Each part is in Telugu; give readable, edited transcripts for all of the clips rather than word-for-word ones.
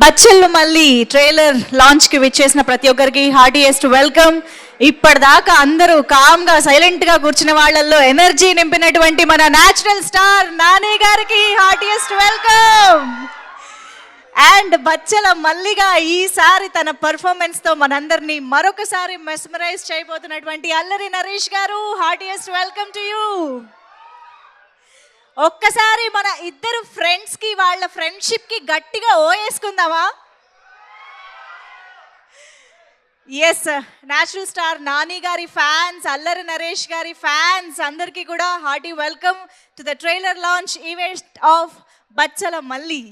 బచ్చలు మళ్ళీ ట్రైలర్ లాంచ్ కి విచ్చేసిన ప్రతి ఒక్కరికి హార్టీయెస్ట్ వెల్కమ్. ఇప్పటిదాకా అందరూ కామ్ గా సైలెంట్ గా కూర్చున్న వాళ్ళల్లో ఎనర్జీ నింపినటువంటి మన నేచురల్ స్టార్ నాని గారికి హార్టీయెస్ట్ వెల్కమ్. అండ్ బచ్చల మల్లిగా ఈసారి తన పర్ఫార్మెన్స్ తో మనందరినీ మరొకసారి మెస్మరైజ్ చేయబోతున్నటువంటి అల్లరి నరేష్ గారు, హార్టీయెస్ట్ వెల్కమ్ టు యూ. ఒక్కసారి మన ఇద్దరు ఫ్రెండ్స్ కి వాళ్ళ ఫ్రెండ్షిప్ కి గట్టిగా ఓయేసుకుందామా? ఎస్, నేచురల్ స్టార్ నాని గారి ఫ్యాన్స్, అల్లరి నరేష్ గారి ఫ్యాన్స్ అందరికీ కూడా hearty welcome to the trailer launch event of Bachhala Malli.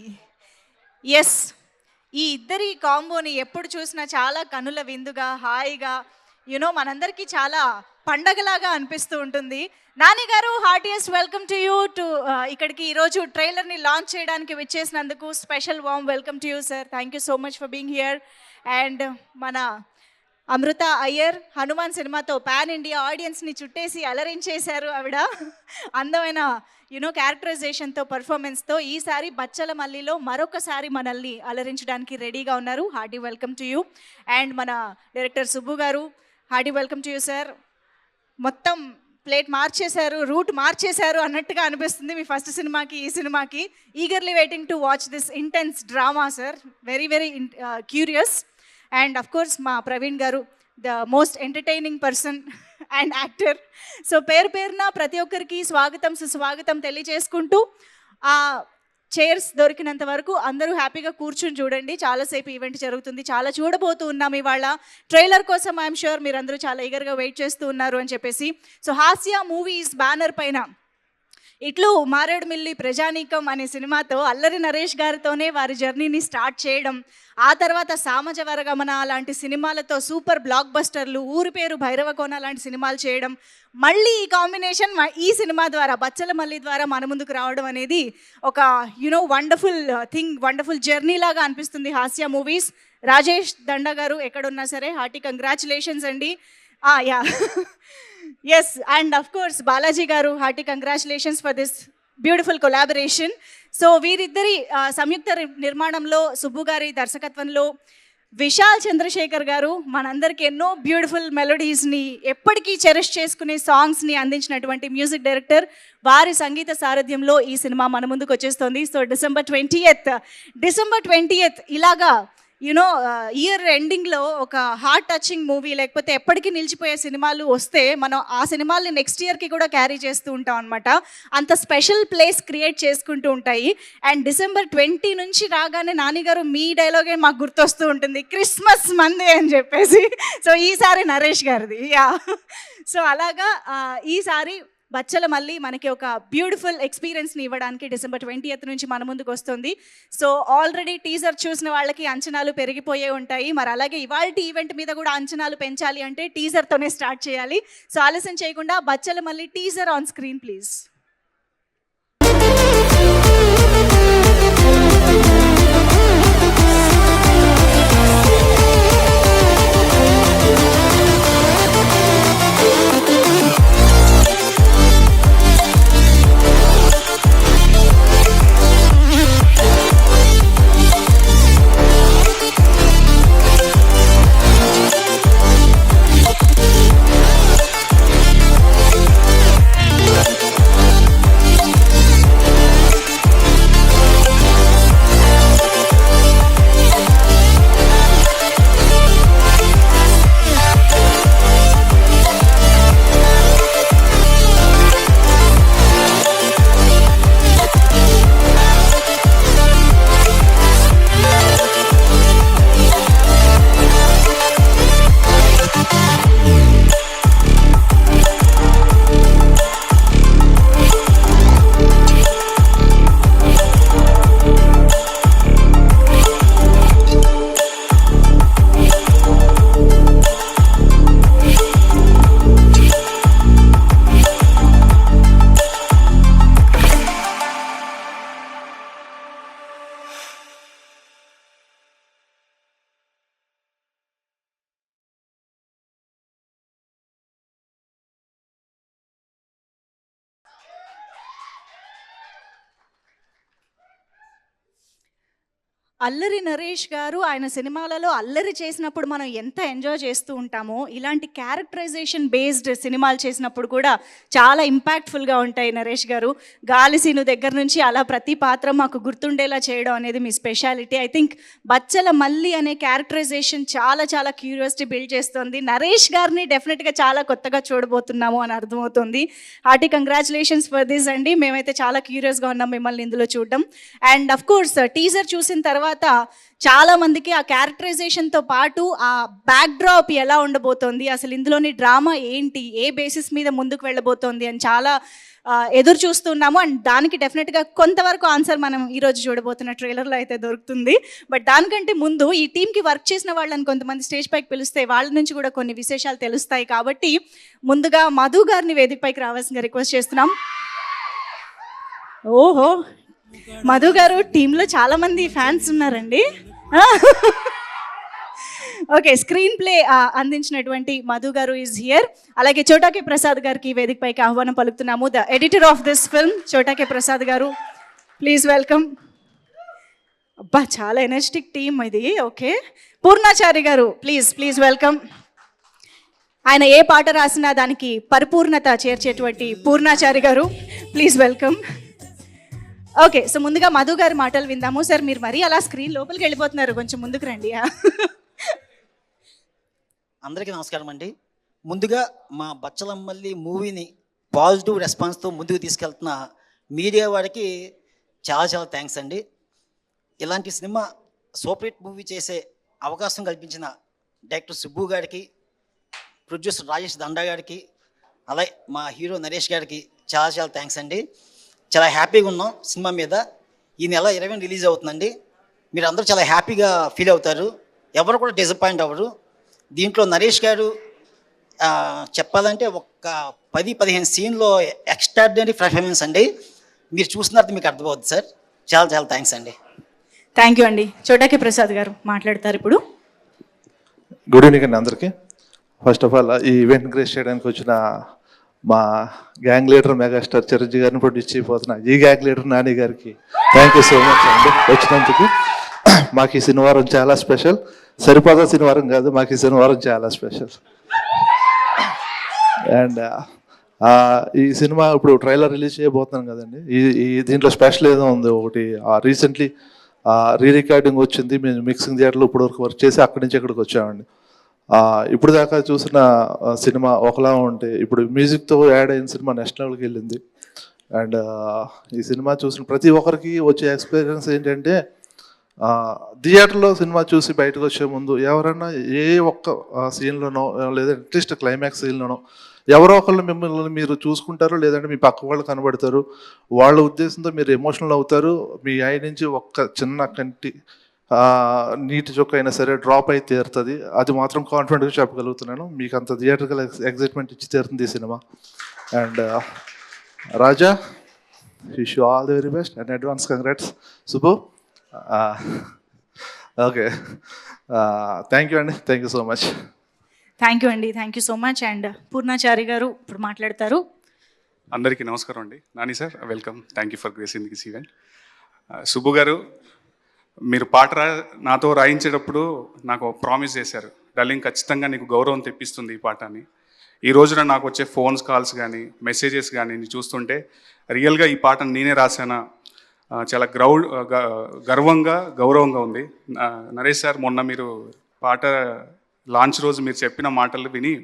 Yes, ఈ ఇద్దరి కాంబోని ఎప్పుడు చూసినా చాలా కనుల విందుగా, హాయిగా, మనందరికీ చాలా పండగలాగా అనిపిస్తూ ఉంటుంది. నాని గారు, heartiest welcome to you to ఇక్కడికి ఈరోజు ట్రైలర్ని లాంచ్ చేయడానికి విచ్చేసినందుకు special warm welcome to you sir. Thank you so much for being here. And మన అమృత అయ్యర్ హనుమాన్ సినిమాతో పాన్ ఇండియా ఆడియన్స్ని చుట్టేసి అలరించేశారు. ఆవిడ అందమైన క్యారెక్టరైజేషన్తో, పర్ఫార్మెన్స్తో ఈసారి బచ్చల మల్లిలో మరొకసారి మనల్ని అలరించడానికి రెడీగా ఉన్నారు. Hearty welcome to you. And మన డైరెక్టర్ సుబ్బు గారు, hearty welcome to you sir. మొత్తం ప్లేట్ మార్చేశారు, రూట్ మార్చేశారు అన్నట్టుగా అనిపిస్తుంది మీ ఫస్ట్ సినిమాకి ఈ సినిమాకి. Eagerly waiting to watch this intense drama sir. Very very curious. And of course మా ప్రవీణ్ గారు, the most entertaining person and actor. So పేరున ప్రతి ఒక్కరికి స్వాగతం సుస్వాగతం తెలియజేసుకుంటూ, ఆ చైర్స్ దొరికినంత వరకు అందరూ హ్యాపీగా కూర్చుని చూడండి. చాలాసేపు ఈవెంట్ జరుగుతుంది, చాలా చూడబోతూ ఉన్నాం ఇవాళ. ట్రైలర్ కోసం ఐఎమ్ షూర్ మీరందరూ చాలా ఈగర్గా వెయిట్ చేస్తూ ఉన్నారు అని చెప్పేసి. సో హాస్య మూవీస్ బ్యానర్ పైన ఇట్లు మారేడుమిల్లి ప్రజానీకం అనే సినిమాతో అల్లరి నరేష్ గారితోనే వారి జర్నీని స్టార్ట్ చేయడం, ఆ తర్వాత సామజ వరగమన లాంటి సినిమాలతో సూపర్ బ్లాక్ బస్టర్లు, ఊరి పేరు భైరవకోన లాంటి సినిమాలు చేయడం, మళ్ళీ ఈ కాంబినేషన్ ఈ సినిమా ద్వారా, బచ్చల మల్లి ద్వారా మన ముందుకు రావడం అనేది ఒక వండర్ఫుల్ థింగ్, వండర్ఫుల్ జర్నీ లాగా అనిపిస్తుంది హాస్య మూవీస్. రాజేష్ దండ గారు ఎక్కడున్నా సరే హార్టీ కంగ్రాచులేషన్స్ అండి. Yeah yes, and of course Balaji గారు, hearty congratulations for this beautiful collaboration. So వీరిద్దరి సంయుక్త నిర్మాణంలో, సుబ్బు గారి దర్శకత్వంలో విశాల్ చంద్రశేఖర్ గారు మనందరికీ ఎన్నో బ్యూటిఫుల్ మెలోడీస్ని, ఎప్పటికీ చెరిష్ చేసుకునే సాంగ్స్ని అందించినటువంటి మ్యూజిక్ డైరెక్టర్, వారి సంగీత సారథ్యంలో ఈ సినిమా మన ముందుకు వచ్చేస్తుంది. సో డిసెంబర్ 20th ఇలాగా ఇయర్ ఎండింగ్లో ఒక హార్ట్ టచింగ్ మూవీ, లేకపోతే ఎప్పటికీ నిలిచిపోయే సినిమాలు వస్తే మనం ఆ సినిమాల్ని నెక్స్ట్ ఇయర్కి కూడా క్యారీ చేస్తూ ఉంటాం అనమాట. అంత స్పెషల్ ప్లేస్ క్రియేట్ చేసుకుంటూ ఉంటాయి. అండ్ December 20 నుంచి రాగానే నానిగారు మీ డైలాగే మాకు గుర్తొస్తూ ఉంటుంది, క్రిస్మస్ మందే అని చెప్పేసి. సో ఈసారి నరేష్ గారిది. యా, సో అలాగా ఈసారి బచ్చల మల్లి మనకి ఒక బ్యూటిఫుల్ ఎక్స్పీరియన్స్ని ఇవ్వడానికి December 20th నుంచి మన ముందుకు వస్తుంది. సో ఆల్రెడీ టీజర్ చూసిన వాళ్ళకి అంచనాలు పెరిగిపోయే ఉంటాయి. మరి అలాగే ఇవాళ ఈవెంట్ మీద కూడా అంచనాలు పెంచాలి అంటే టీజర్తోనే స్టార్ట్ చేయాలి. సో ఆలస్యం చేయకుండా బచ్చల మల్లి టీజర్ ఆన్ స్క్రీన్ ప్లీజ్. అల్లరి నరేష్ గారు ఆయన సినిమాలలో అల్లరి చేసినప్పుడు మనం ఎంత ఎంజాయ్ చేస్తూ ఉంటామో, ఇలాంటి క్యారెక్టరైజేషన్ బేస్డ్ సినిమాలు చేసినప్పుడు కూడా చాలా ఇంపాక్ట్ఫుల్గా ఉంటాయి నరేష్ గారు. గాలి సీను దగ్గర నుంచి అలా ప్రతి పాత్ర మాకు గుర్తుండేలా చేయడం అనేది మీ స్పెషాలిటీ. ఐ థింక్ బచ్చల మల్లి అనే క్యారెక్టరైజేషన్ చాలా చాలా క్యూరియాసిటీ బిల్డ్ చేస్తుంది. నరేష్ గారిని డెఫినెట్గా చాలా కొత్తగా చూడబోతున్నాము అని అర్థమవుతుంది. హార్టీ కంగ్రాచులేషన్స్ ఫర్ దిస్ అండి. మేమైతే చాలా క్యూరియస్గా ఉన్నాం మిమ్మల్ని ఇందులో చూడడం. అండ్ అఫ్ కోర్స్ టీజర్ చూసిన తర్వాత చాలా మందికి ఆ క్యారెక్టరైజేషన్తో పాటు ఆ బ్యాక్ డ్రాప్ ఎలా ఉండబోతోంది, అసలు ఇందులోని డ్రామా ఏంటి, ఏ బేసిస్ మీద ముందుకు వెళ్ళబోతోంది అని చాలా ఎదురు చూస్తున్నాము. అండ్ దానికి డెఫినెట్గా కొంతవరకు ఆన్సర్ మనం ఈరోజు చూడబోతున్న ట్రైలర్లో అయితే దొరుకుతుంది. బట్ దానికంటే ముందు ఈ టీంకి వర్క్ చేసిన వాళ్ళని కొంతమంది స్టేజ్ పైకి పిలిస్తే వాళ్ళ నుంచి కూడా కొన్ని విశేషాలు తెలుస్తాయి. కాబట్టి ముందుగా మధు గారిని వేదికపైకి రావాల్సిందిగా రిక్వెస్ట్ చేస్తున్నాం. ఓహో, మధు గారు టీంలో చాలా మంది ఫ్యాన్స్ ఉన్నారండి. ఓకే, స్క్రీన్ ప్లే అందించినటువంటి మధు గారు ఈజ్ హియర్. అలాగే చోటాకే ప్రసాద్ గారికి వేదికపైకి ఆహ్వానం పలుకుతున్నాము. The editor of this film Chota K Prasad గారు, ప్లీజ్ వెల్కమ్. అబ్బా, చాలా ఎనర్జెటిక్ టీమ్ ఇది. ఓకే, పూర్ణాచారి గారు ప్లీజ్ వెల్కమ్. ఆయన ఏ పాట రాసినా దానికి పరిపూర్ణత చేర్చేటువంటి పూర్ణాచారి గారు, ప్లీజ్ వెల్కమ్. ఓకే, సో ముందుగా మధు గారి మాటలు విందాము. సార్, మీరు మరీ అలా స్క్రీన్ లోపలికి వెళ్ళిపోతున్నారు, కొంచెం ముందుకు రండి. అందరికీ నమస్కారం అండి. ముందుగా మా బచ్చలమల్లి మూవీని పాజిటివ్ రెస్పాన్స్తో ముందుకు తీసుకెళ్తున్న మీడియా వారికి చాలా చాలా థ్యాంక్స్ అండి. ఇలాంటి సినిమా సూపర్ హిట్ మూవీ చేసే అవకాశం కల్పించిన డైరెక్టర్ సుబ్బు గారికి, ప్రొడ్యూసర్ రాజేష్ దండా గారికి, అలాగే మా హీరో నరేష్ గారికి చాలా చాలా థ్యాంక్స్ అండి. చాలా హ్యాపీగా ఉన్నాం సినిమా మీద. ఈ నెల 20 రిలీజ్ అవుతుందండి. మీరు అందరూ చాలా హ్యాపీగా ఫీల్ అవుతారు, ఎవరు కూడా డిసప్పాయింట్ అవ్వరు. దీంట్లో నరేష్ గారు చెప్పాలంటే ఒక 10-15 సీన్లో ఎక్స్ట్రాడినరీ పర్ఫార్మెన్స్ అండి. మీరు చూసిన తర్వాత మీకు అర్థమవుతుంది సార్. చాలా చాలా థ్యాంక్స్ అండి. థ్యాంక్ యూ అండి. చోటాకే ప్రసాద్ గారు మాట్లాడతారు ఇప్పుడు. గుడ్ ఈవినింగ్ అండి అందరికీ. ఫస్ట్ ఆఫ్ ఆల్ ఈ ఈవెంట్ గ్రేస్ చేయడానికి వచ్చిన మా గ్యాంగ్ లీడర్ మెగాస్టార్ చిరంజీవి గారిని ప్రొడ్యూస్ చేయబోతున్నా ఈ గ్యాంగ్ లీడర్ నాని గారికి థ్యాంక్ యూ సో మచ్ అండి వచ్చినందుకు. మాకు ఈ శనివారం చాలా స్పెషల్. సరిపోదా శనివారం కాదు, మాకు ఈ శనివారం చాలా స్పెషల్. అండ్ ఈ సినిమా ఇప్పుడు ట్రైలర్ రిలీజ్ చేయబోతున్నాం కదండి. ఈ దీంట్లో స్పెషల్ ఏదో ఉంది ఒకటి. రీసెంట్లీ రీ రికార్డింగ్ వచ్చింది. మేము మిక్సింగ్ థియేటర్లో ఇప్పటివరకు వర్క్ చేసి అక్కడి నుంచి ఇక్కడికి వచ్చామండి. ఇప్పుడు దాకా చూసిన సినిమా ఒకలా ఉంటే ఇప్పుడు మ్యూజిక్తో యాడ్ అయిన సినిమా నెక్స్ట్ లెవెల్కి వెళ్ళింది. అండ్ ఈ సినిమా చూసిన ప్రతి ఒక్కరికి వచ్చే ఎక్స్పీరియన్స్ ఏంటంటే, థియేటర్లో సినిమా చూసి బయటకు వచ్చే ముందు ఎవరన్నా ఏ ఒక్క సీన్లోనో లేదా అట్లీస్ట్ క్లైమాక్స్ సీన్లోనో ఎవరో ఒకళ్ళు మిమ్మల్ని మీరు చూసుకుంటారు, లేదంటే మీ పక్క వాళ్ళు కనబడతారు. వాళ్ళ ఉద్దేశంతో మీరు ఎమోషనల్ అవుతారు. మీ ఐ నుంచి ఒక్క చిన్న కంటి నీటి చొక్క అయినా సరే డ్రాప్ అయితే తీరుతుంది. అది మాత్రం కాన్ఫిడెంట్గా చెప్పగలుగుతున్నాను. మీకు అంత థియేటర్కల్ ఎగ్జైట్మెంట్ ఇచ్చి తీరుతుంది ఈ సినిమా. And Raja, wish you all the very best and advance congrats. Shubhu, okay, thank you అండి. Thank you so much. Thank you అండి. Thank you so much. And Purnachari గారు ఇప్పుడు మాట్లాడతారు. అందరికీ నమస్కారం అండి. Nani sir, welcome. Thank you for gracing this event. Subbu గారు, మీరు పాట నాతో రాయించేటప్పుడు నాకు ప్రామిస్ చేశారు, డార్లింగ్ ఖచ్చితంగా నీకు గౌరవం తెప్పిస్తుంది ఈ పాట అని. ఈ రోజున నాకు వచ్చే ఫోన్స్ కాల్స్ కానీ మెసేజెస్ కానీ చూస్తుంటే రియల్గా ఈ పాటను నేనే రాశానా, చాలా గర్వంగా గౌరవంగా ఉంది. నరేష్ సార్, మొన్న మీరు పాట లాంచ్ రోజు మీరు చెప్పిన మాటలు విని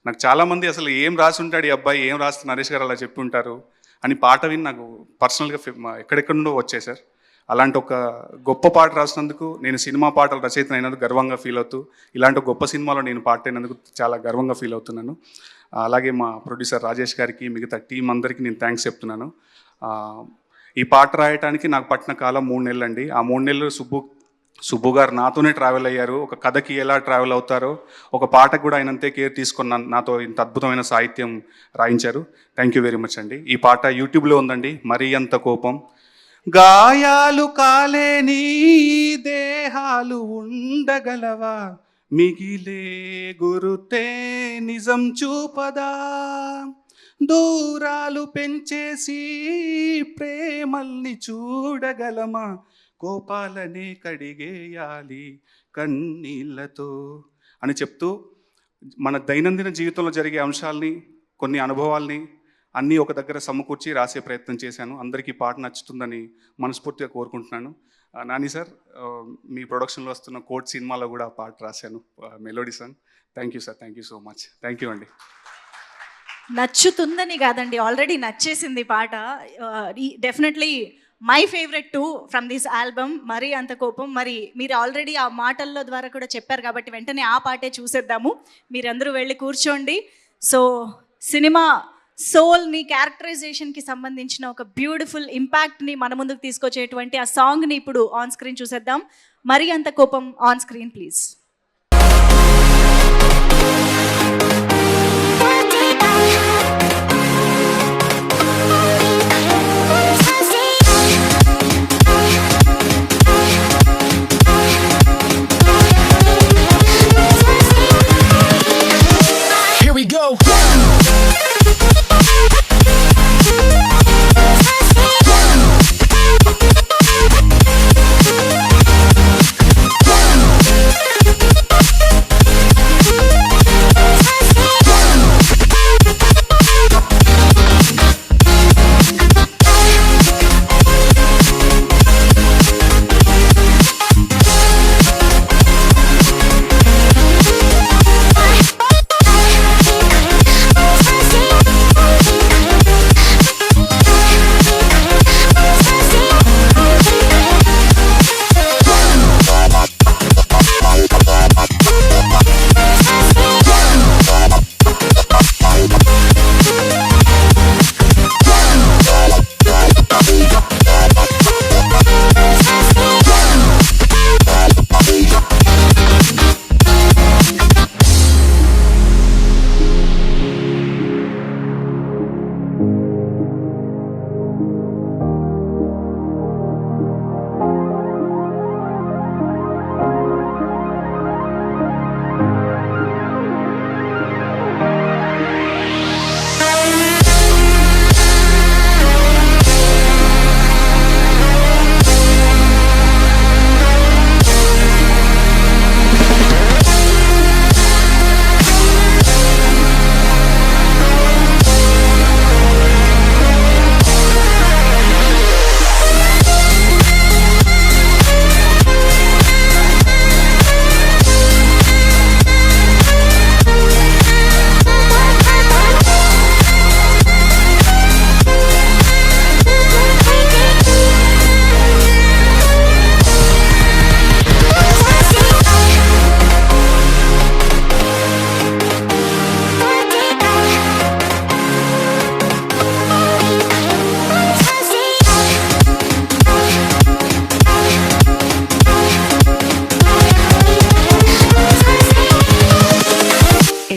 నాకు చాలామంది అసలు ఏం రాసి ఉంటాడు ఈ అబ్బాయి, ఏం రాస్తే నరేష్ గారు అలా చెప్పి ఉంటారు అని పాట విని నాకు పర్సనల్గా ఎక్కడెక్కడ నుండో వచ్చాయి సార్. అలాంటి ఒక గొప్ప పాట రాసినందుకు, నేను సినిమా పాటలు రచయిత అయినందుకు గర్వంగా ఫీల్ అవుతూ, ఇలాంటి గొప్ప సినిమాలో నేను పాట అయినందుకు చాలా గర్వంగా ఫీల్ అవుతున్నాను. అలాగే మా ప్రొడ్యూసర్ రాజేష్ గారికి, మిగతా టీం అందరికీ నేను థ్యాంక్స్ చెప్తున్నాను. ఈ పాట రాయటానికి నాకు పట్టిన కాలం 3 నెలలు అండి. ఆ 3 నెలలు సుబ్బు గారు నాతోనే ట్రావెల్ అయ్యారు. ఒక కథకి ఎలా ట్రావెల్ అవుతారో ఒక పాటకు కూడా ఆయనంతే కేర్ తీసుకున్న నాతో ఇంత అద్భుతమైన సాహిత్యం రాయించారు. థ్యాంక్ యూ వెరీ మచ్ అండి. ఈ పాట యూట్యూబ్లో ఉందండి, మరీ అంత కోపం. గాయాలు కాలేని దేహాలు ఉండగలవా, మిగిలే గురుతే నిజం చూపదా, దూరాలు పెంచేసి ప్రేమల్ని చూడగలమా, కోపాలనే కడిగేయాలి కన్నీళ్ళతో అని చెప్తూ మన దైనందిన జీవితంలో జరిగే అంశాలని, కొన్ని అనుభవాల్ని అన్నీ ఒక దగ్గర సమకూర్చి రాసే ప్రయత్నం చేశాను. అందరికీ పాట నచ్చుతుందని మనస్ఫూర్తిగా కోరుకుంటున్నాను. నాని సార్, మీ ప్రొడక్షన్లో వస్తున్న కోట్ సినిమాలో కూడా పాట రాశాను, melody song. Thank you sir, thank you so much. Thank you అండి. నచ్చుతుందని కాదండి, ఆల్రెడీ నచ్చేసింది పాట. Definitely my favourite two from this album. మరీ అంత కోపం. మరి మీరు ఆల్రెడీ ఆ మాటల్లో ద్వారా కూడా చెప్పారు కాబట్టి వెంటనే ఆ పాటే చూసేద్దాము. మీరందరూ వెళ్ళి కూర్చోండి. సో సినిమా సోల్ని, క్యారెక్టరైజేషన్కి సంబంధించిన ఒక బ్యూటిఫుల్ ఇంపాక్ట్ని మన ముందుకు తీసుకొచ్చేటువంటి ఆ సాంగ్ని ఇప్పుడు ఆన్ స్క్రీన్ చూసేద్దాం. మరీ అంత కోపం on screen please. Here we go.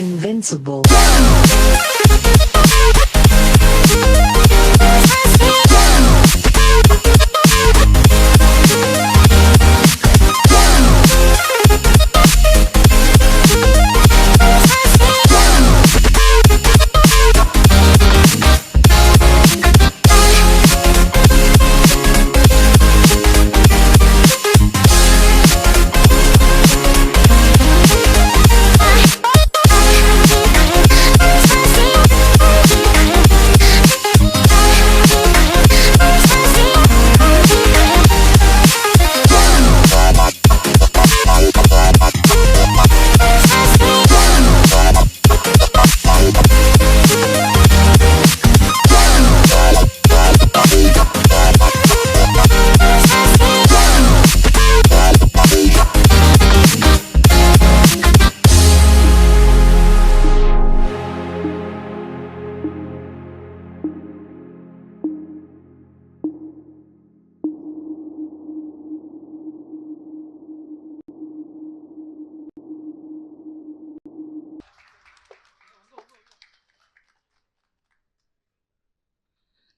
Invincible.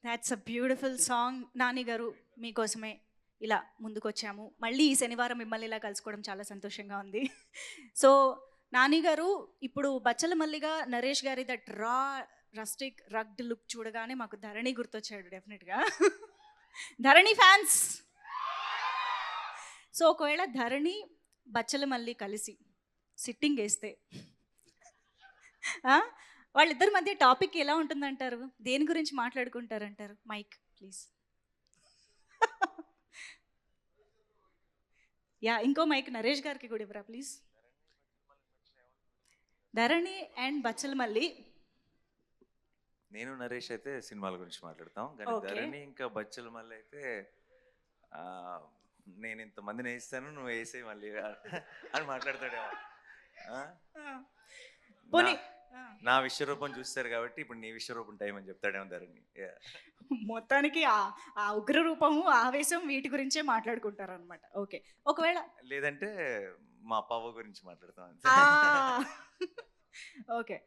That's a beautiful song. Nani గారు, మీకోసమే ఇలా ముందుకొచ్చాము. మళ్ళీ ఈ శనివారం మిమ్మల్ని ఇలా కలుసుకోవడం చాలా సంతోషంగా ఉంది. సో నాని గారు, ఇప్పుడు బచ్చల మల్లిగా నరేష్ గారి దట్ రస్టిక్ రగ్డ్ లుక్ చూడగానే మాకు ధరణి గుర్తొచ్చాడు డెఫినెట్గా. ధరణి ఫ్యాన్స్ సో ఒకవేళ ధరణి బచ్చల మళ్ళీ కలిసి సిట్టింగ్ వేస్తే వాళ్ళిద్దరి మధ్య టాపిక్ ఎలా ఉంటుందంటారు? దేని గురించి మాట్లాడుకుంటారంటారు? Mike please. యా, ఇంకో మైక్ నరేష్ గారికి కూడా ఇవ్వరా ప్లీజ్. ధరణి అండ్ బచ్చల మళ్ళీ. నేను నరేష్ అయితే సినిమాల గురించి మాట్లాడతాం, కానీ ధరణి ఇంకా బచ్చల మళ్ళీ అయితే నేను ఇంతమందిని వేస్తాను, నువ్వు వేసే మళ్ళీ అని మాట్లాడతాడేమో. నా విశ్వరూపం చూస్తారు కాబట్టి ఇప్పుడు నీ విశ్వరూపం టైం అని చెప్తాడేమో ధరణి. మొత్తానికి ఆ ఉగ్ర రూపము, ఆవేశం వీటి గురించే మాట్లాడుకుంటారు అనమాట. ఓకే, ఒకవేళ లేదంటే మా పవ్వ గురించి మాట్లాడతాం. ఓకే,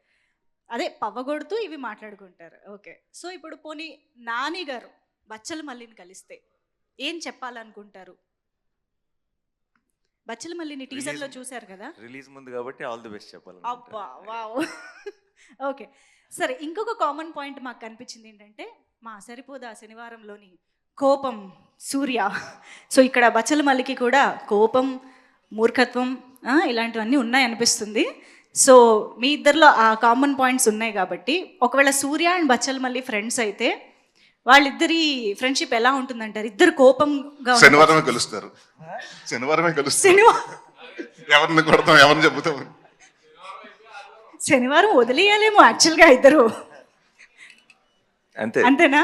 అదే పవ్వగొడుతూ ఇవి మాట్లాడుకుంటారు. ఓకే, సో ఇప్పుడు పోనీ నాని గారు బచ్చల మల్లిని కలిస్తే ఏం చెప్పాలనుకుంటారు? బచ్చల మల్లిని టీజర్ లో చూశారు కదా, రిలీజ్ ముందు కాబట్టి ఆల్ ది బెస్ట్ చెప్పాలి. అబ్బా వావ్. ఓకే, సరే, ఇంకొక కామన్ పాయింట్ మాకు కనిపించింది ఏంటంటే మా సరిపోదా శనివారంలోని కోపం సూర్య. సో ఇక్కడ బచ్చల మల్లికి కూడా కోపం, మూర్ఖత్వం ఇలాంటివన్నీ ఉన్నాయి అనిపిస్తుంది. సో మీ ఇద్దరిలో ఆ కామన్ పాయింట్స్ ఉన్నాయి కాబట్టి ఒకవేళ సూర్య అండ్ బచ్చల మల్లి ఫ్రెండ్స్ అయితే వాళ్ళిద్దరి ఫ్రెండ్షిప్ ఎలా ఉంటుందంటారు? ఇద్దరు కోపంగా శనివారమే కలుస్తారు. ఎవరిని కొడతాం, ఎవరిని చెబుతాం. శనివారం వదిలేయాలేమో యాక్చువల్గా ఇద్దరు. అంతేనా?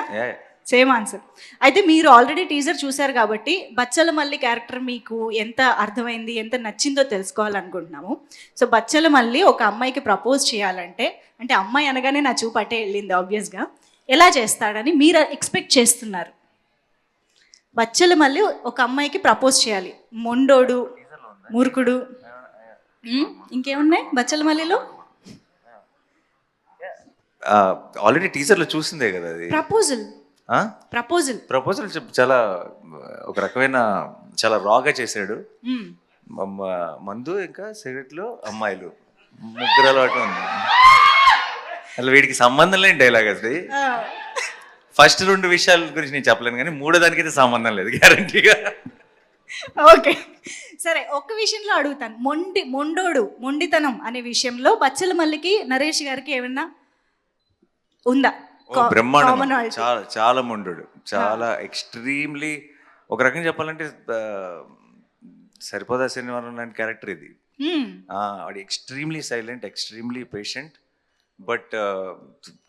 Same answer. అయితే మీరు ఆల్రెడీ టీజర్ చూశారు కాబట్టి బచ్చల మల్లి క్యారెక్టర్ మీకు ఎంత అర్థమైంది, ఎంత నచ్చిందో తెలుసుకోవాలనుకుంటున్నాము. సో బచ్చల మల్లి ఒక అమ్మాయికి ప్రపోజ్ చేయాలంటే, అంటే అమ్మాయి అనగానే నా చూపు అటే వెళ్ళింది ఆబ్వియస్గా, ఎలా చేస్తాడని మీరు ఎక్స్పెక్ట్ చేస్తున్నారు? బచ్చల మల్లి ఒక అమ్మాయికి ప్రపోజ్ చేయాలి, మొండోడు, మూర్ఖుడు, ఇంకేమున్నాయి బచ్చల మల్లిలో? ఆల్రెడీ టీజర్లో చూసిందే కదా అది. ప్రపోజల్ చాలా ఒక రకమైన చాలా రాగా చేశాడు. మందు ఇంకా సిగరెట్లు, అమ్మాయిలు, ముగ్గురు అలవాటు ఉంది. అసలు వీడికి సంబంధం లేని డైలాగ్ అది. ఫస్ట్ 2 విషయాల గురించి నేను చెప్పలేను, కానీ 3వ దానికైతే సంబంధం లేదు గ్యారంటీగా. ఓకే, సరే, ఒక్క విషయంలో అడుగుతాను. మొండోడు, మొండితనం అనే విషయంలో బచ్చల మల్లికి నరేష్ గారికి ఏమన్నా ఉందా? బ్రహ్మాండం, చాలా చాలా మొండోడు, చాలా ఎక్స్ట్రీమ్లీ. ఒక రకంగా చెప్పాలంటే సరిపోదా శనివారం లాంటి క్యారెక్టర్ ఇది. వాడు extremely silent, extremely patient, but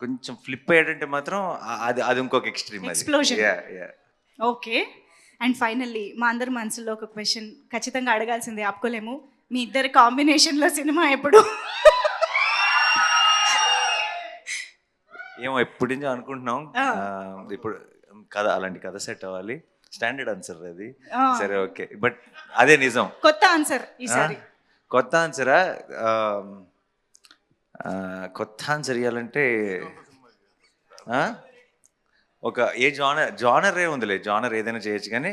కొంచెం ఫ్లిప్ అయ్యాడంటే మాత్రం అది ఇంకొక extreme explosion. Okay, and finally మా అందరి మనసులో ఒక క్వశ్చన్ ఖచ్చితంగా అడగాల్సిందే, ఆపుకోలేము. మీ ఇద్దరి కాంబినేషన్లో సినిమా ఎప్పుడు? ఏమో ఎప్పటి నుంచో అనుకుంటున్నాం. ఇప్పుడు కథ, అలాంటి కథ సెట్ అవ్వాలి. స్టాండర్డ్ ఆన్సర్ అది. సరే, ఓకే, బట్ అదే నిజం. కొత్త ఆన్సర్ ఈసారి. కొత్త ఆన్సరా? కొత్త ఆన్సర్ ఇవ్వాలంటే ఒక జానర్ ఉందిలే, జానర్ ఏదైనా చేయొచ్చు, కానీ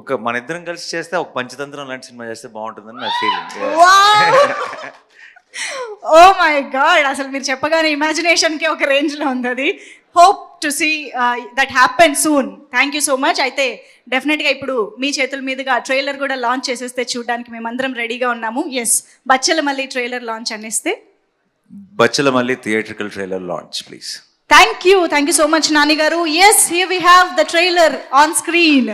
ఒక మన ఇద్దరం కలిసి చేస్తే ఒక పంచతంత్రం లాంటి సినిమా చేస్తే బాగుంటుందని నా ఫీలింగ్. ఓ మై గాడ్, అసలు మీరు చెప్పగానే ఇమాజినేషన్కి ఒక రేంజ్లో ఉంది అది. Hope to see that happen soon. Thank you so much. అయితే డెఫినెట్గా ఇప్పుడు మీ చేతుల మీదుగా ట్రైలర్ కూడా లాంచ్ చేసేస్తే చూడడానికి మేమందరం రెడీగా ఉన్నాము. ఎస్, బచ్చల మల్లి ట్రైలర్ లాంచ్ అనేస్తే Bachhala Malli theatrical trailer launch please. Thank you so much Nani గారు. Yes, here we have the trailer on screen.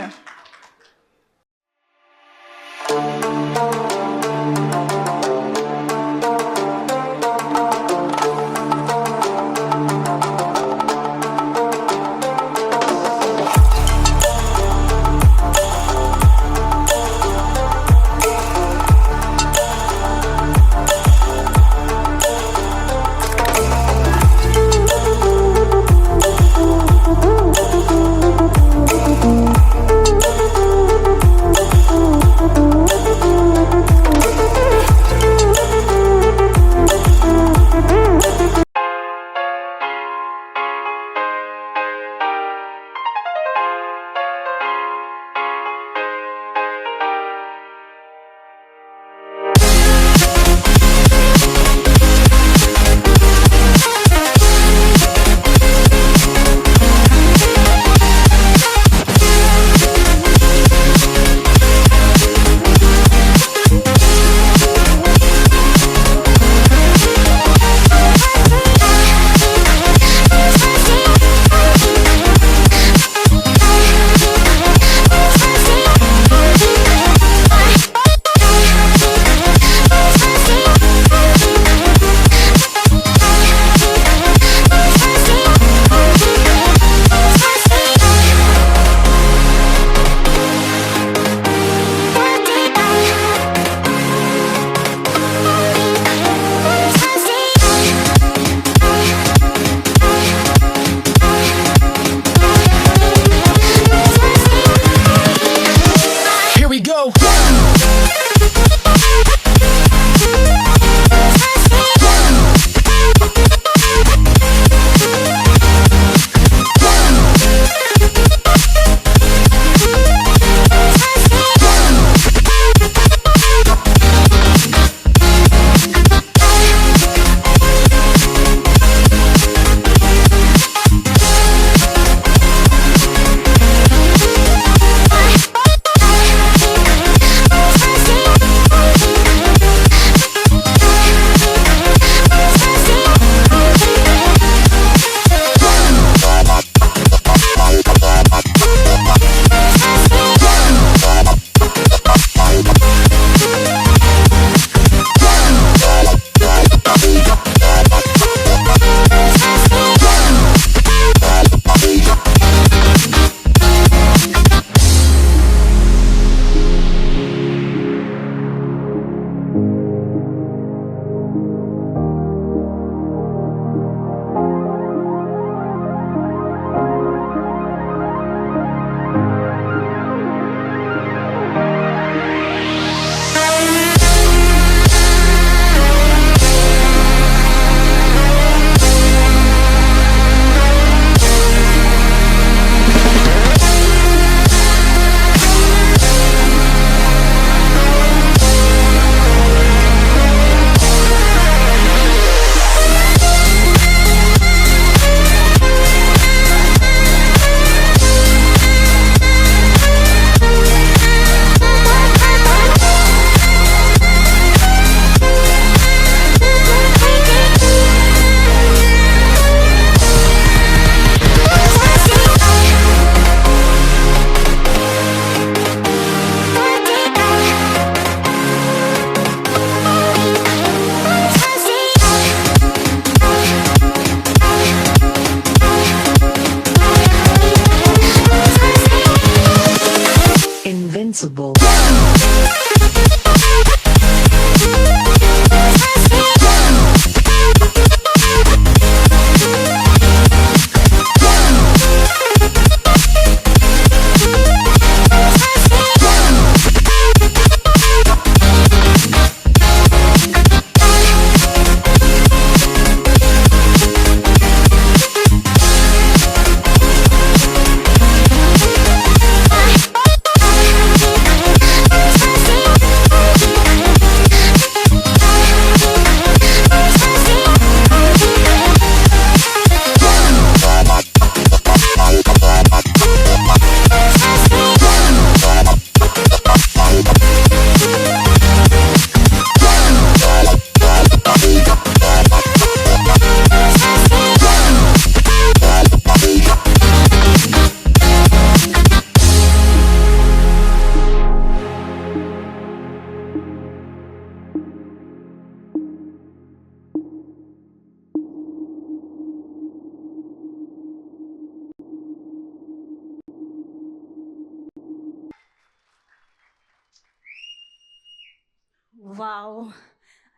Wow,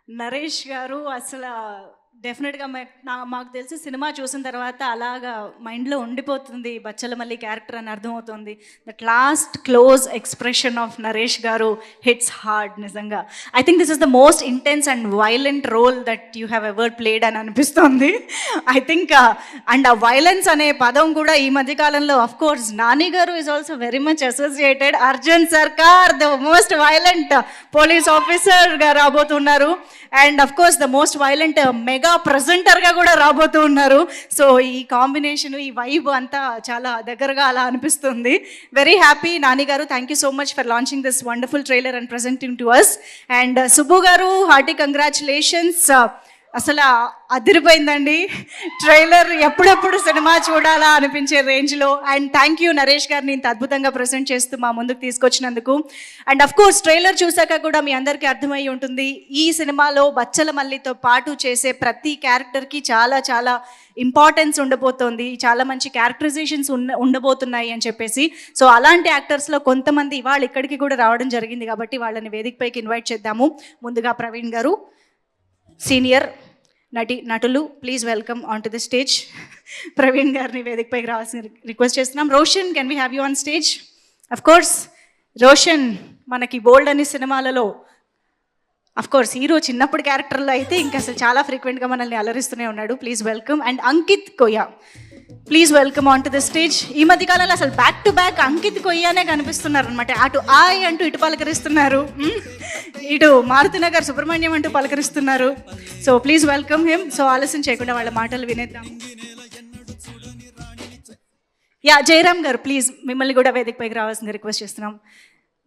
Naresh గారు అసలు డెఫినెట్గా మాకు తెలిసి సినిమా చూసిన తర్వాత అలాగా మైండ్లో ఉండిపోతుంది బచ్చలమల్లి క్యారెక్టర్ అని అర్థమవుతుంది. That last close expression of Naresh గారు హిట్స్ హార్డ్ నిజంగా. I think this is the most intense and violent role that you have ever played అని అనిపిస్తుంది. ఐ థింక్ అండ్ ఆ వైలెన్స్ అనే పదం కూడా ఈ మధ్యకాలంలో అఫ్ కోర్స్ నాని గారు is also very much associated. Arjun Sarkar the most violent police ఆఫీసర్గా రాబోతున్నారు and of course the most violent mega ప్రెజెంటర్గా కూడా రాబోతూ ఉన్నారు. సో ఈ కాంబినేషన్, ఈ వైబ్ అంతా చాలా దగ్గరగా అలా అనిపిస్తుంది. వెరీ హ్యాపీ నాని గారు, thank you so much for launching this wonderful trailer and presenting to us. And Subbu గారు, హార్టీ కంగ్రాచులేషన్స్. అసలు అదిరిపోయిందండి ట్రైలర్, ఎప్పుడెప్పుడు సినిమా చూడాలా అనిపించే రేంజ్లో. అండ్ థ్యాంక్ యూ నరేష్ గారిని ఇంత అద్భుతంగా ప్రజెంట్ చేస్తూ మా ముందుకు తీసుకొచ్చినందుకు. అండ్ అఫ్ కోర్స్ ట్రైలర్ చూసాక కూడా మీ అందరికీ అర్థమై ఉంటుంది ఈ సినిమాలో బచ్చలమల్లితో పాటు చేసే ప్రతి క్యారెక్టర్కి చాలా చాలా ఇంపార్టెన్స్ ఉండబోతోంది, చాలా మంచి క్యారెక్టరైజేషన్స్ ఉండబోతున్నాయి అని చెప్పేసి. సో అలాంటి యాక్టర్స్లో కొంతమంది ఇవాళ ఇక్కడికి కూడా రావడం జరిగింది కాబట్టి వాళ్ళని వేదికపైకి ఇన్వైట్ చేద్దాము. ముందుగా ప్రవీణ్ గారు, సీనియర్ నటులు, please welcome on to the stage. Praveen గారిని వేదికపైకి రావాల్సిన రిక్వెస్ట్ చేస్తున్నాం. Roshan, can we have you on stage? Of course Roshan మనకి బోల్డ్ అనే సినిమాలలో అఫ్ కోర్స్ హీరో చిన్నప్పుడు క్యారెక్టర్లో అయితే ఇంకా అసలు చాలా ఫ్రీక్వెంట్గా మనల్ని అలరిస్తూనే ఉన్నాడు. Please welcome. అండ్ అంకిత్ కొయ్య, please welcome on to the stage. ఈ మధ్య కాలంలో అసలు బ్యాక్ టు బ్యాక్ అంకిత్ కొయ్యానే కనిపిస్తున్నారు అనమాట. అటు ఆయ్ అంటూ ఇటు పలకరిస్తున్నారు, ఇటు మారుతినగర్ సుబ్రహ్మణ్యం అంటూ పలకరిస్తున్నారు. So please welcome him. So ఆలస్యం చేయకుండా వాళ్ళ మాటలు వినేద్దాం. యా, జయరామ్ గారు ప్లీజ్ మిమ్మల్ని కూడా వేదికపైకి రావాల్సింది రిక్వెస్ట్ చేస్తున్నాం.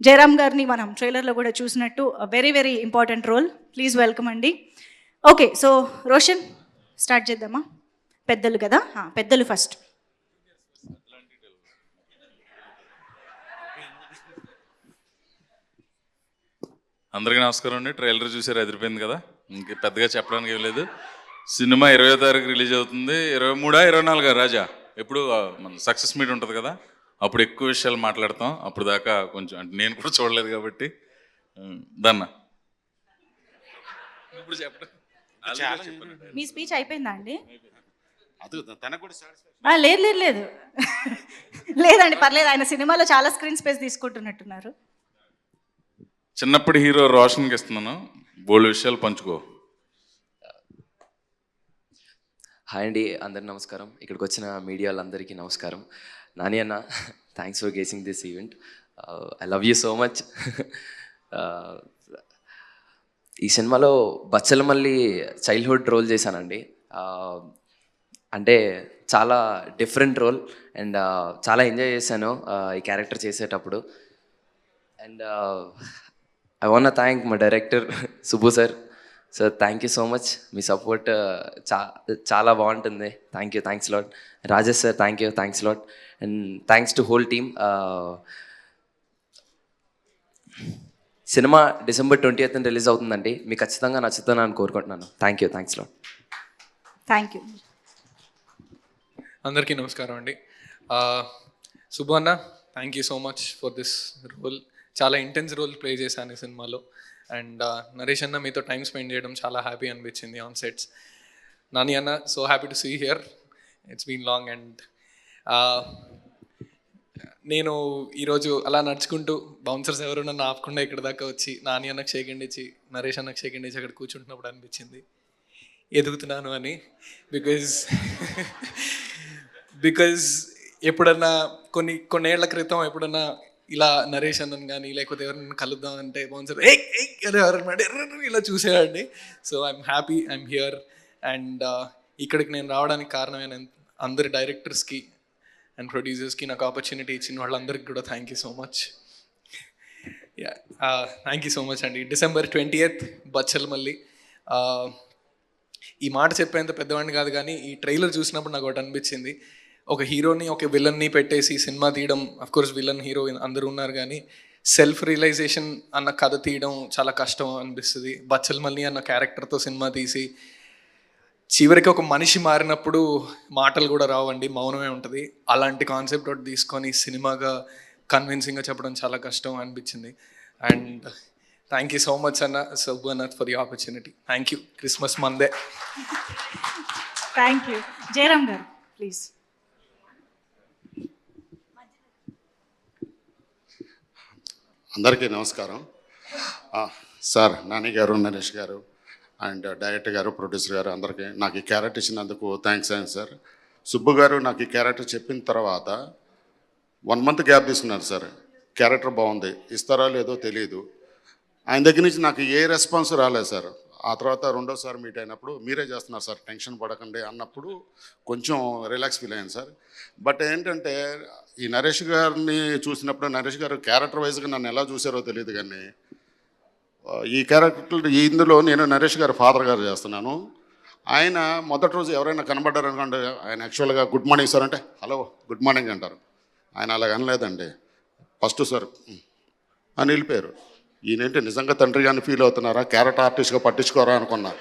జయరామ్ గారిని మనం ట్రైలర్లో కూడా చూసినట్టు very very important role. Please welcome అండి. ఓకే, సో రోషన్ స్టార్ట్ చేద్దామా? పెద్దలు కదా, పెద్దలు ఫస్ట్. అందరికీ నమస్కారం అండి. ట్రైలర్ చూసారు, అదిరిపోయింది కదా, ఇంక పెద్దగా చెప్పడానికి ఏం లేదు. సినిమా 20వ తారీఖు రిలీజ్ అవుతుంది. 23, 24 రాజా, ఎప్పుడు మన సక్సెస్ మీట్ ఉంటుంది కదా, అప్పుడు ఎక్కువ విషయాలు మాట్లాడతాం. అప్పుడు దాకా కొంచెం అంటే నేను కూడా చూడలేదు కాబట్టి దన్నా ఇప్పుడు చెప్పండి. మీ స్పీచ్ అయిపోయిందా అండి? లేదు లేదు లేదు లేదండి, పర్లేదు. ఆయన సినిమాలో చాలా స్క్రీన్ స్పేస్ తీసుకుంటున్నట్టున్నారు. చిన్నప్పుడు హీరో రోషన్కి ఇస్తున్నాను, బోల్డ్ విషయాలు పంచుకో. హాయ్ అండి, అందరికి నమస్కారం. ఇక్కడికి వచ్చిన మీడియా వాళ్ళందరికీ నమస్కారం. నాని అన్న, thanks for gracing this event. I love you so much. ఈ సినిమాలో బచ్చలమల్లి చైల్డ్హుడ్ రోల్ చేశానండి. అంటే చాలా డిఫరెంట్ రోల్ అండ్ చాలా ఎంజాయ్ చేశాను ఈ క్యారెక్టర్ చేసేటప్పుడు. And I want thank my director Subbu sir. Sir thank you so much, మీ సపోర్ట్ చాలా బాగుంటుంది. Thank you, thanks lot. Rajesh sir thank you, thanks lot. And thanks to whole team. సినిమా December 20th రిలీజ్ అవుతుందండి. మీకు ఖచ్చితంగా నచ్చుతుందని కోరుకుంటున్నాను. Thank you, thanks lot. Thank you. అందరికీ నమస్కారం అండి. సుబ్బు అన్న, thank you so much for this role. చాలా ఇంటెన్స్ రోల్ ప్లే చేశాను ఈ సినిమాలో. అండ్ నరేష్ అన్న, మీతో టైం స్పెండ్ చేయడం చాలా హ్యాపీ అనిపించింది ఆన్ సెట్స్. నాని అన్న, so happy to see here, it's been long. And నేను ఈరోజు అలా నడుచుకుంటూ బౌన్సర్స్ ఎవరు నన్ను ఆపకుండా ఇక్కడ దాకా వచ్చి నాని అన్నకు షేక్ హ్యాండ్ ఇచ్చి నరేష్ అన్నకు షేక్ హ్యాండ్ ఇచ్చి అక్కడ కూర్చుంటున్నప్పుడు అనిపించింది ఎదుగుతున్నాను అని. బికాజ్ ఎప్పుడన్నా కొన్నేళ్ల క్రితం ఎప్పుడన్నా ఇలా నరేష్ అన్నను కానీ లేకపోతే ఎవరైనా కలుద్దాం అంటే బౌన్సర్ ఎవరన్నా ఇలా చూసేవాడిని. So I'm happy, I'm here. And ఇక్కడికి నేను రావడానికి కారణమైన అందరి డైరెక్టర్స్కి అండ్ ప్రొడ్యూసర్స్కి నాకు ఆపర్చునిటీ ఇచ్చిన వాళ్ళందరికీ కూడా thank you so much. Thank you so much అండి. December 20th Bachhala Malli. ఈ మాట చెప్పేంత పెద్దవాడిని కాదు కానీ ఈ ట్రైలర్ చూసినప్పుడు నాకు ఒకటి అనిపించింది, ఒక హీరోని ఒక విలన్ని పెట్టేసి సినిమా తీయడం, అఫ్కోర్స్ విలన్ హీరో అందరూ ఉన్నారు కానీ సెల్ఫ్ రియలైజేషన్ అన్న కథ తీయడం చాలా కష్టం అనిపిస్తుంది. బచ్చలమల్లి అన్న క్యారెక్టర్తో సినిమా తీసి చివరికి ఒక మనిషి మారినప్పుడు మాటలు కూడా రావండి, మౌనమే ఉంటుంది. అలాంటి కాన్సెప్ట్ ఒకటి తీసుకొని సినిమాగా కన్విన్సింగ్గా చెప్పడం చాలా కష్టం అనిపించింది. And thank you so much అన్న సుబ్బు అన్న for the opportunity. Thank you. Christmas మందే. Thank you. జయరామ్ గారు ప్లీజ్. అందరికీ నమస్కారం. సార్ నాని గారు, నరేష్ గారు అండ్ డైరెక్టర్ గారు, ప్రొడ్యూసర్ గారు అందరికీ నాకు ఈ క్యారెక్టర్ ఇచ్చినందుకు థ్యాంక్స్ అండి సార్. సుబ్బు గారు నాకు ఈ క్యారెక్టర్ చెప్పిన తర్వాత 1 month గ్యాప్ తీసుకున్నారు సార్. క్యారెక్టర్ బాగుంది, ఇస్తారా లేదో తెలియదు. ఆయన దగ్గర నుంచి నాకు ఏ రెస్పాన్స్ రాలేదు సార్. ఆ తర్వాత రెండోసారి మీట్ అయినప్పుడు మీరే చేస్తున్నారు సార్, టెన్షన్ పడకండి అన్నప్పుడు కొంచెం రిలాక్స్ ఫీల్ అయ్యాను సార్. బట్ ఏంటంటే ఈ నరేష్ గారిని చూసినప్పుడు నరేష్ గారు క్యారెక్టర్ వైజ్గా నన్ను ఎలా చూసారో తెలియదు, కానీ ఈ క్యారెక్టర్ ఇందులో నేను నరేష్ గారు ఫాదర్ గారు చేస్తున్నాను. ఆయన మొదటి రోజు ఎవరైనా కనబడ్డారు అనుకోండి, ఆయన యాక్చువల్గా గుడ్ మార్నింగ్ సార్ అంటే హలో గుడ్ మార్నింగ్ అంటారు. ఆయన అలాగ అనలేదండి, ఫస్ట్ సార్ అని వెళ్ళిపోయారు. ఈయనేంటి నిజంగా తండ్రి గారిని ఫీల్ అవుతున్నారా, క్యారెక్టర్ ఆర్టిస్ట్గా పట్టించుకోరా అనుకున్నా.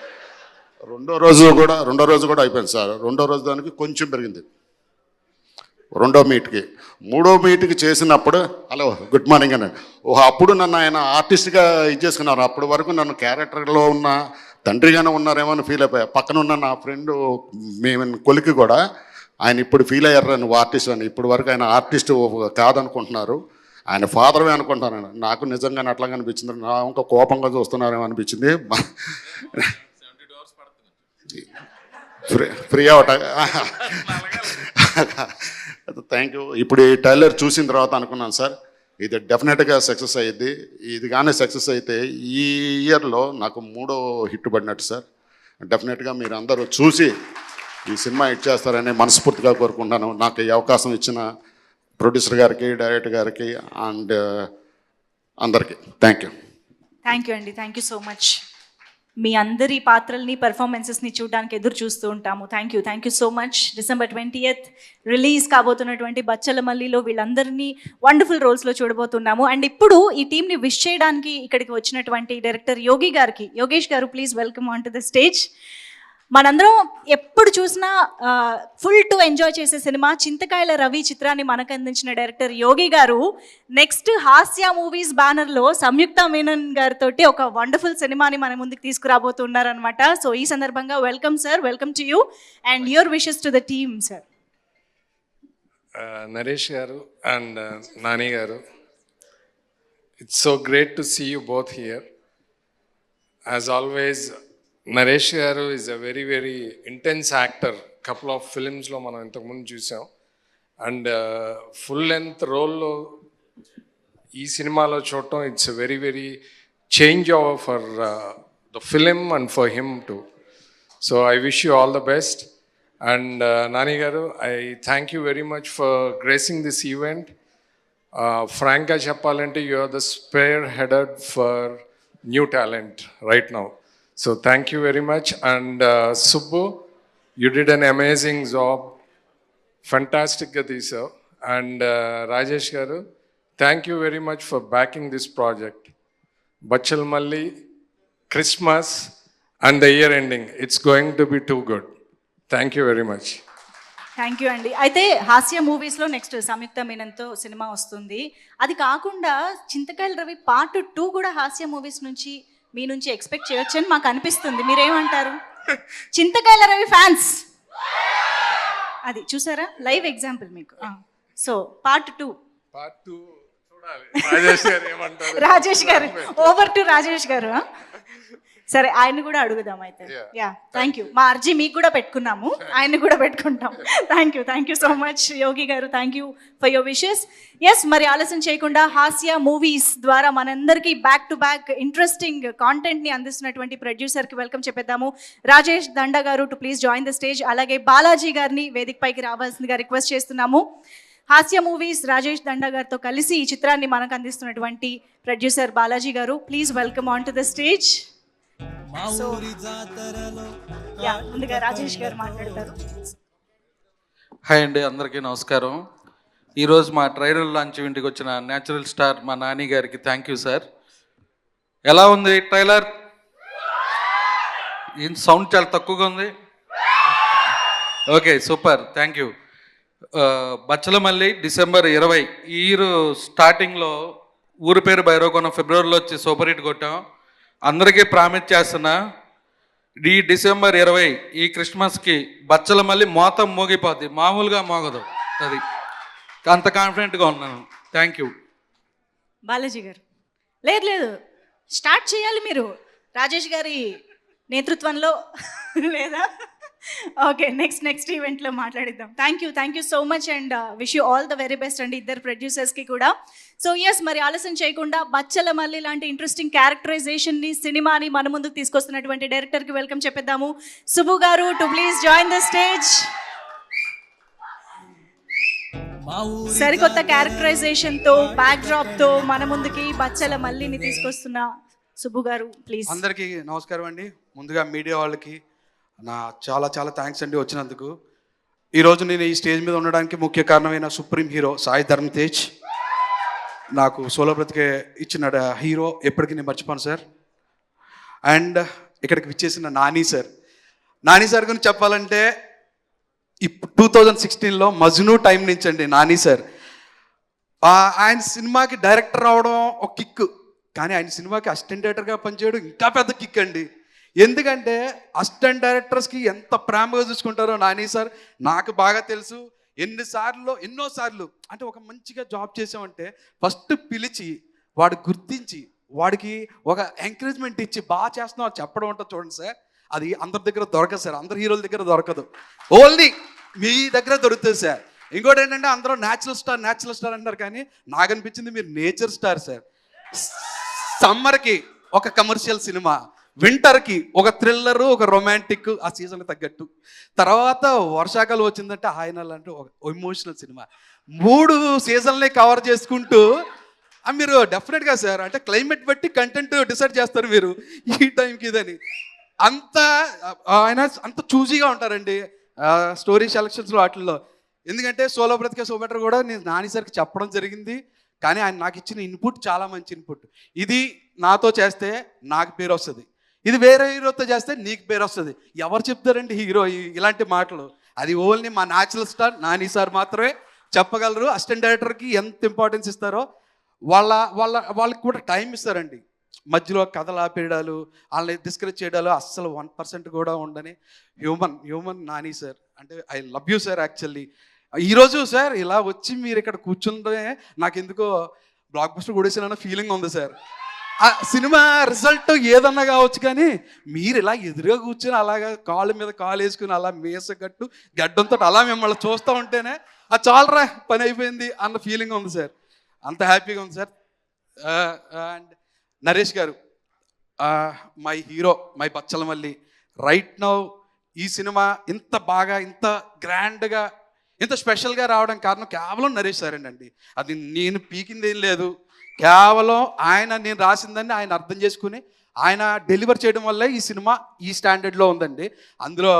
రెండో రోజు కూడా అయిపోయింది సార్. రెండో రోజు దానికి కొంచెం పెరిగింది. రెండో మీట్కి, మూడో మీట్కి చేసినప్పుడు హలో గుడ్ మార్నింగ్ అన్నాడు. అప్పుడు నన్ను ఆయన ఆర్టిస్ట్గా చేసుకున్నారు. అప్పటి వరకు నన్ను క్యారెక్టర్లో ఉన్న తండ్రిగానే ఉన్నారేమో అని ఫీల్ అయిపోయా. పక్కన ఉన్న నా ఫ్రెండ్ మేము కొలికి కూడా ఆయన ఇప్పుడు ఫీల్ అయ్యారు నువ్వు ఆర్టిస్ట్ అని. ఇప్పటి వరకు ఆయన ఆర్టిస్ట్ కాదనుకుంటున్నారు, ఆయన ఫాదర్వే అనుకుంటున్నాను. నాకు నిజంగానే అట్లాగే అనిపించింది. నా ఇంకా కోపంగా చూస్తున్నారేమో అనిపించింది. ఫ్రీ అవట. Thank you. ఇప్పుడు ఈ ట్రైలర్ చూసిన తర్వాత అనుకున్నాను సార్, ఇది డెఫినెట్గా సక్సెస్ అయ్యిద్ది. ఇది కానీ సక్సెస్ అయితే ఈ ఇయర్లో నాకు 3వ హిట్ పడినట్టు సార్. డెఫినెట్గా మీరు అందరూ చూసి ఈ సినిమా హిట్ చేస్తారని మనస్ఫూర్తిగా కోరుకుంటున్నాను. నాకు ఈ అవకాశం ఇచ్చిన ప్రొడ్యూసర్ గారికి, డైరెక్టర్ గారికి అండ్ అందరికీ థ్యాంక్ యూ. థ్యాంక్ యూ అండి. Thank you so much. మీ అందరి పాత్రల్ని, పర్ఫార్మెన్సెస్ని చూడడానికి ఎదురు చూస్తూ ఉంటాము. Thank you so much. December 20th release కాబోతున్నటువంటి బచ్చల మల్లిలో వీళ్ళందరినీ వండర్ఫుల్ రోల్స్లో చూడబోతున్నాము. అండ్ ఇప్పుడు ఈ టీంని విష్ చేయడానికి ఇక్కడికి వచ్చినటువంటి డైరెక్టర్ యోగేష్ గారు please welcome on to the stage. మనందరం ఎప్పుడు చూసినా ఫుల్ టు ఎంజాయ్ చేసే సినిమా చింతకాయల రవి చిత్రాన్ని మనకు అందించిన డైరెక్టర్ యోగి గారు నెక్స్ట్ హాస్య మూవీస్ బ్యానర్లో సంయుక్త మీనన్ గారితో ఒక వండర్ఫుల్ సినిమాని మన ముందుకు తీసుకురాబోతున్నారనమాట. సో ఈ సందర్భంగా welcome sir, welcome to you and your wishes to the team sir. Naresh గారు అండ్ నాని గారు, it's so great to see you both here. As always Naresh గారు is a very very intense actor. Couple of ఫిలిమ్స్లో మనం ఇంతకుముందు చూసాం. అండ్ ఫుల్ లెంత్ రోల్లో ఈ సినిమాలో చూడటం it's very very change over for the film and for him too. So I wish you all the best. And Nani గారు, I thank you very much for gracing this event. ఫ్రాంక్గా చెప్పాలంటే you are the spearheaded for new talent right now. So thank you very much. And Subbu, you did an amazing job. Fantastic Gadisa. And Rajesh Garu, thank you very much for backing this project. Bachal Malli, Christmas and the year ending. It's going to be too good. Thank you very much. Thank you అండి. అయితే హాస్య మూవీస్లో నెక్స్ట్ సంయుక్త మీనన్తో సినిమా వస్తుంది. అది కాకుండా చింతకాయల రవి పార్ట్ 2 కూడా హాస్య మూవీస్ నుంచి మీ నుంచి ఎక్స్పెక్ట్ చేయొచ్చు అని మాకు అనిపిస్తుంది. మీరేమంటారు? చింతకాయల రవి ఫ్యాన్స్ అది చూసారా, లైవ్ ఎగ్జాంపుల్ మీకు. సో పార్ట్ 2 చూడాలి. రాజేష్ గారు ఏమంటారు? రాజేష్ గారు, ఓవర్ టు రాజేష్ గారు. సరే, ఆయన కూడా అడుగుదాం అయితే. Yeah, thank you. మా అర్జీ మీకు కూడా పెట్టుకున్నాము, ఆయన్ని కూడా పెట్టుకుంటాం. Thank you so much Yogi గారు. Thank you for your wishes. Yes, మరి ఆలస్యం చేయకుండా హాస్య మూవీస్ ద్వారా మనందరికీ బ్యాక్ టు బ్యాక్ ఇంట్రెస్టింగ్ కాంటెంట్ని అందిస్తున్నటువంటి ప్రొడ్యూసర్కి వెల్కమ్ చెప్పేద్దాము. రాజేష్ దండ గారు to please join the stage. అలాగే బాలాజీ గారిని వేదిక పైకి రావాల్సిందిగా రిక్వెస్ట్ చేస్తున్నాము. హాస్య మూవీస్ రాజేష్ దండ గారితో కలిసి ఈ చిత్రాన్ని మనకు అందిస్తున్నటువంటి ప్రొడ్యూసర్ బాలాజీ గారు, please welcome on to the stage. So ముందుగా రాజేష్ గారు మాట్లాడతారు. హాయ్ అండి, అందరికీ నమస్కారం. ఈరోజు మా ట్రైలర్ లాంచ్ ఇంటికి వచ్చిన న్యాచురల్ స్టార్ మా నాని గారికి థ్యాంక్ యూ సార్. ఎలా ఉంది ట్రైలర్? సౌండ్ చాలా తక్కువగా ఉంది. Okay, super, thank you. Bachala Malli December 20 ఈ స్టార్టింగ్లో ఊరి పేరు భైరవకోన ఫిబ్రవరిలో వచ్చి సూపర్ హిట్ కొట్టాం. అందరికీ ప్రామిస్ చేస్తున్నా, ఈ డిసెంబర్ 20 ఈ క్రిస్మస్కి బచ్చల మళ్ళీ మోతం మోగిపోద్ది, మామూలుగా మోగదు. అది అంత కాన్ఫిడెంట్గా ఉన్నాను. Thank you. బాలాజీ గారు లేదు స్టార్ట్ చేయాలి మీరు రాజేష్ గారి నేతృత్వంలో లేదా? ఓకే, నెక్స్ట్ ఈవెంట్లో మాట్లాడిద్దాం. Thank you so much and wish you all the very best అండి ఇద్దరు ప్రొడ్యూసర్స్కి కూడా. సో ఎస్, మరి ఆలస్యం చేయకుండా బచ్చల మల్లి లాంటి ఇంట్రెస్టింగ్ క్యారెక్టరైజేషన్ని, సినిమాని మన ముందుకు తీసుకొస్తున్నటువంటి డైరెక్టర్కి వెల్కమ్ చెప్పేద్దాము. సుబ్బు గారు to please join the stage. సరికొత్త క్యారెక్టరైజేషన్తో, బ్యాక్డ్రాప్తో మన ముందుకి బచ్చల మల్లిని తీసుకొస్తున్న సుబ్బు గారు ప్లీజ్. అందరికీ నమస్కారం అండి. ముందుగా మీడియా వాళ్ళకి నా చాలా థ్యాంక్స్ అండి వచ్చినందుకు. ఈరోజు నేను ఈ స్టేజ్ మీద ఉండడానికి ముఖ్య కారణమైన సుప్రీం హీరో సాయి ధర్మ్ తేజ్ నాకు సోలో బ్రతికే ఇచ్చిన హీరో ఎప్పటికీ నేను మర్చిపోను సార్. అండ్ ఇక్కడికి విచ్చేసిన నాని సార్ గురించి చెప్పాలంటే 2016లో మజ్ను టైం నుంచి అండి నాని సార్ ఆయన సినిమాకి డైరెక్టర్ అవడం ఒక కిక్, కానీ ఆయన సినిమాకి అసిస్టెంట్ డైరెక్టర్గా పనిచేయడం ఇంకా పెద్ద కిక్ అండి. ఎందుకంటే అసిస్టెంట్ డైరెక్టర్స్కి ఎంత ప్రేమగా చూసుకుంటారో నాని సార్ నాకు బాగా తెలుసు. ఎన్నోసార్లు అంటే ఒక మంచిగా జాబ్ చేసామంటే ఫస్ట్ పిలిచి వాడు గుర్తించి వాడికి ఒక ఎంకరేజ్మెంట్ ఇచ్చి బాగా చేస్తున్నావు చెప్పడం ఉంటుంది చూడండి సార్, అది అందరి దగ్గర దొరకదు సార్, అందరు హీరోల దగ్గర దొరకదు, ఓన్లీ మీ దగ్గర దొరుకుతుంది సార్. ఇంకోటి ఏంటంటే అందరూ న్యాచురల్ స్టార్ అంటారు, కానీ నాకు అనిపించింది మీరు నేచర్ స్టార్ సార్. సమ్మర్కి ఒక కమర్షియల్ సినిమా, వింటర్కి ఒక థ్రిల్లరు, ఒక రొమాంటిక్ ఆ సీజన్కి తగ్గట్టు, తర్వాత వర్షాకాలం వచ్చిందంటే ఆయన లాంటి ఒక ఎమోషనల్ సినిమా, 3 సీజన్లే కవర్ చేసుకుంటూ మీరు డెఫినెట్గా సార్ అంటే క్లైమేట్ బట్టి కంటెంట్ డిసైడ్ చేస్తారు మీరు ఈ టైంకి ఇదని. ఆయన అంత చూజీగా ఉంటారండి స్టోరీ సెలక్షన్స్లో వాటిల్లో. ఎందుకంటే సోలో బ్రతికే సో బెటర్ కూడా నేను నాని సార్కి చెప్పడం జరిగింది, కానీ ఆయన నాకు ఇచ్చిన ఇన్పుట్ చాలా మంచి ఇన్పుట్. ఇది నాతో చేస్తే నాకు పేరు వస్తుంది, ఇది వేరే హీరోతో చేస్తే నీకు పేరు వస్తుంది. ఎవరు చెప్తారండి హీరో ఇలాంటి మాటలు? అది ఓన్లీ మా న్యాచురల్ స్టార్ నాని సార్ మాత్రమే చెప్పగలరు. అసిస్టెంట్ డైరెక్టర్కి ఎంత ఇంపార్టెన్స్ ఇస్తారో వాళ్ళకి కూడా టైం ఇస్తారండి. మధ్యలో కథలు ఆపేయడాలు, వాళ్ళని డిస్కరేజ్ చేయడాలు అస్సలు 1% కూడా ఉండని హ్యూమన్ నాని సార్. అంటే I love you sir. Actually ఈరోజు సార్ ఇలా వచ్చి మీరు ఇక్కడ కూర్చుంటే నాకు ఎందుకో బ్లాక్ బస్టర్ కొడేసిన ఫీలింగ్ ఉంది సార్. ఆ సినిమా రిజల్ట్ ఏదన్నా కావచ్చు, కానీ మీరు ఇలా ఎదురుగా కూర్చొని అలాగా కాళ్ళ మీద కాలు వేసుకుని అలా మేసగట్టు గడ్డంతో అలా మిమ్మల్ని చూస్తూ ఉంటేనే అది చాలరా పని అయిపోయింది అన్న ఫీలింగ్ ఉంది సార్. అంత హ్యాపీగా ఉంది సార్. అండ్ నరేష్ గారు my hero, my Bachala Malli. Right now ఈ సినిమా ఇంత బాగా, ఇంత గ్రాండ్గా, ఇంత స్పెషల్గా రావడం కారణం కేవలం నరేష్ సార్ అండి. అది నేను పీకింది ఏం లేదు, కేవలం నేను రాసిందని ఆయన అర్థం చేసుకుని ఆయన డెలివర్ చేయడం వల్లే ఈ సినిమా ఈ స్టాండర్డ్లో ఉందండి. అందులో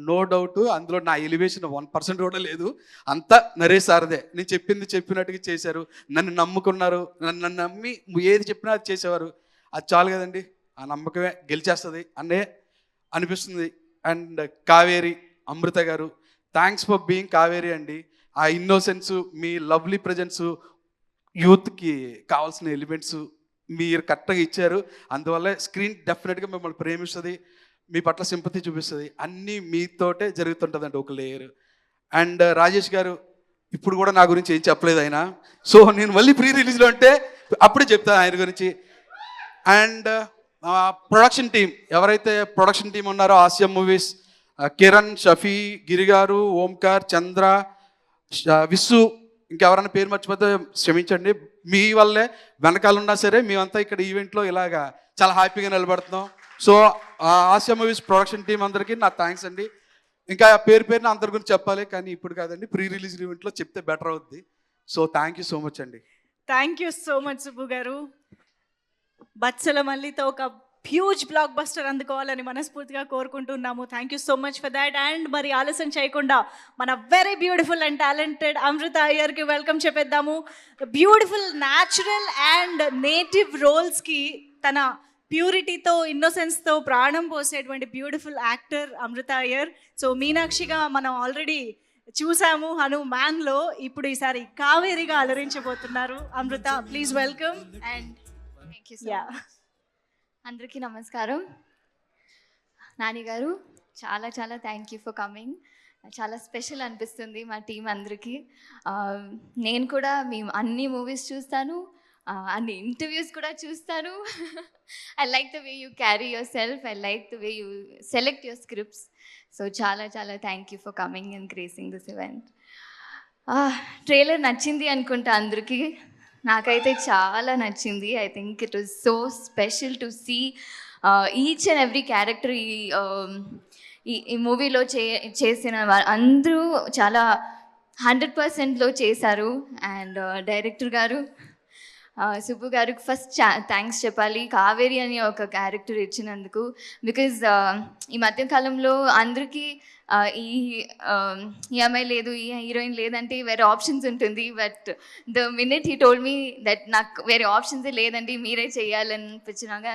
నో డౌట్, అందులో నా ఎలివేషన్ 1% కూడా లేదు. అంతా నరేష్ సార్దే. నేను చెప్పింది చెప్పినట్టుగా చేశారు, నన్ను నమ్ముకున్నారు, నన్ను నమ్మి ఏది చెప్పినా అది చేసేవారు. అది చాలు కదండి, ఆ నమ్మకమే గెలిచేస్తుంది అనే అనిపిస్తుంది. అండ్ కావేరి అమృత గారు, థ్యాంక్స్ ఫర్ బీయింగ్ కావేరి అండి. ఆ ఇన్నోసెన్స్, మీ లవ్లీ ప్రజెన్స్, యూత్కి కావాల్సిన ఎలిమెంట్స్ మీరు కరెక్ట్గా ఇచ్చారు. అందువల్ల స్క్రీన్ డెఫినెట్గా మిమ్మల్ని ప్రేమిస్తుంది, మీ పట్ల సింపతి చూపిస్తుంది. అన్నీ మీతోటే జరుగుతుంటుందండి ఒక లేయర్. అండ్ రాజేష్ గారు ఇప్పుడు కూడా నా గురించి ఏం చెప్పలేదు ఆయన, సో నేను మళ్ళీ ప్రీ రిలీజ్లో అంటే అప్పుడే చెప్తాను ఆయన గురించి. అండ్ ప్రొడక్షన్ టీం, ఎవరైతే ప్రొడక్షన్ టీం ఉన్నారో ఆసియా మూవీస్, కిరణ్, షఫీ, గిరి గారు, ఓంకార్, చంద్ర, విస్సు, ఇంకెవరైనా పేరు మర్చిపోతే క్షమించండి. మీ వల్లే వెనకాల ఉన్నా సరే మేమంతా ఇక్కడ ఈవెంట్లో ఇలాగా చాలా హ్యాపీగా నిలబడుతున్నాం. So Hasya movies production team అందరికీ నా థ్యాంక్స్ అండి. ఇంకా పేరున అందరి గురించి చెప్పాలి, కానీ ఇప్పుడు కాదండి, ప్రీ రిలీజ్ ఈవెంట్లో చెప్తే బెటర్ అవుద్ది. So thank you so much అండి. Thank you so much Subbu గారు. బచ్చల మల్లితో ఒక హ్యూజ్ బ్లాక్ బస్టర్ అందుకోవాలని మనస్ఫూర్తిగా కోరుకుంటున్నాము. Thank you so much for that. And మరి ఆలస్యం చేయకుండా మన very beautiful and talented Amritha అయ్యర్కి వెల్కమ్ చెప్పేద్దాము. బ్యూటిఫుల్ న్యాచురల్ అండ్ నేటివ్ రోల్స్కి తన ప్యూరిటీతో, ఇన్నోసెన్స్తో ప్రాణం పోసేటువంటి beautiful actor Amritha Aiyer. So మీనాక్షిగా మనం ఆల్రెడీ చూసాము హనుమాన్లో, ఇప్పుడు ఈసారి కావేరిగా అలరించబోతున్నారు. Amritha, please welcome. And thank you so much. అందరికీ నమస్కారం. నాని గారు, చాలా చాలా థ్యాంక్ యూ ఫర్ కమింగ్. చాలా స్పెషల్ అనిపిస్తుంది మా టీం అందరికీ. నేను కూడా మీ అన్ని మూవీస్ చూస్తాను, అన్ని ఇంటర్వ్యూస్ కూడా చూస్తాను. I like the way you carry yourself, I like the way you select your scripts. So చాలా చాలా thank you for coming and gracing this event. Trailer నచ్చింది అనుకుంటా అందరికీ. నాకైతే చాలా నచ్చింది. I think it was so special to see each and every character. ఈ మూవీలో చేసిన అందరూ చాలా 100%లో చేశారు. అండ్ డైరెక్టర్ గారు సుబ్బు గారికి ఫస్ట్ థ్యాంక్స్ చెప్పాలి, కావేరి అని ఒక క్యారెక్టర్ ఇచ్చినందుకు. బికాజ్ ఈ మధ్యకాలంలో అందరికీ ఈ అమ్మాయి లేదు, ఈ హీరోయిన్ లేదంటే వేరే ఆప్షన్స్ ఉంటుంది. But the minute he told me that నాకు వేరే ఆప్షన్స్ లేదండి, మీరే చేయాలనిపించినాక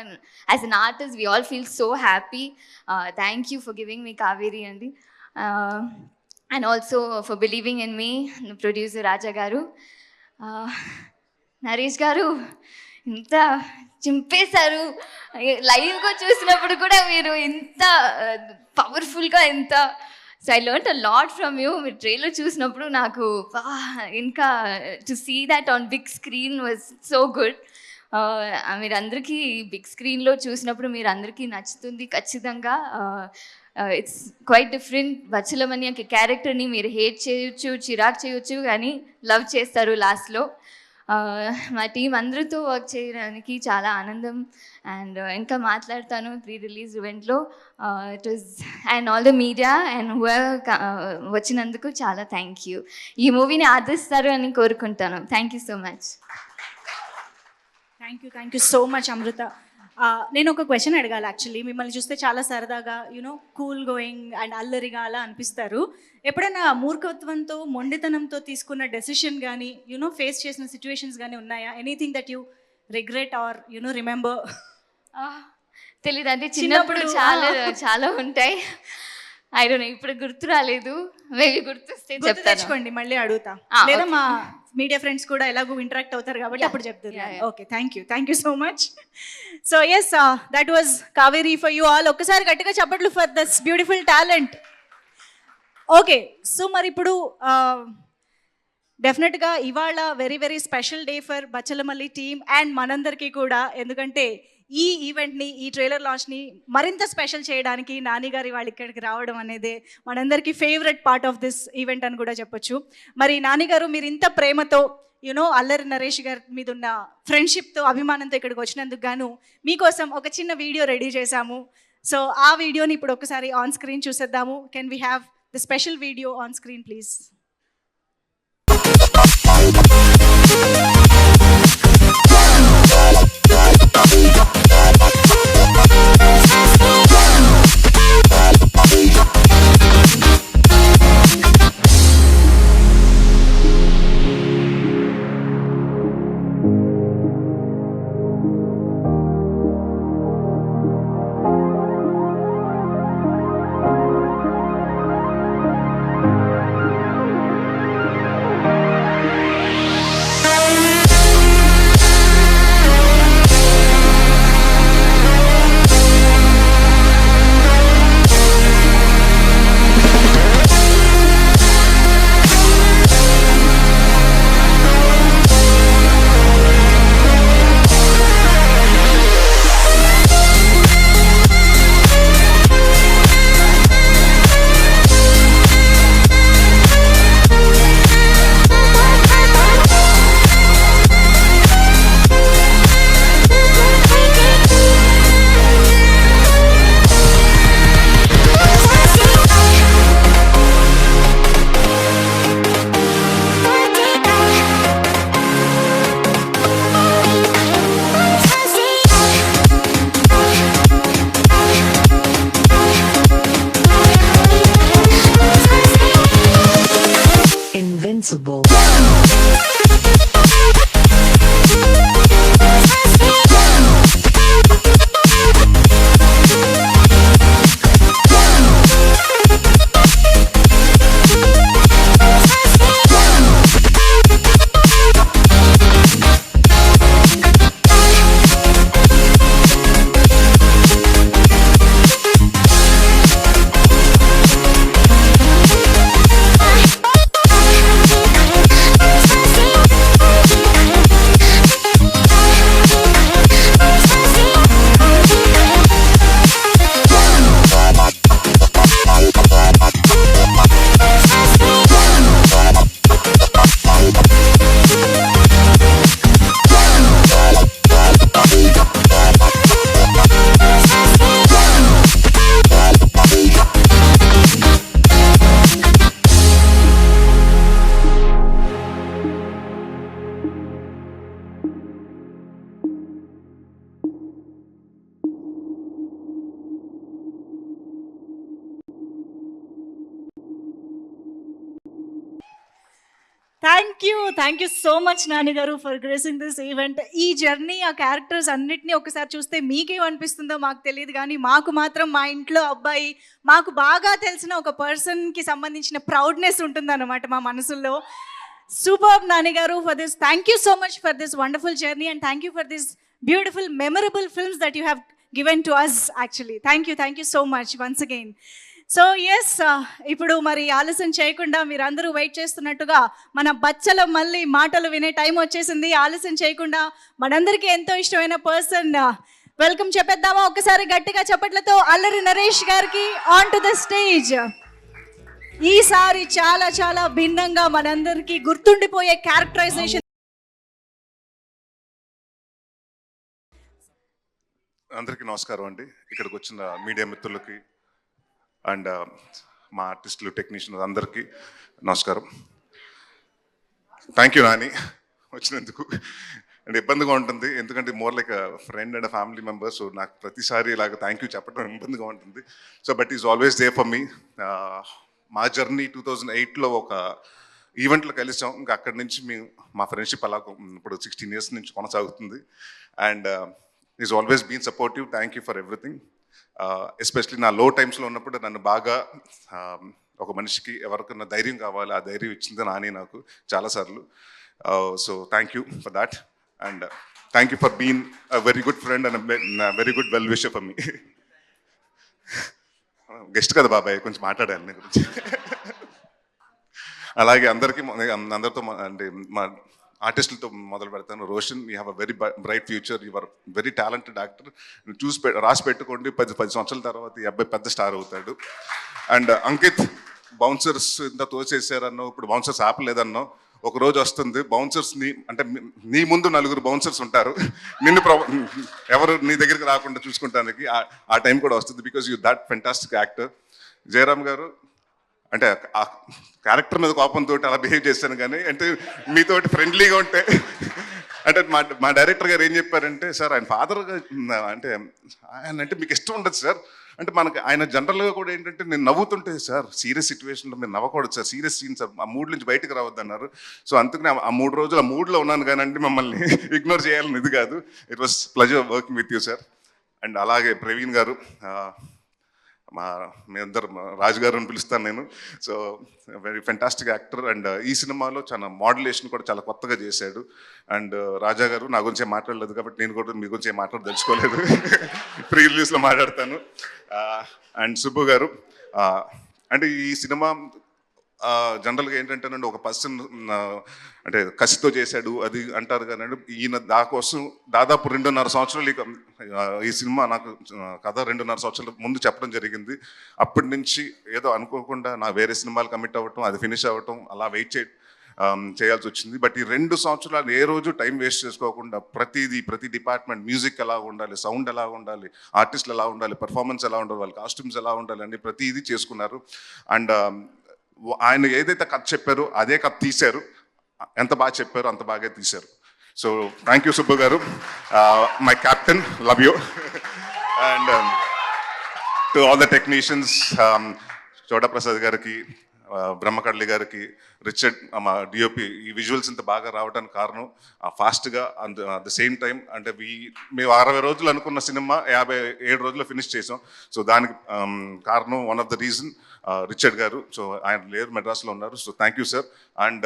as an artist we all feel so happy. Thank you for giving me Kaveri అండి. And also for believing in me producer Raja గారు. నరేష్ గారు ఇంత చింపేశారు. లైవ్గా చూసినప్పుడు కూడా మీరు ఇంత పవర్ఫుల్గా ఇంత. So I learn a lot from you. మీరు ట్రైలర్ చూసినప్పుడు నాకు ఇంకా to see that on big screen was so good. మీరందరికీ బిగ్ స్క్రీన్లో చూసినప్పుడు మీరందరికీ నచ్చుతుంది ఖచ్చితంగా. It's quite different. బచ్చలమని ఒక క్యారెక్టర్ని మీరు హేట్ చేయొచ్చు, చిరాకు చేయొచ్చు, కానీ లవ్ చేస్తారు లాస్ట్లో. మా టీం అందరితో వర్క్ చేయడానికి చాలా ఆనందం. అండ్ ఇంకా మాట్లాడతాను ప్రీ రిలీజ్ ఈవెంట్లో. It was and all the media and వచ్చినందుకు చాలా థ్యాంక్ యూ. ఈ మూవీని ఆదరిస్తారు అని కోరుకుంటాను. Thank you so much. Thank you so much Amritha. నేను ఒక క్వశ్చన్ అడగాలి. యాక్చువల్లీ మిమ్మల్ని చూస్తే చాలా సరదాగా, యూనో, కూల్ గోయింగ్ అండ్ అల్లరిగా అలా అనిపిస్తారు. ఎప్పుడైనా మూర్ఖత్వంతో, మొండితనంతో తీసుకున్న డెసిషన్ కానీ, యూనో, ఫేస్ చేసిన సిచ్యువేషన్స్ కానీ ఉన్నాయా? Anything that you regret or you know remember? తెలీదు, అంటే చిన్నప్పుడు చాలా చాలా ఉంటాయి. ఐ డోంట్ నో, ఇప్పుడు గుర్తు రాలేదు. మేబీ గుర్తొస్తే తెచ్చుకోండి, మళ్ళీ అడుగుతా. లేదా మా మీడియా ఫ్రెండ్స్ కూడా ఎలాగో ఇంటరాక్ట్ అవుతారు కాబట్టి అప్పుడు చెప్తారు. Okay, thank you so much. So yes, that was Kaveri for you all. ఒక్కసారి గట్టిగా చప్పట్లు for this beautiful talent. Okay, so మరి ఇప్పుడు డెఫినెట్గా ఇవాళ very very special day for Bachhalamalli team and మనందరికీ కూడా. ఎందుకంటే ఈ ఈవెంట్ని, ఈ ట్రైలర్ లాంచ్ని మరింత స్పెషల్ చేయడానికి నాని గారి వాళ్ళు ఇక్కడికి రావడం అనేది మనందరికీ favourite part of this event అని కూడా చెప్పొచ్చు. మరి నాని గారు, మీరు ఇంత ప్రేమతో, యూనో, అల్లరి నరేష్ గారి మీద ఉన్న ఫ్రెండ్షిప్తో, అభిమానంతో ఇక్కడికి వచ్చినందుకు గాను మీకోసం ఒక చిన్న వీడియో రెడీ చేశాము. సో ఆ వీడియోని ఇప్పుడు ఒకసారి ఆన్ స్క్రీన్ చూసేద్దాము. Can we have the special video on screen please? Invincible. Thank you so much Nani గారు ఫర్ గ్రేసింగ్ దిస్ ఈవెంట్. ఈ జర్నీ, ఆ క్యారెక్టర్స్ అన్నిటినీ ఒకసారి చూస్తే మీకేమనిపిస్తుందో మాకు తెలియదు, కానీ మాకు మాత్రం మా ఇంట్లో అబ్బాయి, మాకు బాగా తెలిసిన ఒక పర్సన్కి సంబంధించిన ప్రౌడ్నెస్ ఉంటుందన్నమాట మా మనసుల్లో. సూపర్ నాని గారు for this. Thank you so much for this wonderful journey and thank you for this beautiful memorable films that you have given to us actually. Thank you so much once again. So yes, ఇప్పుడు మరి ఆలస్యం చేయకుండా మీరందరూ వెయిట్ చేస్తున్నట్టుగా మన బచ్చల మళ్ళీ మాటలు వినే టైం వచ్చేసింది. ఆలస్యం చేయకుండా మనందరికీ ఎంతో ఇష్టమైన పర్సన్ వెల్కమ్ చెప్పేద్దామా? ఒకసారి గట్టిగా చప్పట్లతో అల్లరి నరేష్ గారికి ఆన్ టు ద స్టేజ్. ఈసారి చాలా చాలా భిన్నంగా మనందరికీ గుర్తుండిపోయే క్యారెక్టరైజేషన్. అందరికీ నమస్కారం అండి. ఇక్కడికి వచ్చిన మీడియా మిత్రులకి అండ్ మా ఆర్టిస్టులు, టెక్నీషియన్ అందరికీ నమస్కారం. థ్యాంక్ యూ నాని వచ్చినందుకు. అండ్ ఇబ్బందిగా ఉంటుంది, ఎందుకంటే more like friend and family member. So నాకు ప్రతిసారి ఇలాగ థ్యాంక్ యూ చెప్పడం ఇబ్బందిగా ఉంటుంది. So but is always they for me. మా జర్నీ 2008లో ఒక ఈవెంట్లో కలిసాం. ఇంకా అక్కడి నుంచి మా ఫ్రెండ్షిప్ అలా ఇప్పుడు 16 years నుంచి కొనసాగుతుంది. And is always been supportive. Thank you for everything. Especially నా లో టైమ్స్లో ఉన్నప్పుడు నన్ను బాగా ఒక మనిషికి ఎవరికన్నా ధైర్యం కావాలి, ఆ ధైర్యం ఇచ్చింది నాని నాకు చాలాసార్లు. So thank you for that and thank you for been a very good friend and very good well wisher for me. Guest కదా బాబాయ్, కొంచెం మాట్లాడాలి నీ గురించి. అలాగే అందరితో అంటే మా ఆర్టిస్టులతో మొదలు పెడతాను. Roshan, you have a very bright future, you are very talented actor. రాసి పెట్టుకోండి, 10 సంవత్సరాల తర్వాత ఈ అబ్బాయి పెద్ద స్టార్ అవుతాడు. అండ్ అంకిత్, బౌన్సర్స్ ఇంత తోచేసారన్నో, ఇప్పుడు బౌన్సర్స్ ఆపలేదన్నో, ఒక రోజు వస్తుంది బౌన్సర్స్ని అంటే నీ ముందు 4 బౌన్సర్స్ ఉంటారు, నిన్ను ఎవరు నీ దగ్గరికి రాకుండా చూసుకుంటానికి ఆ టైం కూడా వస్తుంది. Because you that fantastic actor. Jayaram గారు, అంటే ఆ క్యారెక్టర్ మీద కోపంతో అలా బిహేవ్ చేశాను, కానీ అంటే మీతోటి ఫ్రెండ్లీగా ఉంటే అంటే మా డైరెక్టర్ గారు ఏం చెప్పారంటే, సార్ ఆయన ఫాదర్గా అంటే ఆయన అంటే మీకు ఇష్టం ఉండదు సార్ అంటే మనకి ఆయన జనరల్గా కూడా ఏంటంటే నేను నవ్వుతుంటే, సార్ సీరియస్ సిచ్యువేషన్లో మీరు నవ్వకూడదు సార్, సీరియస్ సీన్ సార్, ఆ మూడ్ నుంచి బయటకు రావద్దు అన్నారు. సో అందుకని ఆ 3 రోజులు ఆ మూడ్లో ఉన్నాను, కానీ అంటే మమ్మల్ని ఇగ్నోర్ చేయాలని ఇది కాదు. It was pleasure working with you sir. And అలాగే ప్రవీణ్ గారు, మీ అందరు రాజు గారు అని పిలుస్తాను నేను. So very fantastic actor. And ఈ సినిమాలో చాలా మోడ్యులేషన్ కూడా చాలా కొత్తగా చేశాడు. అండ్ రాజా గారు, నా గురించి మాట్లాడలేదు కాబట్టి నేను కూడా మీ గురించి మాట్లాడదలుచుకోలేదు, ప్రీ రిలీజ్లో మాట్లాడతాను. అండ్ సుబ్బు గారు, అంటే ఈ సినిమా జనరల్గా ఏంటంటేనండి, ఒక పర్సన్ అంటే కసితో చేశాడు అది అంటారు కానీ ఈయన దాకోసం దాదాపు 2.5 సంవత్సరాలు ఈ సినిమా నాకు కథ 2.5 సంవత్సరాల ముందు చెప్పడం జరిగింది. అప్పటి నుంచి ఏదో అనుకోకుండా నా వేరే సినిమాలు కమిట్ అవ్వటం, అది ఫినిష్ అవ్వటం, అలా వెయిట్ చేయాల్సి వచ్చింది. బట్ ఈ 2 సంవత్సరాలు ఏ రోజు టైం వేస్ట్ చేసుకోకుండా ప్రతి డిపార్ట్మెంట్, మ్యూజిక్ ఎలా ఉండాలి, సౌండ్ ఎలా ఉండాలి, ఆర్టిస్టులు ఎలా ఉండాలి, పర్ఫార్మెన్స్ ఎలా ఉండాలి, వాళ్ళ కాస్ట్యూమ్స్ ఎలా ఉండాలి అని ప్రతిదీ చేసుకున్నారు. అండ్ ఆయన ఏదైతే కథ చెప్పారో అదే కథ తీశారు. ఎంత బాగా చెప్పారో అంత బాగా తీశారు. సో థ్యాంక్ యూ సుబ్బు గారు, my captain, love you. And to all the technicians, Chota Prasad గారికి, బ్రహ్మకడ్లి గారికి, రిచర్డ్ మా డిఓపి, ఈ విజువల్స్ ఇంత బాగా రావడానికి కారణం ఫాస్ట్గా అట్ ద సేమ్ టైం అంటే మేము 60 రోజులు అనుకున్న సినిమా 57 రోజుల్లో ఫినిష్ చేసాం. సో దానికి కారణం one of the reason Richard గారు. సో ఆయన లేరు, మెడ్రాస్లో ఉన్నారు. So thank you sir. And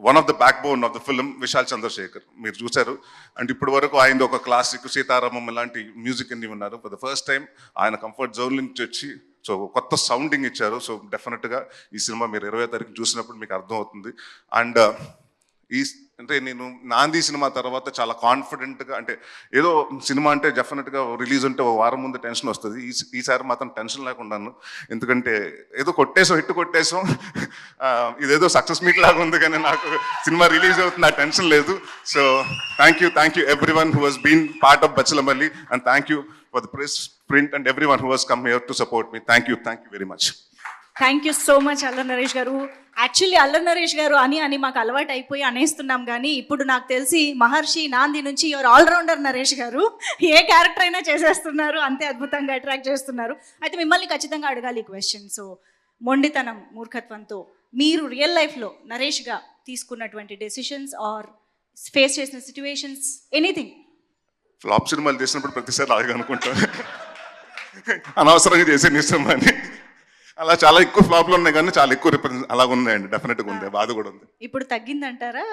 one of the backbone of the film Vishal Chandrasekhar, మీరు చూశారు. అండ్ ఇప్పటి వరకు ఆయన ఒక క్లాసిక్, సీతారామం ఇలాంటి మ్యూజిక్ అన్ని ఉన్నారు. ఫర్ ద ఫస్ట్ టైం ఆయన కంఫర్ట్ జోన్ నుంచి వచ్చి సో కొత్త సౌండింగ్ ఇచ్చారు. సో డెఫినెట్గా ఈ సినిమా మీరు 20వ తారీఖు చూసినప్పుడు మీకు అర్థమవుతుంది. అండ్ అంటే నేను నాంది సినిమా తర్వాత చాలా కాన్ఫిడెంట్గా, అంటే ఏదో సినిమా అంటే డెఫినెట్గా రిలీజ్ ఉంటే 1 వారం ముందు టెన్షన్ వస్తుంది. ఈసారి మాత్రం టెన్షన్ లేకుండాను, ఎందుకంటే ఏదో హిట్ కొట్టేసాం, ఇదేదో సక్సెస్ మీట్ లాగా ఉంది, కానీ నాకు సినిమా రిలీజ్ అవుతుంది, ఆ టెన్షన్ లేదు. So thank you everyone who has been part of Bachhalamalli, and thank you for the press, print and everyone who has come here to support me. Thank you very much. Thank you so much Allari Naresh గారు. యాక్చువల్లీ అల్లరి నరేష్ గారు అని మాకు అలవాటు అయిపోయి అనేస్తున్నాం, కానీ ఇప్పుడు నాకు తెలిసి మహర్షి, నాంది నుంచి యువర్ ఆల్రౌండర్ నరేష్ గారు. ఏ క్యారెక్టర్ అయినా చేసేస్తున్నారు, అంతే అద్భుతంగా అట్రాక్ట్ చేస్తున్నారు. అయితే మిమ్మల్ని ఖచ్చితంగా అడగాలి ఈ క్వశ్చన్. సో మొండితనం, మూర్ఖత్వంతో మీరు రియల్ లైఫ్లో నరేష్గా తీసుకున్నటువంటి డెసిషన్స్ ఆర్ ఫేస్ చేసిన సిచ్యువేషన్స్, ఎనీథింగ్? ఫ్లాప్ సినిమాలు చేసినప్పుడు ప్రతిసారి అలాగే అనుకుంటాను, అనవసరంగా చేసే సినిమా అని. అలా చాలా ఎక్కువ ఫ్లాప్లు ఉన్నాయి కానీ చాలా ఎక్కువ రిప్రజెంట్ అలాగ ఉన్నాయండి. డెఫినెట్గా ఉంది, బాధ కూడా ఉంది. ఇప్పుడు తగ్గిందంటారా?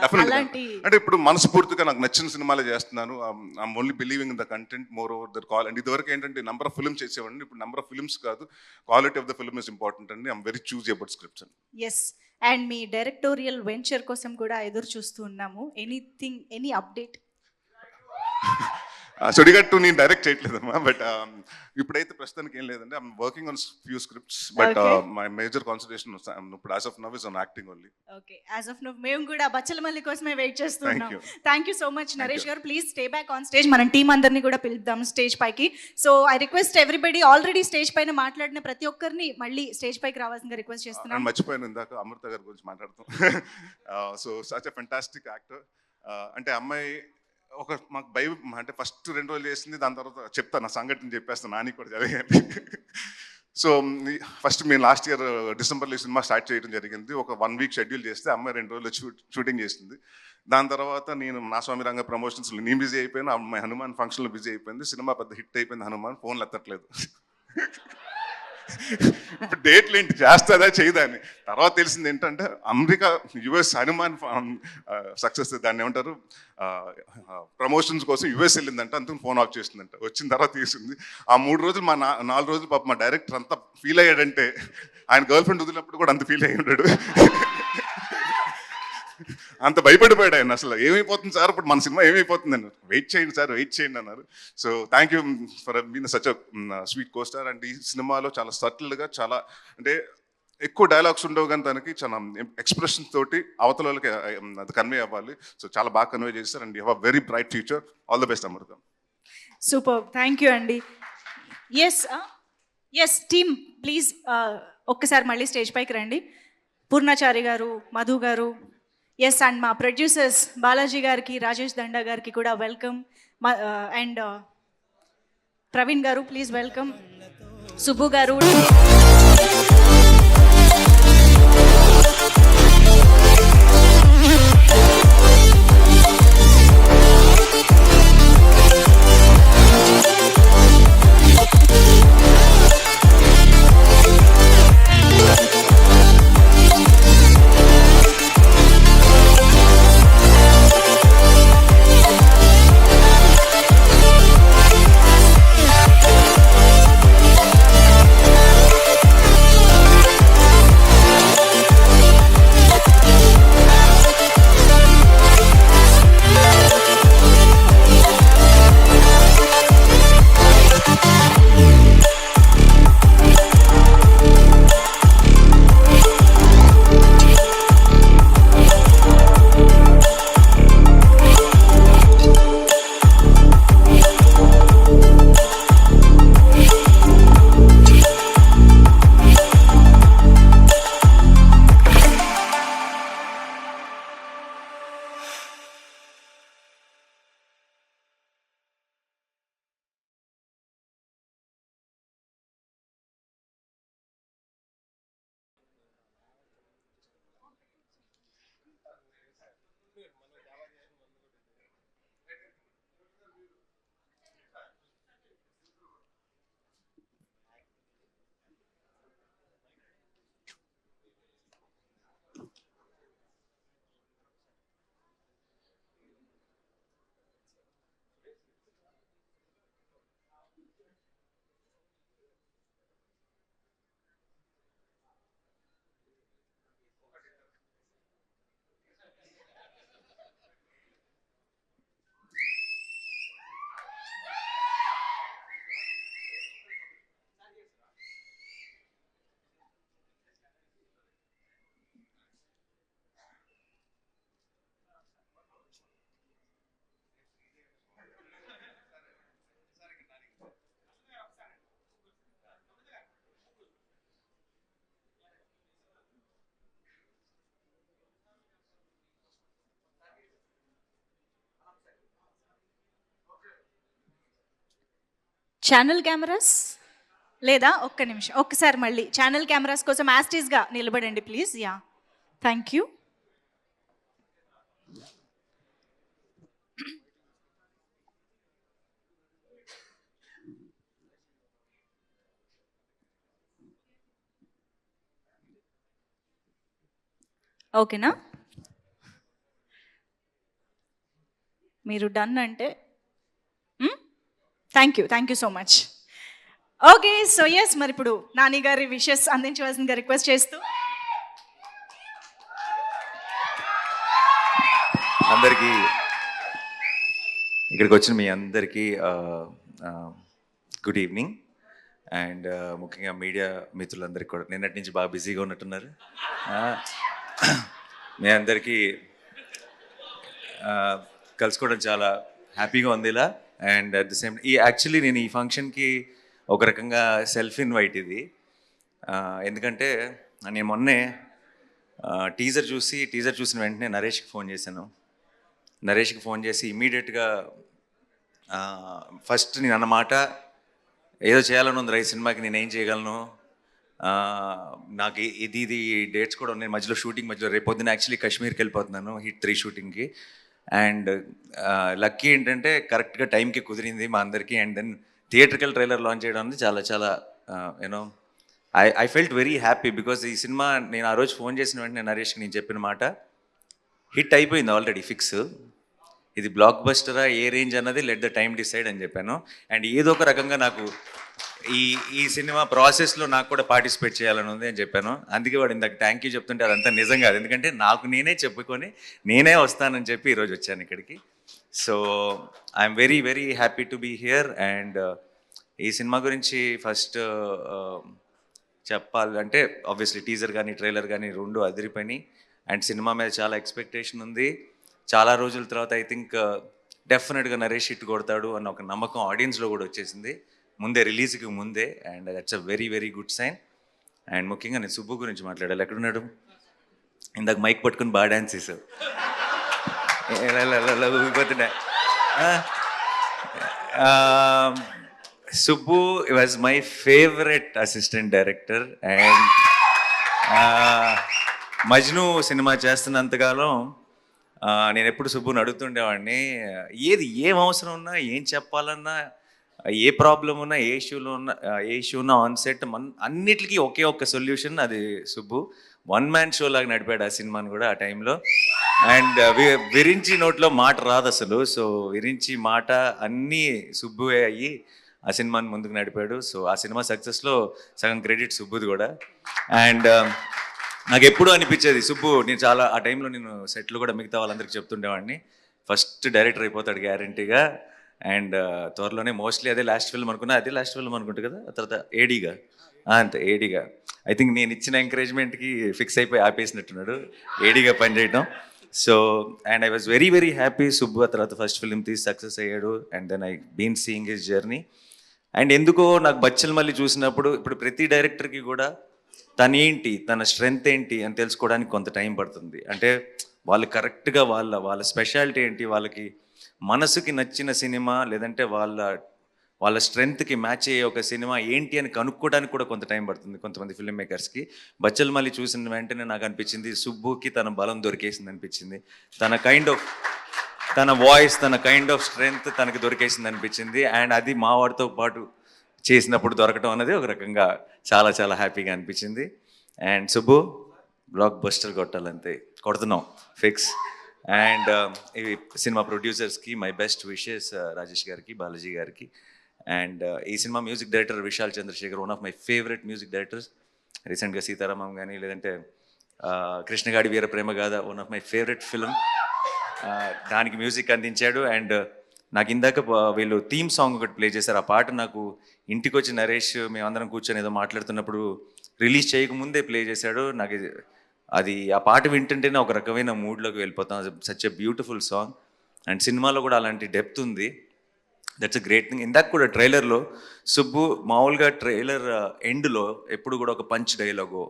Definitely. అలాంటి అంటే ఇప్పుడు మనస్ఫూర్తిగా నాకు నచ్చిన సినిమాలే చేస్తున్నాను. I'm only believing in the content more over the call. And ఇదివరకు ఏంటంటే నెంబర్ ఆఫ్ ఫిల్మ్స్ చేసేవాడిని, ఇప్పుడు నెంబర్ ఆఫ్ ఫిల్మ్స్ కాదు, quality of the film is important అండి. I'm very choose about scripts అండి. ఎస్. అండ్ మీ డైరెక్టోరియల్ వెంచర్ కోసం కూడా ఎదురు చూస్తూ ఉన్నాము. Anything, any update? సుడిగట్టు నేను డైరెక్ట్ చేయట్లేదమ్మా, బట్ ఇప్పుడైతే ప్రస్తుతానికి ఏం లేదండి. I'm working on few scripts, but my major concentration ఇప్పుడు as of now is on acting only. Okay, as of now మేము కూడా బచ్చలమల్లి కోసమే వెయిట్ చేస్తున్నాం. you. Thank you so much Naresh గారు. Please stay back on stage. మనం టీం అందరినీ కూడా పిలుద్దాం స్టేజ్ పైకి. So I request everybody, already stage పైన మాట్లాడిన ప్రతి ఒక్కరిని మళ్ళీ స్టేజ్ పైకి రావాల్సిందిగా రిక్వెస్ట్ చేస్తున్నాం. మర్చిపోయాను ఇందాక అమృత గారి గురించి మాట్లాడుతాం. So such a fantastic actor. అంటే అమ్మాయి ఒక మాకు అంటే ఫస్ట్ 2 రోజులు చేసింది, దాని తర్వాత చెప్తాను, నా సంఘటన చెప్పేస్తాను, నాని కూడా జరిగింది. సో ఫస్ట్ మేము లాస్ట్ ఇయర్ డిసెంబర్లో సినిమా స్టార్ట్ చేయడం జరిగింది. ఒక 1 వీక్ షెడ్యూల్ చేస్తే అమ్మాయి 2 రోజులు షూటింగ్ చేసింది. దాని తర్వాత నేను నా స్వామి రంగ ప్రమోషన్స్లో నేను బిజీ అయిపోయాను, అమ్మాయి హనుమాన్ ఫంక్షన్లో బిజీ అయిపోయింది. సినిమా పెద్ద హిట్ అయిపోయింది, హనుమాన్ ఫోన్లు ఎత్తట్లేదు. ఇప్పుడు డేట్లు ఏంటి, చేస్తుందా చేయదా అని. తర్వాత తెలిసింది ఏంటంటే అమెరికా యుఎస్ హనుమాన్ సక్సెస్, దాన్ని ఏమంటారు, ప్రమోషన్స్ కోసం యుఎస్ వెళ్ళిందంట, అందుకు ఫోన్ ఆఫ్ చేసిందంట. వచ్చిన తర్వాత తీసింది. ఆ 3 రోజులు 4 రోజులు పాప మా డైరెక్టర్ అంతా ఫీల్ అయ్యాడంటే, ఆయన గర్ల్ ఫ్రెండ్ వదిలినప్పుడు కూడా అంత ఫీల్ అయ్యి ఉన్నాడు. అంత భయపడిపోయాడు ఆయన. అసలు ఏమైపోతుంది సార్, ఇప్పుడు మన సినిమా ఏమైపోతుంది అన్నారు. వెయిట్ చేయండి సార్, వెయిట్ చేయండి అన్నారు. So thank you for been such a sweet costar. And ఈ సినిమాలో చాలా సటిల్గా, చాలా అంటే ఎక్కువ డైలాగ్స్ ఉండవు కానీ దానికి చాలా ఎక్స్ప్రెషన్ తోటి అవతల వాళ్ళకి అది కన్వే అవ్వాలి. సో చాలా బాగా కన్వే చేస్తారు. And you have very bright future. All the best Amrutha. Super, thank you అండి. ఎస్ టీమ్ ప్లీజ్ ఒక్కసారి మళ్ళీ స్టేజ్ పైకి రండి. పూర్ణాచారి గారు, మధు గారు, ఎస్, అండ్ మా ప్రొడ్యూసర్స్ బాలాజీ గారికి, రాజేష్ దండా గారికి కూడా వెల్కమ్. అండ్ ప్రవీణ్ గారు ప్లీజ్ వెల్కమ్. సుబ్బు గారు, ఛానల్ కెమెరాస్ లేదా? ఒక్క నిమిషం, ఒక్కసారి మళ్ళీ ఛానల్ కెమెరాస్ కోసం యాస్టీస్గా నిలబడండి ప్లీజ్. Yeah, thank you. ఓకేనా? మీరు డన్ అంటే thank you so much. Okay, so yes, మరి ఇప్పుడు నాని గారి విషెస్ అందించవలసిందిగా రిక్వెస్ట్ చేస్తూ అందరికీ ఇక్కడికి వచ్చిన మీ అందరికీ గుడ్ ఈవినింగ్. అండ్ ముఖ్యంగా మీడియా మిత్రులందరికీ కూడా నిన్నటి నుంచి బాగా బిజీగా ఉన్నట్టున్నారు. మీ అందరికీ కలుసుకోవడం చాలా హ్యాపీగా ఉంది ఇలా. And at the same actually నేను ఈ ఫంక్షన్కి ఒక రకంగా సెల్ఫ్ ఇన్వైట్ ఇది. ఎందుకంటే నేను మొన్నే టీజర్ చూసిన వెంటనే నరేష్కి ఫోన్ చేశాను. నరేష్కి ఫోన్ చేసి ఇమ్మీడియట్గా ఫస్ట్ నేను అన్నమాట, ఏదో చేయాలని ఉంది ఈ సినిమాకి, నేనేం చేయగలను, నాకు ఇది డేట్స్ కూడా ఉన్నాయి మధ్యలో, షూటింగ్ మధ్యలో. రేపు పొద్దున్న యాక్చువల్లీ కాశ్మీర్కి వెళ్ళిపోతున్నాను హిట్ 3 షూటింగ్కి. అండ్ లక్కీ ఏంటంటే కరెక్ట్గా టైంకి కుదిరింది మా అందరికీ. And then theatrical trailer launch చేయడం అనేది చాలా చాలా you know I felt very happy. Because ఈ సినిమా నేను ఆ రోజు ఫోన్ చేసిన వెంటనే నరేష్కి నేను చెప్పిన మాట, హిట్ అయిపోయింది ఆల్రెడీ ఫిక్స్, ఇది బ్లాక్ బస్టరా ఏ రేంజ్ అన్నది లెట్ ద టైం డిసైడ్ అని చెప్పాను. అండ్ ఏదో ఒక రకంగా నాకు ఈ సినిమా ప్రాసెస్లో నాకు కూడా పార్టిసిపేట్ చేయాలని ఉంది అని చెప్పాను. అందుకే వాడు ఇందాక థ్యాంక్ యూ చెప్తుంటే అదంతా నిజం కాదు, ఎందుకంటే నాకు నేనే చెప్పుకొని నేనే వస్తానని చెప్పి ఈరోజు వచ్చాను ఇక్కడికి. So I'm very very happy to be here. And ఈ సినిమా గురించి ఫస్ట్ చెప్పాలంటే ఆబ్వియస్లీ టీజర్ కానీ ట్రైలర్ కానీ 2 అదిరిపోయినాయి. అండ్ సినిమా మీద చాలా ఎక్స్పెక్టేషన్ ఉంది. చాలా రోజుల తర్వాత ఐ థింక్ డెఫినెట్గా నరేష్ హిట్ కొడతాడు అన్న ఒక నమ్మకం ఆడియన్స్లో కూడా వచ్చేసింది ముందే, రిలీజ్కి ముందే. And that's a very very good sign. And ముఖ్యంగా నేను సుబ్బు గురించి మాట్లాడాలి. ఎక్కడున్నాడు? ఇందాక మైక్ పట్టుకుని బాగా డ్యాన్స్ చేసావు, ఊగిపోతున్నా. Subbu was my favourite assistant director. And Majnu సినిమా చేస్తున్నంతకాలం నేను ఎప్పుడు సుబ్బుని అడుగుతుండేవాడిని, ఏం అవసరం ఉన్నా, ఏం చెప్పాలన్నా, ఏ ప్రాబ్లం ఉన్నా, ఏ ఇష్యూ ఉన్నా ఆన్ సెట్ అన్నిటికీ ఒకే ఒక్క సొల్యూషన్, అది సుబ్బు. 1 మ్యాన్ షో లాగా నడిపాడు ఆ సినిమాని కూడా ఆ టైంలో. అండ్ విరించి నోట్లో మాట రాదు అసలు. సో విరించి మాట అన్నీ సుబ్బువే అయ్యి ఆ సినిమాని ముందుకు నడిపాడు. సో ఆ సినిమా సక్సెస్లో సగం క్రెడిట్ సుబ్బుది కూడా. అండ్ నాకు ఎప్పుడూ అనిపించేది సుబ్బు, నేను చాలా ఆ టైంలో నేను సెట్లు కూడా మిగతా వాళ్ళందరికీ చెప్తుండేవాడిని, ఫస్ట్ డైరెక్టర్ అయిపోతాడు గ్యారంటీగా. అండ్ త్వరలోనే మోస్ట్లీ అదే లాస్ట్ ఫిల్మ్ అనుకున్నా, అదే లాస్ట్ ఫిల్మ్ అనుకుంటా కదా, ఆ తర్వాత ఏడీగా అంతే. ఏడీగా ఐ థింక్ నేను ఇచ్చిన ఎంకరేజ్మెంట్కి ఫిక్స్ అయిపోయి ఆపేసినట్టున్నాడు ఏడీగా పనిచేయడం. So and I was very very happy. Subbu ఆ తర్వాత ఫస్ట్ ఫిల్మ్ తీసి సక్సెస్ అయ్యాడు. And then I been seeing his journey. And ఎందుకో నాకు బచ్చల్ మళ్ళీ చూసినప్పుడు, ఇప్పుడు ప్రతి డైరెక్టర్కి కూడా తనేంటి, తన స్ట్రెంగ్త్ ఏంటి అని తెలుసుకోవడానికి కొంత టైం పడుతుంది. అంటే వాళ్ళు కరెక్ట్గా వాళ్ళ స్పెషాలిటీ ఏంటి, వాళ్ళకి మనసుకి నచ్చిన సినిమా లేదంటే వాళ్ళ స్ట్రెంగ్త్కి మ్యాచ్ అయ్యే ఒక సినిమా ఏంటి అని కనుక్కోవడానికి కూడా కొంత టైం పడుతుంది కొంతమంది ఫిల్మ్ మేకర్స్కి. బచ్చల్ మళ్ళీ చూసిన వెంటనే నాకు అనిపించింది సుబ్బుకి తన బలం దొరికేసింది అనిపించింది. తన వాయిస్, తన కైండ్ ఆఫ్ స్ట్రెంగ్త్ తనకి దొరికేసింది అనిపించింది. అండ్ అది మా వాడితో పాటు చేసినప్పుడు దొరకటం అనేది ఒక రకంగా చాలా చాలా హ్యాపీగా అనిపించింది. అండ్ సుబ్బు బ్లాక్ బస్టర్ కొట్టాలంతే, కొడుతున్నాం ఫిక్స్. అండ్ ఈ సినిమా ప్రొడ్యూసర్స్కి మై బెస్ట్ విషెస్, రాజేష్ గారికి, బాలాజీ గారికి. అండ్ ఈ cinema music director Vishal Chandrasekhar, one of my favourite music directors. రీసెంట్గా సీతారామం కానీ లేదంటే Krishna Gaadi Veera Prema Gaadha, one of my favourite film, దానికి మ్యూజిక్ అందించాడు. అండ్ నాకు ఇందాక వీళ్ళు థీమ్ సాంగ్ ఒకటి ప్లే చేశారు. ఆ పాట నాకు ఇంటికి వచ్చి నరేష్ మేమందరం కూర్చొని ఏదో మాట్లాడుతున్నప్పుడు రిలీజ్ చేయకముందే ప్లే చేశాడు. నాకు అది ఆ పాట వింటుంటేనే ఒక రకమైన మూడ్లోకి వెళ్ళిపోతాం. Such a beautiful song. And సినిమాలో కూడా అలాంటి డెప్త్ ఉంది. That's a great thing. ఇందాక కూడా ట్రైలర్లో సుబ్బు మామూలుగా ట్రైలర్ ఎండ్లో ఎప్పుడు కూడా ఒక పంచ్ డైలాగో,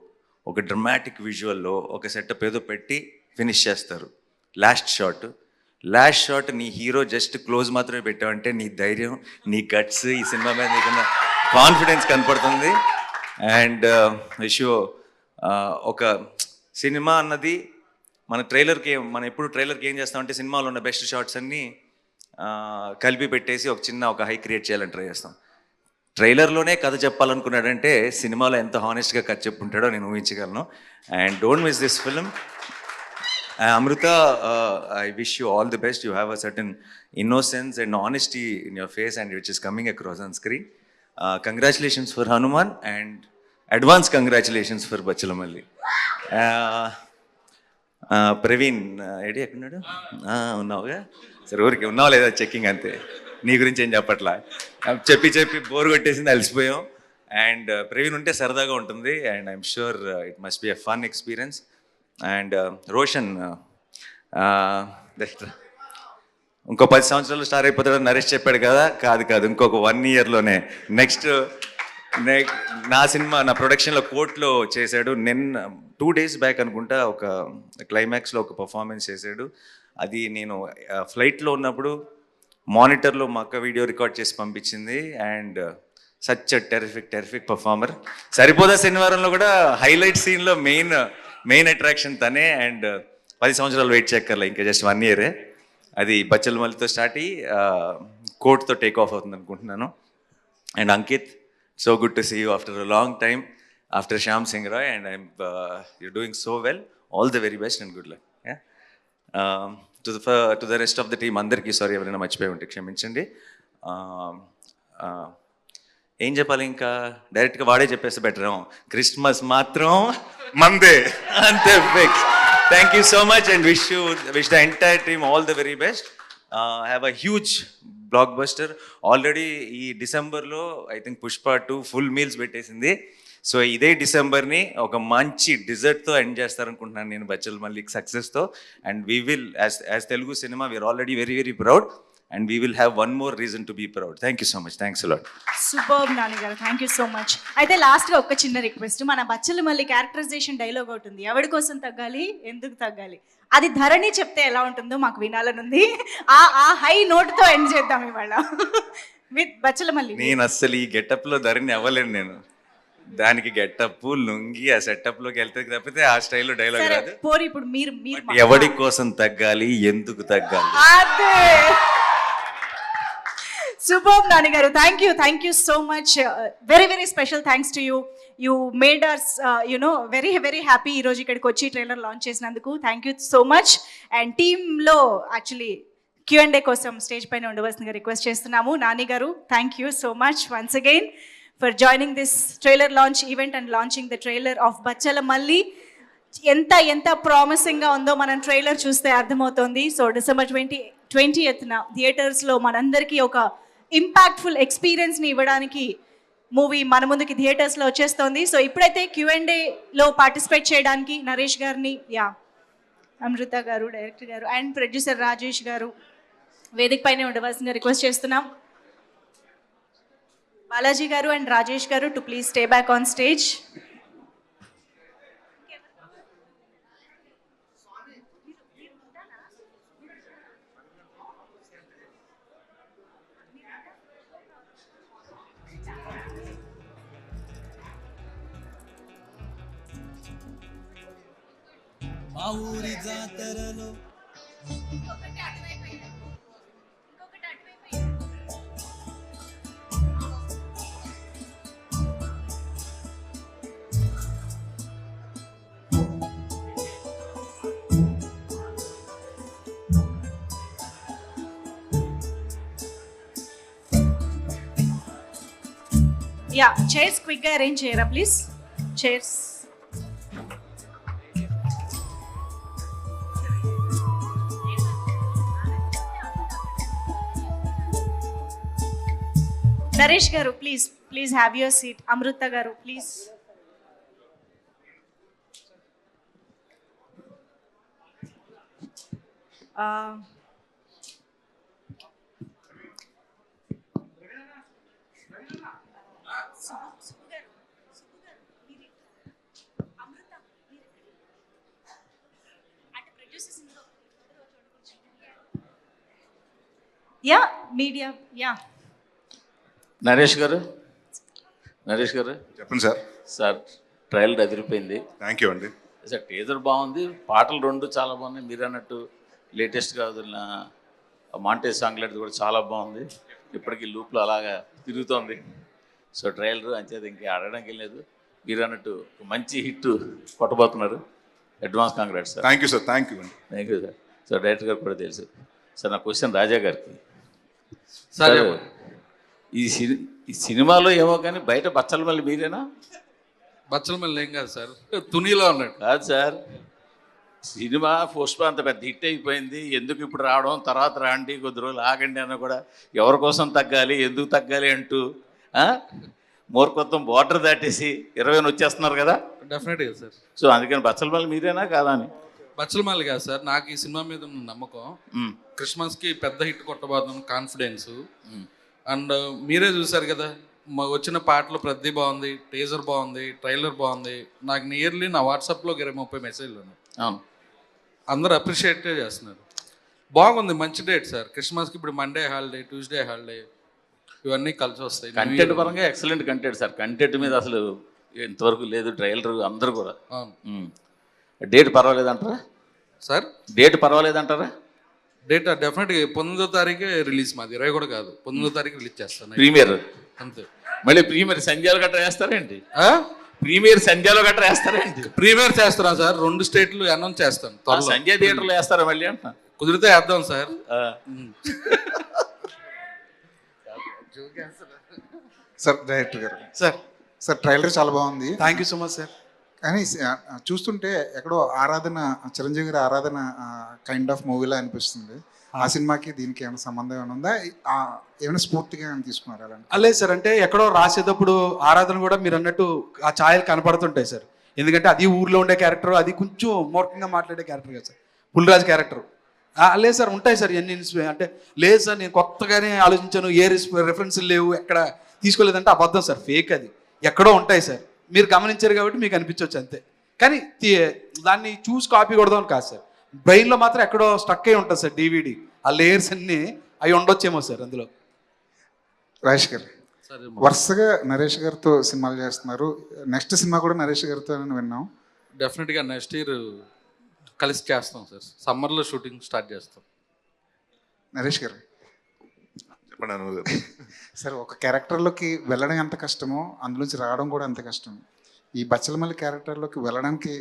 ఒక డ్రమాటిక్ విజువల్లో ఒక సెటప్ ఏదో పెట్టి ఫినిష్ చేస్తారు. లాస్ట్ షాట్ నీ హీరో జస్ట్ క్లోజ్ మాత్రమే పెట్టావంటే నీ ధైర్యం, నీ గట్స్, ఈ సినిమా మీద నీకున్న కాన్ఫిడెన్స్ కనపడుతుంది. అండ్ విషు ఒక సినిమా అన్నది మనం ఎప్పుడు ట్రైలర్కి ఏం చేస్తామంటే సినిమాలో ఉన్న బెస్ట్ షాట్స్ అన్నీ కలిపి పెట్టేసి ఒక హై క్రియేట్ చేయాలని ట్రై చేస్తాం. ట్రైలర్లోనే కథ చెప్పాలనుకున్నాడంటే సినిమాలో ఎంత హానెస్ట్గా కథ చెప్పుంటాడో నేను ఊహించగలను. And don't miss this film. Amrita, I wish you all the best. You have a certain innocence and honesty in your face, and which is coming across on screen. Congratulations for Hanuman, and advance congratulations for Bachalamalli. Praveen, AD ఎక్కడున్నాడు? ఉన్నావుగా? సరే ఊరికి ఉన్నావా లేదా చెక్కింగ్ అంతే. నీ గురించి ఏం చెప్పట్లా, చెప్పి బోర్ కొట్టేసింది, అలసిపోయాం. అండ్ ప్రవీణ్ ఉంటే సరదాగా ఉంటుంది, and I'm sure it must be a fun experience. And Roshan ఇంకో 10 సంవత్సరాలు స్టార్ అయిపోతాడని నరేష్ చెప్పాడు కదా. కాదు, ఇంకొక 1 yearలోనే నెక్స్ట్ నా సినిమా నా ప్రొడక్షన్లో కోర్టులో చేశాడు. 2 days బ్యాక్ అనుకుంటా ఒక క్లైమాక్స్లో ఒక పర్ఫార్మెన్స్ చేశాడు. అది నేను ఫ్లైట్లో ఉన్నప్పుడు మానిటర్లో మా అక్క వీడియో రికార్డ్ చేసి పంపించింది. And such terrific performer. సరిపోదా శనివారంలో కూడా హైలైట్ సీన్లో మెయిన్ అట్రాక్షన్ తనే. అండ్ 10 సంవత్సరాలు వెయిట్ చేయక్కర్లే, ఇంకా జస్ట్ 1 year. అది బచ్చలమల్లితో స్టార్ట్ అయ్యి కోర్టుతో టేక్ ఆఫ్ అవుతుంది అనుకుంటున్నాను. And Ankith, so good to see you after a long time, after Shyam Singha Roy. And you're doing so well. All the very best and good luck. To the rest of the team, అందరికీ సారీ ఎవరైనా మర్చిపోయి ఉంటే క్షమించండి. ఏం చెప్పాలి, ఇంకా డైరెక్ట్గా వాడే చెప్పేస్తే బెటర్. క్రిస్మస్ మాత్రం మందే అంతే fix. Thank you so much and wish the entire team all the very best. Have a huge blockbuster. Already ఈ డిసెంబర్లో I think Pushpa 2 full meals పెట్టేసింది. సో ఇదే డిసెంబర్ని ఒక మంచి డిజర్ట్తో ఎండ్ చేస్తారనుకుంటున్నాను నేను బచ్చలమల్లి సక్సెస్తో. And we will as Telugu cinema we are already very very proud, and we will have one more reason to be proud. Thank you so much. Thanks a lot. Superb Nani గారు, థ్యాంక్ యూ సో మచ్. అయితే లాస్ట్గా ఒక చిన్న రిక్వెస్ట్, మన బచ్చలమల్లి క్యారెక్టరైజేషన్ డైలాగ్ ఒకటి ఉంది, ఎవరి కోసం తగ్గాలి ఎందుకు తగ్గాలి, అది ధరణి చెప్తే ఎలా ఉంటుందో మాకు వినాలని ఉంది. ఆ హై నోట్తో ఎండ్ చేద్దాం ఇవాళ విత్ బచ్చలమల్లి. నేను అస్సలు ఈ గెటప్లో ధరణి అవ్వలేను. నేను దానికి గెటప్ లుంగి ఆ సెటప్లోకి వెళ్తే తప్పితే ఆ స్టైల్లో డైలాగ్ రాదు. పోరి ఇప్పుడు మీరు ఎవరి కోసం తగ్గాలి ఎందుకు తగ్గాలి. Superb Nani garu, thank you so much. Very very special thanks to you. You made us very very happy ee roju ikkadiki vachi trailer launch chesinanduku. Thank you so much. And team lo actually Q&A kosam stage paina undavasinga request chestunamu. Nani garu, thank you so much once again for joining this trailer launch event and launching the trailer of Bachalamalli. ఎంత ప్రామిసింగ్గా ఉందో మనం ట్రైలర్ చూస్తే అర్థమవుతోంది. సో December 20th థియేటర్స్లో మనందరికీ ఒక ఇంపాక్ట్ఫుల్ ఎక్స్పీరియన్స్ని ఇవ్వడానికి మూవీ మన ముందుకి థియేటర్స్లో వచ్చేస్తోంది. సో ఇప్పుడైతే Q&Aలో పార్టిసిపేట్ చేయడానికి నరేష్ గారిని, అమృత గారు డైరెక్టర్ గారు అండ్ ప్రొడ్యూసర్ రాజేష్ గారు వేదిక పైన ఉండవలసిందిగా రిక్వెస్ట్ చేస్తున్నాం. బాలాజీ గారు అండ్ రాజేష్ గారు to please stay back on stage. మా ఊరి జాతరలో చైర్స్ క్విక్గా అరేంజ్ చేయరా ప్లీజ్. చైర్స్ నరేష్ గారు ప్లీజ్ హ్యావ్ యువర్ సీట్. అమృత గారు ప్లీజ్. మీడియా నరేష్ గారు చెప్పండి సార్. ట్రయల్ అదిరిపోయింది. థ్యాంక్ యూ అండి. సార్ టీజర్ బాగుంది, పాటలు రెండు చాలా బాగున్నాయి. మీరు అన్నట్టు లేటెస్ట్గా వదిలిన మాంటేజ్ సాంగ్ లాంటిది కూడా చాలా బాగుంది. ఇప్పటికీ లూప్లో అలాగా తిరుగుతోంది. సో ట్రైలర్ అంచేది ఇంకా ఆడడానికి లేదు. మీరు అన్నట్టు మంచి హిట్ కొట్టబోతున్నారు. Advance congrats sir. Thank you sir. Thank you అండి. Thank you sir. So director గారు కూడా తెలుసు సార్. నా క్వశ్చన్ రాజా గారికి. సార్ ఈ సినిమాలో ఏమో కానీ బయట బచ్చల మళ్ళీ మీరేనా? బచ్చల మళ్ళీ ఏం కాదు సార్, తునిలో ఉన్నాడు. కాదు సార్, సినిమా పుష్ప అంత పెద్ద హిట్ అయిపోయింది, ఎందుకు ఇప్పుడు రావడం, తర్వాత రాండి కొద్ది రోజులు ఆగండి అన్న కూడా ఎవరి కోసం తగ్గాలి, ఎందుకు తగ్గాలి అంటూ మూర్ఖత్వం బోర్డర్ దాటేసి 20 వచ్చేస్తున్నారు కదా. డెఫినెట్గా సార్. సో అందుకని బచ్చల మళ్ళీ మీరేనా కాదా అని. బచ్చల మళ్ళీ కాదు సార్, నాకు ఈ సినిమా మీద ఉన్న నమ్మకం, క్రిస్మస్కి పెద్ద హిట్ కొట్టబోతున్నాను కాన్ఫిడెన్స్. అండ్ మీరే చూసారు కదా, వచ్చిన పాటలు ప్రతి బాగుంది, టీజర్ బాగుంది, ట్రైలర్ బాగుంది. నాకు నియర్లీ నా వాట్సాప్లో 20-30 మెసేజ్లు ఉన్నాయి. అవును, అందరూ అప్రిషియేట్ చేస్తున్నారు. బాగుంది, మంచి డేట్ సార్. క్రిస్మస్కి ఇప్పుడు మండే హాలిడే, ట్యూస్డే హాలిడే, ఇవన్నీ కలిసి వస్తాయి. కంటెంట్ పరంగా ఎక్సలెంట్ కంటెంట్ సార్. కంటెంట్ మీద అసలు ఇంతవరకు లేదు. ట్రైలర్ అందరూ కూడా. డేట్ పర్వాలేదంటారా సార్? డేట్ పర్వాలేదంటారా? డేట్ డెఫినెట్గా 19వ తారీఖే రిలీజ్. మాది 20 కూడా కాదు, 19వ తారీఖు రిలీజ్ చేస్తాను. ప్రీమియర్ అంతే. మళ్ళీ ప్రీమియర్ సంధ్యాలు గట్రా వేస్తారేంటి? ప్రీమియర్ సంధ్యాలో గట్రా వేస్తారేంటి? ప్రీమియర్ చేస్తున్నా సార్, 2 స్టేట్లు అనౌన్స్ చేస్తాను. సంధ్యా థియేటర్లో వేస్తారా మళ్ళీ అంట? కుదిరితే వేద్దాం సార్. సార్ డైరెక్టర్ గారు, సార్ ట్రైలర్ చాలా బాగుంది. Thank you so much sir. కానీ చూస్తుంటే ఎక్కడో ఆరాధన, చిరంజీవి గారి ఆరాధన కైండ్ ఆఫ్ మూవీలా అనిపిస్తుంది. ఆ సినిమాకి దీనికి ఏమైనా సంబంధం ఏమైనా ఉందా? ఏమైనా స్ఫూర్తిగా ఏమైనా తీసుకున్నారు అలాంటి? లేదు సార్, అంటే ఎక్కడో రాసేటప్పుడు ఆరాధన కూడా మీరు అన్నట్టు ఆ ఛాయలు కనపడుతుంటాయి సార్. ఎందుకంటే అది ఊర్లో ఉండే క్యారెక్టర్, అది కొంచెం మూర్ఖంగా మాట్లాడే క్యారెక్టర్ కదా సార్, పుల్రాజ్ క్యారెక్టర్. లేదు సార్, ఉంటాయి సార్ ఎన్ని అంటే లేదు సార్, నేను కొత్తగానే ఆలోచించాను, ఏ రెఫరెన్స్లు లేవు, ఎక్కడ తీసుకోలేదంటే అబద్ధం సార్, ఫేక్. అది ఎక్కడో ఉంటాయి సార్, మీరు గమనించారు కాబట్టి మీకు అనిపించవచ్చు అంతే. కానీ దాన్ని చూసి కాపీ కొడదామని కాదు సార్, బ్రెయిన్లో మాత్రం ఎక్కడో స్టక్ అయి ఉంటుంది సార్. DVD ఆ లేయర్స్ అన్నీ అవి ఉండొచ్చేమో సార్ అందులో. రాజేష్ గారు, వరుసగా నరేష్ గారితో సినిమాలు చేస్తున్నారు. నెక్స్ట్ సినిమా కూడా నరేష్ గారితో విన్నాం. డెఫినెట్గా నెక్స్ట్ ఇయర్ కలిసి చేస్తాం సార్. సమ్మర్లో షూటింగ్ స్టార్ట్ చేస్తాం. నరేష్ గారు చెప్పండి. సార్, ఒక క్యారెక్టర్లోకి వెళ్ళడం ఎంత కష్టమో అందులోంచి రావడం కూడా అంత కష్టం. ఈ బచ్చలమల్లి క్యారెక్టర్లోకి వెళ్ళడానికి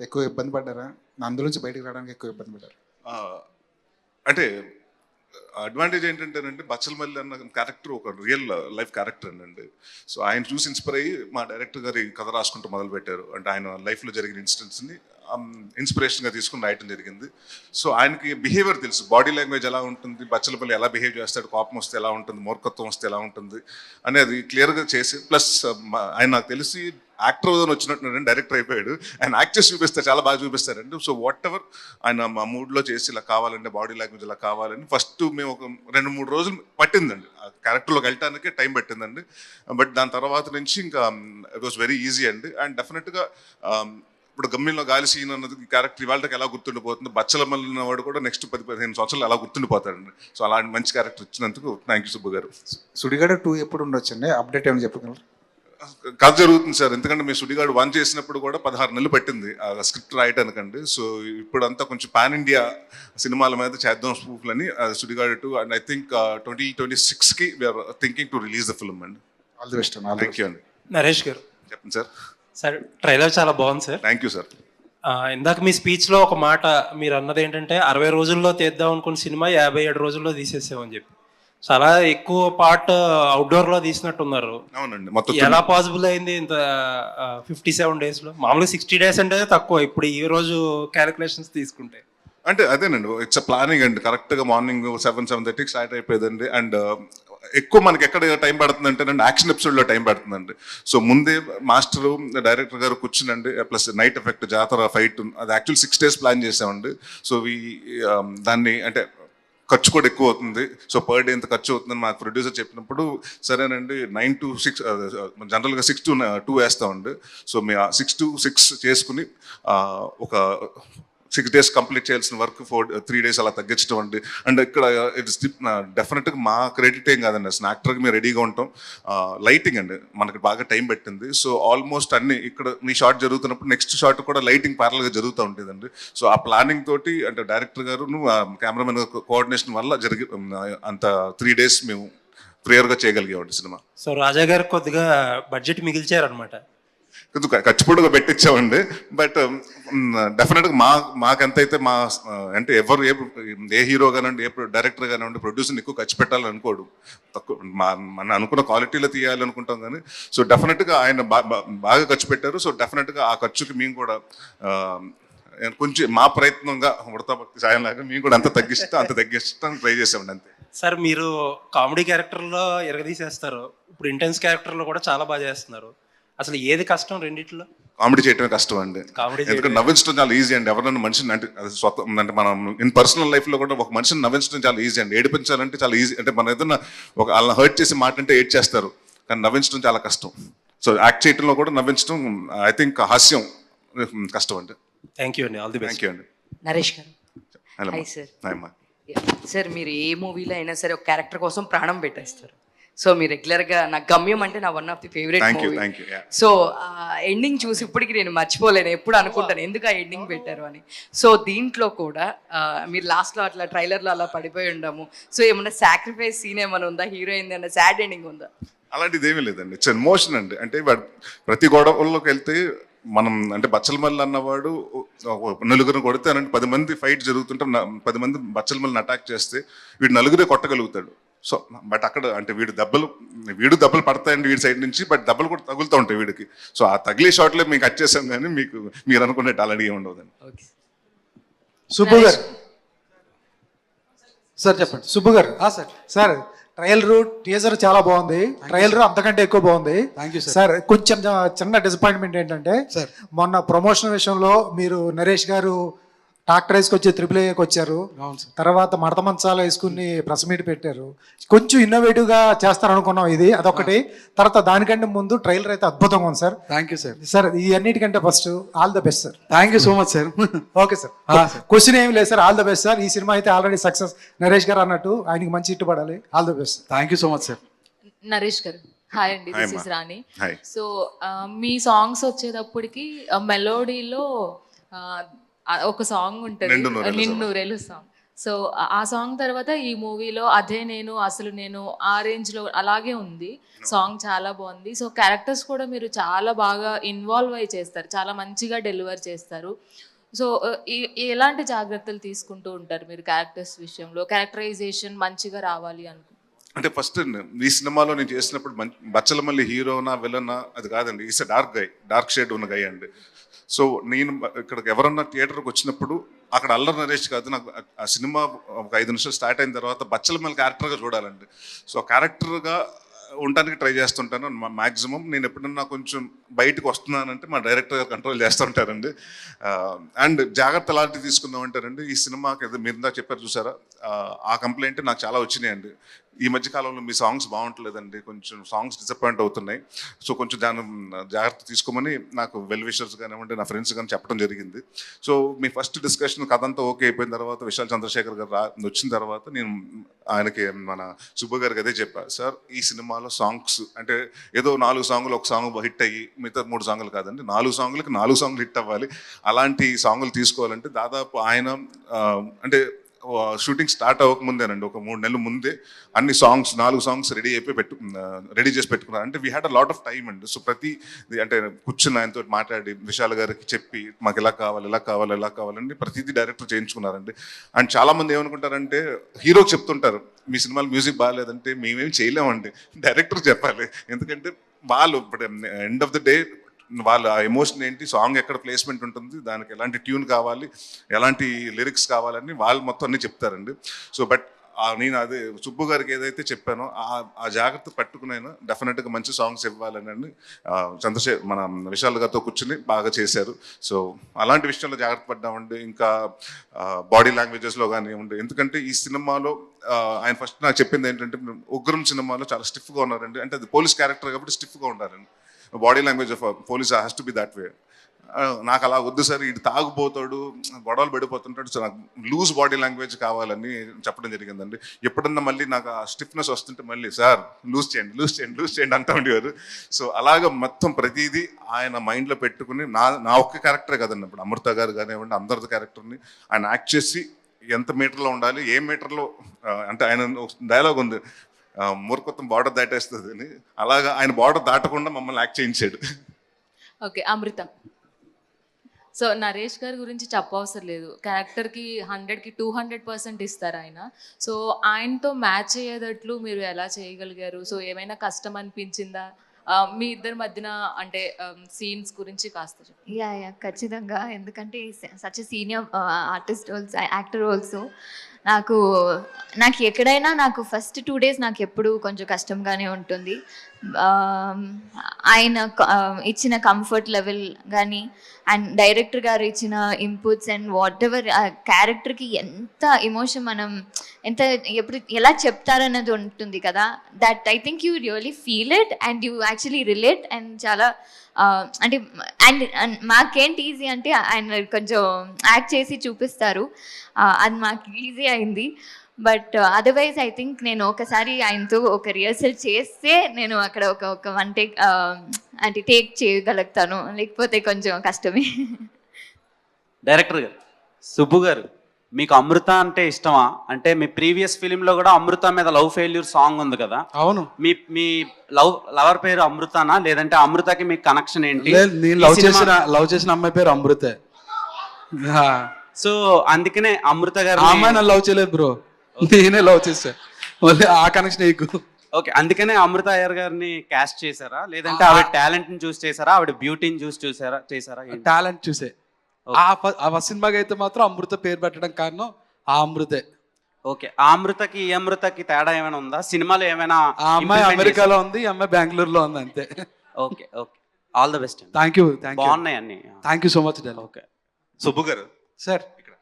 ఎక్కువ ఇబ్బంది పడ్డారా? అందులోంచి బయటకు రావడానికి ఎక్కువ ఇబ్బంది పడ్డారు? అంటే అడ్వాంటేజ్ ఏంటంటేనండి, బచ్చలమల్లి అన్న క్యారెక్టర్ ఒక రియల్ లైఫ్ క్యారెక్టర్ అండి. సో ఆయన చూసి ఇన్స్పైర్ అయ్యి మా డైరెక్టర్ గారు కథ రాసుకుంటూ మొదలుపెట్టారు. అంటే ఆయన లైఫ్లో జరిగిన ఇన్సిడెంట్స్ని ఇన్స్పిరేషన్గా తీసుకుని రాయటం జరిగింది. సో ఆయనకి బిహేవియర్ తెలుసు, బాడీ లాంగ్వేజ్ ఎలా ఉంటుంది, బచ్చలపల్లి ఎలా బిహేవ్ చేస్తాడు, కోపం వస్తే ఎలా ఉంటుంది, మూర్ఖత్వం వస్తే ఎలా ఉంటుంది అనేది క్లియర్గా చేసి, ప్లస్ ఆయన నాకు తెలిసి యాక్టర్ వచ్చినట్టు డైరెక్టర్ అయిపోయాడు. ఆయన యాక్ట్ చేసి చూపిస్తారు, చాలా బాగా చూపిస్తారండి. సో వాట్ ఎవర్ ఆయన మా మూడ్లో చేసి ఇలా కావాలంటే, బాడీ లాంగ్వేజ్ ఇలా కావాలని ఫస్ట్ మేము ఒక 2-3 రోజులు పట్టిందండి ఆ క్యారెక్టర్లోకి వెళ్ళటానికి టైం పట్టిందండి. బట్ దాని తర్వాత నుంచి ఇంకా ఇట్ వాస్ వెరీ ఈజీ అండి. అండ్ డెఫినెట్గా ఇప్పుడు గమ్యంలో గాలి సీన్ అన్నది క్యారెక్టర్ ఇవాళకి ఎలా గుర్తుండిపోతుంది, బచ్చలమల్లి ఉన్నవాడు కూడా నెక్స్ట్ 10-15 సంవత్సరాలు ఎలా గుర్తుండిపోతాడండి. సో అలాంటి మంచి క్యారెక్టర్ ఇచ్చినందుకు థ్యాంక్ యూ సుబ్బు గారు. సుడిగాడ 2 ఎప్పుడు ఉండొచ్చండి? అప్డేట్ ఏమైనా చెప్పగలరు? కథ జరుగుతుంది సార్, ఎందుకంటే మీ సుడిగాడు 1 చేసినప్పుడు కూడా 16 నెలలు పట్టింది ఆ స్క్రిప్ట్ రాయటానికండి. సో ఇప్పుడు అంతా కొంచెం పాన్ ఇండియా సినిమాల మీద చేద్దాం స్పూఫ్లని సుడిగాడు 2. అండ్ ఐ థింక్ 2026కి we are thinking to release the film అండి. All the best. Thank you అండి. నరేష్ గారు చెప్పండి సార్. సార్ ట్రైలర్ చాలా బాగుంది సార్. Thank you sir. ఇందాక మీ స్పీచ్లో ఒక మాట మీరు అన్నది ఏంటంటే 60 రోజుల్లో తీద్దాం అనుకున్న సినిమా 57 రోజుల్లో తీసేసామని చెప్పి. చాలా ఎక్కువ పార్ట్ అవుట్డోర్లో తీసినట్టున్నారు. అవునండి, మొత్తం ఎలా పాసిబుల్ అయింది ఇంత 57 డేస్లో? మామూలుగా 60 డేస్ అంటే తక్కువ, ఇప్పుడు ఈ రోజు క్యాలిక్యులేషన్స్ తీసుకుంటే. అంటే అదేనండి, ఇట్స్ ప్లానింగ్ అండి. కరెక్ట్గా మార్నింగ్ 7-7:30 స్టార్ట్ అయిపోయిందండి. అండ్ ఎక్కువ మనకి ఎక్కడ టైం పడుతుంది అంటే యాక్షన్ ఎపిసోడ్లో టైం పడుతుందండి. సో ముందే మాస్టరు డైరెక్టర్ గారు కూర్చునండి, ప్లస్ నైట్ ఎఫెక్ట్, జాతర, ఫైట్, అది యాక్చువల్ 6 days ప్లాన్ చేసామండి. సో దాన్ని అంటే ఖర్చు కూడా ఎక్కువ అవుతుంది. సో పర్ డే ఎంత ఖర్చు అవుతుందని మాకు ప్రొడ్యూసర్ చెప్పినప్పుడు సరేనండి 9 to 6 జనరల్గా 6 to 2 వేస్తామండి. సో మేము 6 to 6 చేసుకుని ఒక 6 days కంప్లీట్ చేయాల్సిన వర్క్ 3 days అలా తగ్గించడం అండి. అండ్ ఇక్కడ ఇట్స్ డెఫినెట్గా మా క్రెడిట్ ఏం కాదండి, అసలు యాక్టర్కి మేము రెడీగా ఉంటాం. లైటింగ్ అండి మనకి బాగా టైం పెట్టింది. సో ఆల్మోస్ట్ అన్ని ఇక్కడ మీ షార్ట్ జరుగుతున్నప్పుడు నెక్స్ట్ షార్ట్ కూడా లైటింగ్ ప్యారల్గా జరుగుతూ ఉంటుందండి. సో ఆ ప్లానింగ్ తోటి అంటే డైరెక్టర్ గారు కెమెరామెన్ కోఆర్డినేషన్ వల్ల అంత 3 days మేము ప్రేయర్గా చేయగలిగామండి సినిమా. సో రాజా గారు కొద్దిగా బడ్జెట్ మిగిల్చారనమాట. ఖచ్చితంగా పెట్టించామండి. బట్ డెఫినెట్గా మాకెంతైతే అంటే ఎవరు ఏ హీరో కానివ్వండి, ఏ డైరెక్టర్ కానివ్వండి, ప్రొడ్యూసర్ని ఎక్కువ ఖర్చు పెట్టాలని అనుకోడు, తక్కువ మన అనుకున్న క్వాలిటీలో తీయాలనుకుంటాం కానీ. సో డెఫినెట్గా ఆయన బాగా ఖర్చు పెట్టారు. సో డెఫినెట్గా ఆ ఖర్చుకి మేము కూడా కొంచెం మా ప్రయత్నంగా ఉడతా భక్తి సాయంలాగా మేము కూడా అంత తగ్గిస్తానికి ట్రై చేసామండి అంతే. సార్ మీరు కామెడీ క్యారెక్టర్లో ఎరగదీసేస్తారు, ఇప్పుడు ఇంటెన్స్ క్యారెక్టర్లో కూడా చాలా బాగా చేస్తున్నారు. అసలు ఏది కష్టం రెండిట్లో? కామెడీ చేయటమే కష్టం అండి. ఎందుకంటే నవ్వించడం చాలా ఈజీ అండి. ఎవరైనా మనిషిని అంటే అంటే మనం ఇన్ పర్సనల్ లైఫ్లో కూడా ఒక మనిషిని నవ్వించడం చాలా ఈజీ అండి. ఏడిపించాలంటే చాలా ఈజీ. అంటే మనం ఏదైనా వాళ్ళని హర్ట్ చేసి మాట అంటే ఏడ్ చేస్తారు, కానీ నవ్వించడం చాలా కష్టం. సో యాక్ట్ చేయడంలో కూడా నవ్వించడం ఐ థింక్ హాస్యం కష్టం అండి. థ్యాంక్ యూ అండి. All the best. Thank you అండి. నరేష్ గారు హాయ్ సార్. సార్ మీరు ఏ మూవీలో అయినా సరే ఒక క్యారెక్టర్ కోసం ప్రాణం పెట్టేస్తారు. సో మీరు రెగ్యులర్గా నాకు గమ్యం అంటే నా one of the favourite movie. So ending చూసి ఇప్పటికి నేను మర్చిపోలేను, ఎప్పుడు అనుకుంటాను ఎందుకు ఆ ఎండింగ్ పెట్టారు అని. సో దీంట్లో కూడా మీరు లాస్ట్లో అట్లా ట్రైలర్లో అలా పడిపోయి ఉండము. సో ఏమన్నా సాక్రిఫైస్ సీన్ ఏమైనా ఉందా? హీరోయిన్ అన్న సాడ్ ఎండింగ్ ఉందా? అలాంటిది ఏమీ లేదండి. ఇట్స్ ఎమోషన్ అండి. అంటే ప్రతి గొడవల్లోకి వెళ్తే మనం అంటే బచ్చలమల్లి అన్నవాడు నలుగురిని కొడితే అనంటే 10 మంది ఫైట్ జరుగుతుంటే 10 మంది బచ్చలమల్లిని అటాక్ చేస్తే వీడు నలుగురే కొట్టగలుగుతాడు. సో బట్ అక్కడ అంటే వీడు దెబ్బలు పడతాయండి వీడి సైడ్ నుంచి, బట్ దెబ్బలు కూడా తగులుతూ ఉంటాయి వీడికి. సో ఆ తగిలే షాట్లే మీకు కట్ చేసాం కానీ మీరు అనుకునేట్టు అలాంటి ఏమి ఉండదండి. సుబ్బు గారు సార్ చెప్పండి. సుబ్బు గారు సార్ ట్రయల్ టీజర్ చాలా బాగుంది, ట్రయల్ అంతకంటే ఎక్కువ బాగుంది. Thank you sir. కొంచెం చిన్న డిసప్పాయింట్మెంట్ ఏంటంటే మొన్న ప్రమోషన్ విషయంలో మీరు నరేష్ గారు ట్రాక్టర్ వేసుకొచ్చి AAAకి వచ్చారు, తర్వాత మడత మంచాలు వేసుకుని ప్రెస్ మీట్ పెట్టారు. కొంచెం ఇన్నోవేటివ్గా చేస్తారనుకున్నాం ఇది అదొకటి. తర్వాత దానికంటే ముందు ట్రైలర్ అయితే అద్భుతంగా ఉంది sir. Thank you sir. Sir ఈ అన్నిటికంటే first all the best sir. Thank you so much sir. Okay sir. Question ఏమి లేదు sir, all the best sir. ఈ సినిమా అయితే ఆల్రెడీ సక్సెస్. నరేష్ గారు అన్నట్టు ఆయనకి మంచి హిట్ పడాలి. All the best. Thank you so much sir. Naresh గారు హాయ్ అండి, this is Rani. So me songs వచ్చేటప్పటికి మెలోడీలో ఒక సాంగ్ ఉంటుంది నిన్నూరేలు సాంగ్. సో ఆ సాంగ్ తర్వాత ఈ మూవీలో అదే నేను అసలు నేను ఆ రేంజ్లో అలాగే ఉంది. సాంగ్ చాలా బాగుంది. సో క్యారెక్టర్స్ కూడా మీరు చాలా బాగా ఇన్వాల్వ్ అయి చేస్తారు, చాలా మంచిగా డెలివర్ చేస్తారు. సో ఎలాంటి జాగ్రత్తలు తీసుకుంటూ ఉంటారు మీరు క్యారెక్టర్స్ విషయంలో? క్యారెక్టరైజేషన్ మంచిగా రావాలి అంటే ఫస్ట్ ఈ సినిమాలో నేను చేసినప్పుడు బచ్చలమల్లి హీరోనా విలనా అది కాదండి, ఈస్ డార్క్ షేడ్ ఉన్న గై అండి. సో నేను ఇక్కడికి ఎవరన్నా థియేటర్కి వచ్చినప్పుడు అక్కడ అల్లరి నరేష్ కాదు, నాకు ఆ సినిమా ఒక 5 నిమిషాలు స్టార్ట్ అయిన తర్వాత బచ్చలమల్లి క్యారెక్టర్గా చూడాలండి. సో క్యారెక్టర్గా ఉండడానికి ట్రై చేస్తుంటాను మ్యాక్సిమం. నేను ఎప్పుడన్నా కొంచెం బయటకు వస్తున్నానంటే మా డైరెక్టర్ గారు కంట్రోల్ చేస్తుంటారండి. అండ్ జాగ్రత్త అలాంటివి తీసుకుందాం అంటారండి. ఈ సినిమాకి ఏదో మీరు ఇందా చెప్పారు చూసారా, ఆ కంప్లైంట్ నాకు చాలా వచ్చినాయండి. ఈ మధ్య కాలంలో మీ సాంగ్స్ బాగుంటలేదండి, కొంచెం సాంగ్స్ డిసప్పాయింట్ అవుతున్నాయి. సో కొంచెం దాని జాగ్రత్త తీసుకోమని నాకు వెల్ విషర్స్ కానివ్వండి నా ఫ్రెండ్స్ కానీ చెప్పడం జరిగింది. సో మీ ఫస్ట్ డిస్కషన్ కథ అంతా ఓకే అయిపోయిన తర్వాత విశాల్ చంద్రశేఖర్ గారు వచ్చిన తర్వాత నేను ఆయనకి మన సుబ్బు గారికి అదే చెప్పాను, సార్ ఈ సినిమాలో సాంగ్స్ అంటే ఏదో 4 సాంగులు ఒక సాంగ్ హిట్ అయ్యి మిగతా 3 సాంగులు కాదండి, 4 సాంగులకి 4 సాంగులు హిట్ అవ్వాలి. అలాంటి సాంగులు తీసుకోవాలంటే దాదాపు ఆయన అంటే షూటింగ్ స్టార్ట్ అవ్వకముందేనండి, ఒక 3 నెలల ముందే అన్ని సాంగ్స్ 4 సాంగ్స్ రెడీ చేసి పెట్టుకున్నారు. అంటే we had a lot of time అండి. సో ప్రతి అంటే కూర్చుని ఆయనతో మాట్లాడి విశాల్ గారికి చెప్పి మాకు ఇలా కావాలని ప్రతిదీ డైరెక్టర్ చేయించుకున్నారండి. అండ్ చాలామంది ఏమనుకుంటారంటే హీరోకి చెప్తుంటారు మీ సినిమాలో మ్యూజిక్ బాగాలేదంటే మేమేం చేయలేమండి, డైరెక్టర్ చెప్పాలి. ఎందుకంటే వాళ్ళు ఇప్పుడు ఎండ్ ఆఫ్ ద డే వాళ్ళ ఎమోషన్ ఏంటి, సాంగ్ ఎక్కడ ప్లేస్మెంట్ ఉంటుంది, దానికి ఎలాంటి ట్యూన్ కావాలి, ఎలాంటి లిరిక్స్ కావాలని వాళ్ళు మొత్తం అన్నీ చెప్తారండి. సో బట్ నేను అదే సుబ్బు గారికి ఏదైతే చెప్పానో ఆ జాగ్రత్త పట్టుకునైనా డెఫినెట్గా మంచి సాంగ్స్ ఇవ్వాలని మన విశాల్ గారితో కూర్చుని బాగా చేశారు. సో అలాంటి విషయంలో జాగ్రత్త పడ్డామండి. ఇంకా బాడీ లాంగ్వేజెస్లో కానివ్వండి, ఎందుకంటే ఈ సినిమాలో ఆయన ఫస్ట్ నాకు చెప్పింది ఏంటంటే ఉగ్రం సినిమాలో చాలా స్టిఫ్గా ఉన్నారండి. అంటే అది పోలీస్ క్యారెక్టర్ కాబట్టి స్టిఫ్గా ఉండారండి. Body language of police has to be that way. నాకు అలా వద్దు సార్, ఇటు తాగుపోతాడు, గొడవలు పడిపోతుంటాడు, సో నాకు లూజ్ బాడీ లాంగ్వేజ్ కావాలని చెప్పడం జరిగిందండి. ఎప్పుడన్నా మళ్ళీ నాకు ఆ స్టిఫ్నెస్ వస్తుంటే మళ్ళీ సార్ లూజ్ చేయండి అంటూ ఉండేవారు. సో అలాగ మొత్తం ప్రతిదీ ఆయన మైండ్లో పెట్టుకుని నా ఒక్క క్యారెక్టరే కదండి, ఇప్పుడు అమృత గారు కానివ్వండి అందరి క్యారెక్టర్ని ఆయన యాక్ట్ చేసి ఎంత మీటర్లో ఉండాలి, ఏ మీటర్లో, అంటే ఆయన డైలాగ్ ఉంది, మూర్ఖత్వం బార్డర్ దాటేస్తుంది అని, అలాగా ఆయన బార్డర్ దాటకుండా మమ్మల్ని యాక్ట్ చేయించాడు. ఓకే, అమృత. సో నరేష్ గారి గురించి చెప్పవసరం లేదు, క్యారెక్టర్కి 100కి 200% ఇస్తారు ఆయన. సో ఆయనతో మ్యాచ్ అయ్యేటట్లు మీరు ఎలా చేయగలిగారు? సో ఏమైనా కష్టం అనిపించిందా మీ ఇద్దరి మధ్యన? అంటే సీన్స్ గురించి కాస్త చెప్పండి. యా ఖచ్చితంగా. ఎందుకంటే such senior artist also, actor also. నాకు ఎక్కడైనా నాకు ఫస్ట్ 2 days నాకు ఎప్పుడు కొంచెం కష్టంగానే ఉంటుంది. ఆయన ఇచ్చిన కంఫర్ట్ లెవెల్ కానీ అండ్ డైరెక్టర్ గారు ఇచ్చిన ఇన్పుట్స్ అండ్ వాట్ ఎవర్ ఆ క్యారెక్టర్కి ఎంత ఎమోషన్ మనం ఎంత ఎప్పుడు ఎలా చెప్తారన్నది ఉంటుంది కదా. That I think you really feel it and you actually relate. And చాలా అంటే అండ్ మాకేంటి ఈజీ అంటే ఆయన కొంచెం యాక్ట్ చేసి చూపిస్తారు, అది మాకు ఈజీ అయింది. బట్ అదర్వైజ్ ఐ థింక్ నేను ఒకసారి ఆయనతో ఒక రిహర్సల్ చేస్తే నేను అక్కడ ఒక 1 take అంటే టేక్ చేయగలుగుతాను, లేకపోతే కొంచెం కష్టమే. డైరెక్టర్ గారు, సుబ్బు గారు, మీకు అమృత అంటే ఇష్టమా? అంటే మీ ప్రీవియస్ ఫిలింలో కూడా అమృత మీద లవ్ ఫెయిల్యూర్ సాంగ్ ఉంది కదా. అవును. మీ లవర్ పేరు అమృతనా, లేదంటే అమృతకి మీకు కనెక్షన్ ఏంటి? నేను లవ్ చేసిన అమ్మాయి పేరు అమృతే. సో అందుకనే అమృత గారు అమ్మాయి నన్ను లవ్ చేయలేదు బ్రో, నేనే లవ్ చేసా, మళ్ళీ ఆ కనెక్షన్ నీకు. ఓకే, అందుకనే అమృత అయ్యర్ గారిని క్యాస్ట్ చేశారా, లేదంటే ఆవిడ టాలెంట్ ని చూస్ చేశారా, ఆవిడ బ్యూటీని చూస్ చేశారా? టాలెంట్ చూసే. ఆ సినిమాకి అయితే మాత్రం అమృత పేరు పెట్టడం కారణం ఆ అమృతే. ఓకే, ఆ అమృతకి ఈ అమృతకి తేడా ఏమైనా ఉందా? సినిమాలో ఏమైనా? ఆ అమ్మాయి అమెరికాలో ఉంది, ఈ అమ్మాయి బెంగళూరులో ఉంది, అంతే. Okay, all the best. Thank you. బాగున్నాయి అన్ని. Thank you so much. Okay, Subbu గారు సార్, ఇక్కడ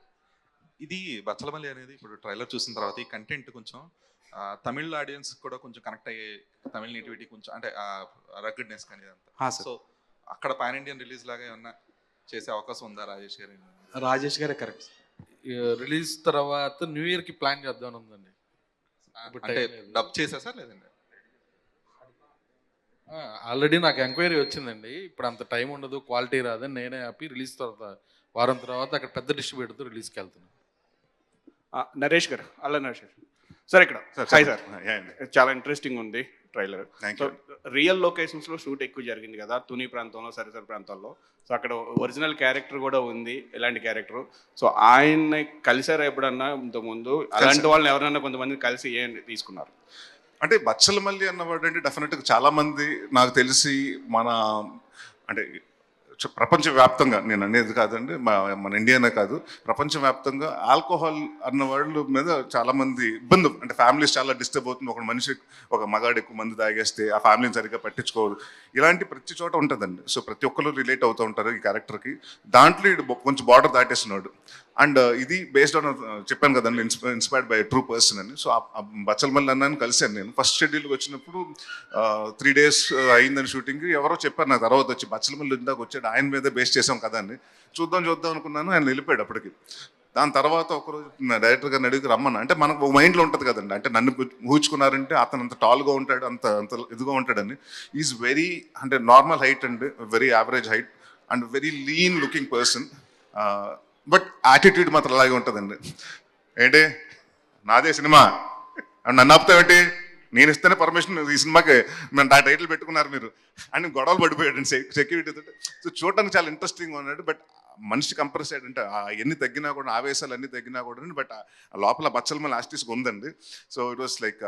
ఇది బచ్చలమల్లి అనేది ఇప్పుడు ట్రైలర్ చూసిన తర్వాత ఈ కంటెంట్ కొంచెం తమిళ ఆడియన్స్ కూడా కొంచెం కనెక్ట్ అయ్యే, తమిళ నేటివిటీ కొంచెం అంటే రగ్గడ్నెస్ కానీ ఇదంతా. సో అక్కడ పాన్ ఇండియన్ రిలీజ్ లాగా ఏమన్నా చేసే అవకాశం ఉందా రాజేష్ గారు? రాజేష్ గారే కరెక్ట్. రిలీజ్ తర్వాత న్యూ ఇయర్ కి ప్లాన్ చేద్దాం ఉందండి. అంటే డబ్ చేసా సార్ లేదండి? ఆల్రెడీ నాకు ఎంక్వైరీ వచ్చిందండి, ఇప్పుడు అంత టైం ఉండదు, క్వాలిటీ రాదని నేనే ఆపి రిలీజ్ తర్వాత వారం తర్వాత అక్కడ పెద్ద డిస్ట్రిబ్యూటర్తో రిలీజ్కి వెళ్తున్నాను. నరేష్ గారు, అల్ల నరేష్ గారు సార్, ఇక్కడ హాయ్ సార్, చాలా ఇంట్రెస్టింగ్ ఉంది ట్రైలర్. సో రియల్ లొకేషన్స్లో షూట్ ఎక్కువ జరిగింది కదా, తుని ప్రాంతంలో, సరిసరి ప్రాంతాల్లో. సో అక్కడ ఒరిజినల్ క్యారెక్టర్ కూడా ఉంది, ఎలాంటి క్యారెక్టర్? సో ఆయన్ని కలిసారా ఎప్పుడన్నా ఇంతకుముందు? అలాంటి వాళ్ళని ఎవరైనా కొంతమంది కలిసి తీసుకున్నారు? అంటే బచ్చలమల్లి అన్నవాడు అంటే డెఫినెట్గా చాలామంది నాకు తెలిసి మన అంటే ప్రపంచవ్యాప్తంగా, నేను అనేది కాదండి మన ఇండియానే కాదు, ప్రపంచవ్యాప్తంగా ఆల్కహాల్ అన్న వాళ్ళ మీద చాలామంది ఇబ్బంది, అంటే ఫ్యామిలీస్ చాలా డిస్టర్బ్ అవుతుంది. ఒక మనిషి, ఒక మగాడు ఎక్కువ మంది తాగేస్తే ఆ ఫ్యామిలీని సరిగ్గా పట్టించుకోదు, ఇలాంటి ప్రతి చోట ఉంటుందండి. సో ప్రతి ఒక్కరు రిలేట్ అవుతూ ఉంటారు ఈ క్యారెక్టర్కి. దాంట్లో ఇది కొంచెం బార్డర్ దాటేస్తున్నాడు. అండ్ ఇది బేస్డ్ ఆన్, చెప్పాను కదండి, ఇన్స్పైర్డ్ బై ట్రూ పర్సన్ అని. సో బచ్చలమల్లి అన్నాను కలిశాను నేను ఫస్ట్ షెడ్యూల్కి వచ్చినప్పుడు. 3 days అయిందని షూటింగ్కి. ఎవరో చెప్పారు నాకు తర్వాత వచ్చి, బచ్చలమల్లి ఇందాక వచ్చాడు, ఆయన మీద బేస్ చేసాం కదా అని. చూద్దాం అనుకున్నాను, ఆయన వెళ్ళిపోయాడు అప్పటికి. దాని తర్వాత ఒకరోజు డైరెక్టర్ గారిని అడిగి రమ్మన్నా, అంటే మనకు మైండ్లో ఉంటుంది కదండి, అంటే నన్ను ఊహించుకున్నారంటే అతను అంత టాల్గా ఉంటాడు, అంత ఇదిగా ఉంటాడని. ఈజ్ వెరీ, అంటే నార్మల్ హైట్ అండి, very average height and very lean looking person. But attitude మాత్రం అలాగే ఉంటుందండి. ఏంటి నాదే సినిమా నన్ను ఆపుతావేంటి, నేను ఇస్తేనే పర్మిషన్ ఈ సినిమాకి మేము ఆ టైటిల్ పెట్టుకున్నారు మీరు అని గొడవలు పడిపోయాడు సెక్యూరిటీతో. సో చూడడానికి చాలా ఇంట్రెస్టింగ్గా ఉన్నాడు. బట్ మనిషి కంప్రెస్ అయ్యాడు, అంటే ఎన్ని తగ్గినా కూడా, ఆవేశాలు అన్ని తగ్గినా కూడా, బట్ లోపల బచ్చలమల్లి ఆర్టిస్ట్ ఉందండి. So it was like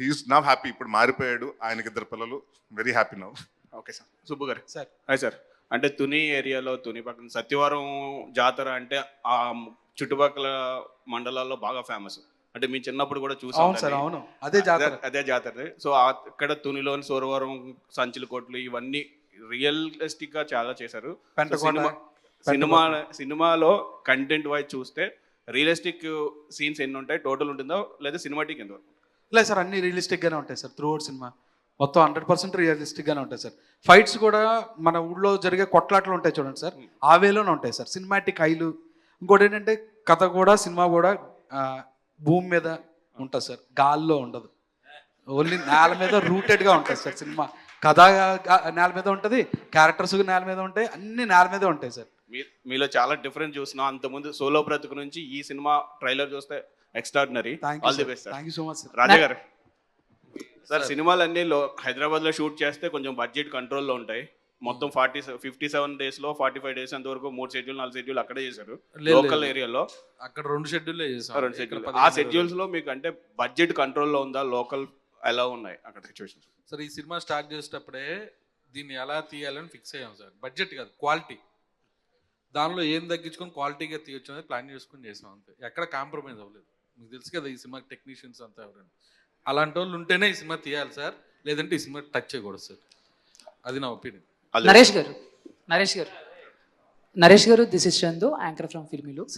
he's now happy. ఇప్పుడు మారిపోయాడు, ఆయనకి 2 పిల్లలు, very happy now. Okay sir. Subbu గారు సార్. Hi sir. అంటే తుని ఏరియాలో, తుని పక్కన సత్యవరం జాతర అంటే ఆ చుట్టుపక్కల మండలాల్లో బాగా ఫేమస్. అంటే మీ చిన్నప్పుడు కూడా చూసాం. అవును, అదే జాతర. సో అక్కడ తునిలోని సోరవరం, సంచుల కోట్లు, ఇవన్నీ రియలిస్టిక్ గా చాలా చేశారు. సినిమాలో కంటెంట్ వైజ్ చూస్తే రియలిస్టిక్ సీన్స్ ఎన్ని ఉంటాయి, టోటల్ ఉంటుందో లేదా సినిమాటిక్ ఎంత? లేదు సార్, అన్ని రియలిస్టిక్ గానే ఉంటాయి సార్ త్రూ అవుట్ సినిమా. మొత్తం 100% రియలిస్టిక్గానే ఉంటాయి సార్. ఫైట్స్ కూడా మన ఊళ్ళో జరిగే కొట్లాట్లు ఉంటాయి చూడండి సార్, ఆ వేలోనే ఉంటాయి సార్. సినిమాటిక్ హైలు. ఇంకోటి ఏంటంటే కథ కూడా సినిమా కూడా భూమి మీద ఉంటుంది సార్, గాల్లో ఉండదు. ఓన్లీ నేల మీద రూటెడ్గా ఉంటుంది సార్ సినిమా. కథ నేల మీద ఉంటుంది, క్యారెక్టర్స్ నేల మీద ఉంటాయి, అన్ని నేల మీదే ఉంటాయి సార్. మీలో చాలా డిఫరెంట్ చూస్తున్నాం. అంతకుముందు సోలో బ్రతుకు నుంచి ఈ సినిమా ట్రైలర్ చూస్తే extraordinary. All the best sir. Thank you so much sir. Raja గారు సార్, సినిమాలన్నీ హైదరాబాద్లో షూట్ చేస్తే కొంచెం బడ్జెట్ కంట్రోల్లో ఉంటాయి. మొత్తం 57 డేస్లో 45 డేస్ అంతవరకు 3 షెడ్యూల్ 4 షెడ్యూల్ అక్కడే చేశారు లోకల్ ఏరియాలో. అక్కడ 2 షెడ్యూల్లే చేసాం. 2 షెడ్యూల్. ఆ షెడ్యూల్స్లో మీకు అంటే బడ్జెట్ కంట్రోల్లో ఉందా, లోకల్ ఎలా ఉన్నాయి అక్కడ సిచ్యువేషన్స్? సార్ ఈ సినిమా స్టార్ట్ చేసేటప్పుడే దీన్ని ఎలా తీయాలని ఫిక్స్ అయ్యాం సార్. బడ్జెట్ కాదు, క్వాలిటీ. దానిలో ఏం తగ్గించుకొని క్వాలిటీగా తీయొచ్చు అనేది ప్లాన్ చేసుకుని చేసాం అంతే. ఎక్కడ కాంప్రమైజ్ అవ్వలేదు. మీకు తెలుసు కదా ఈ సినిమా టెక్నీషియన్స్ అంతా ఎవరైనా అలాంటి వాళ్ళు ఉంటేనే ఈ సినిమా తీయాలి సార్, లేదంటే ఈ సినిమా టచ్ చేయకూడదు సార్. అది నా ఒపీనియన్. నరేష్ గారు this is Chandu, anchor from filmy looks.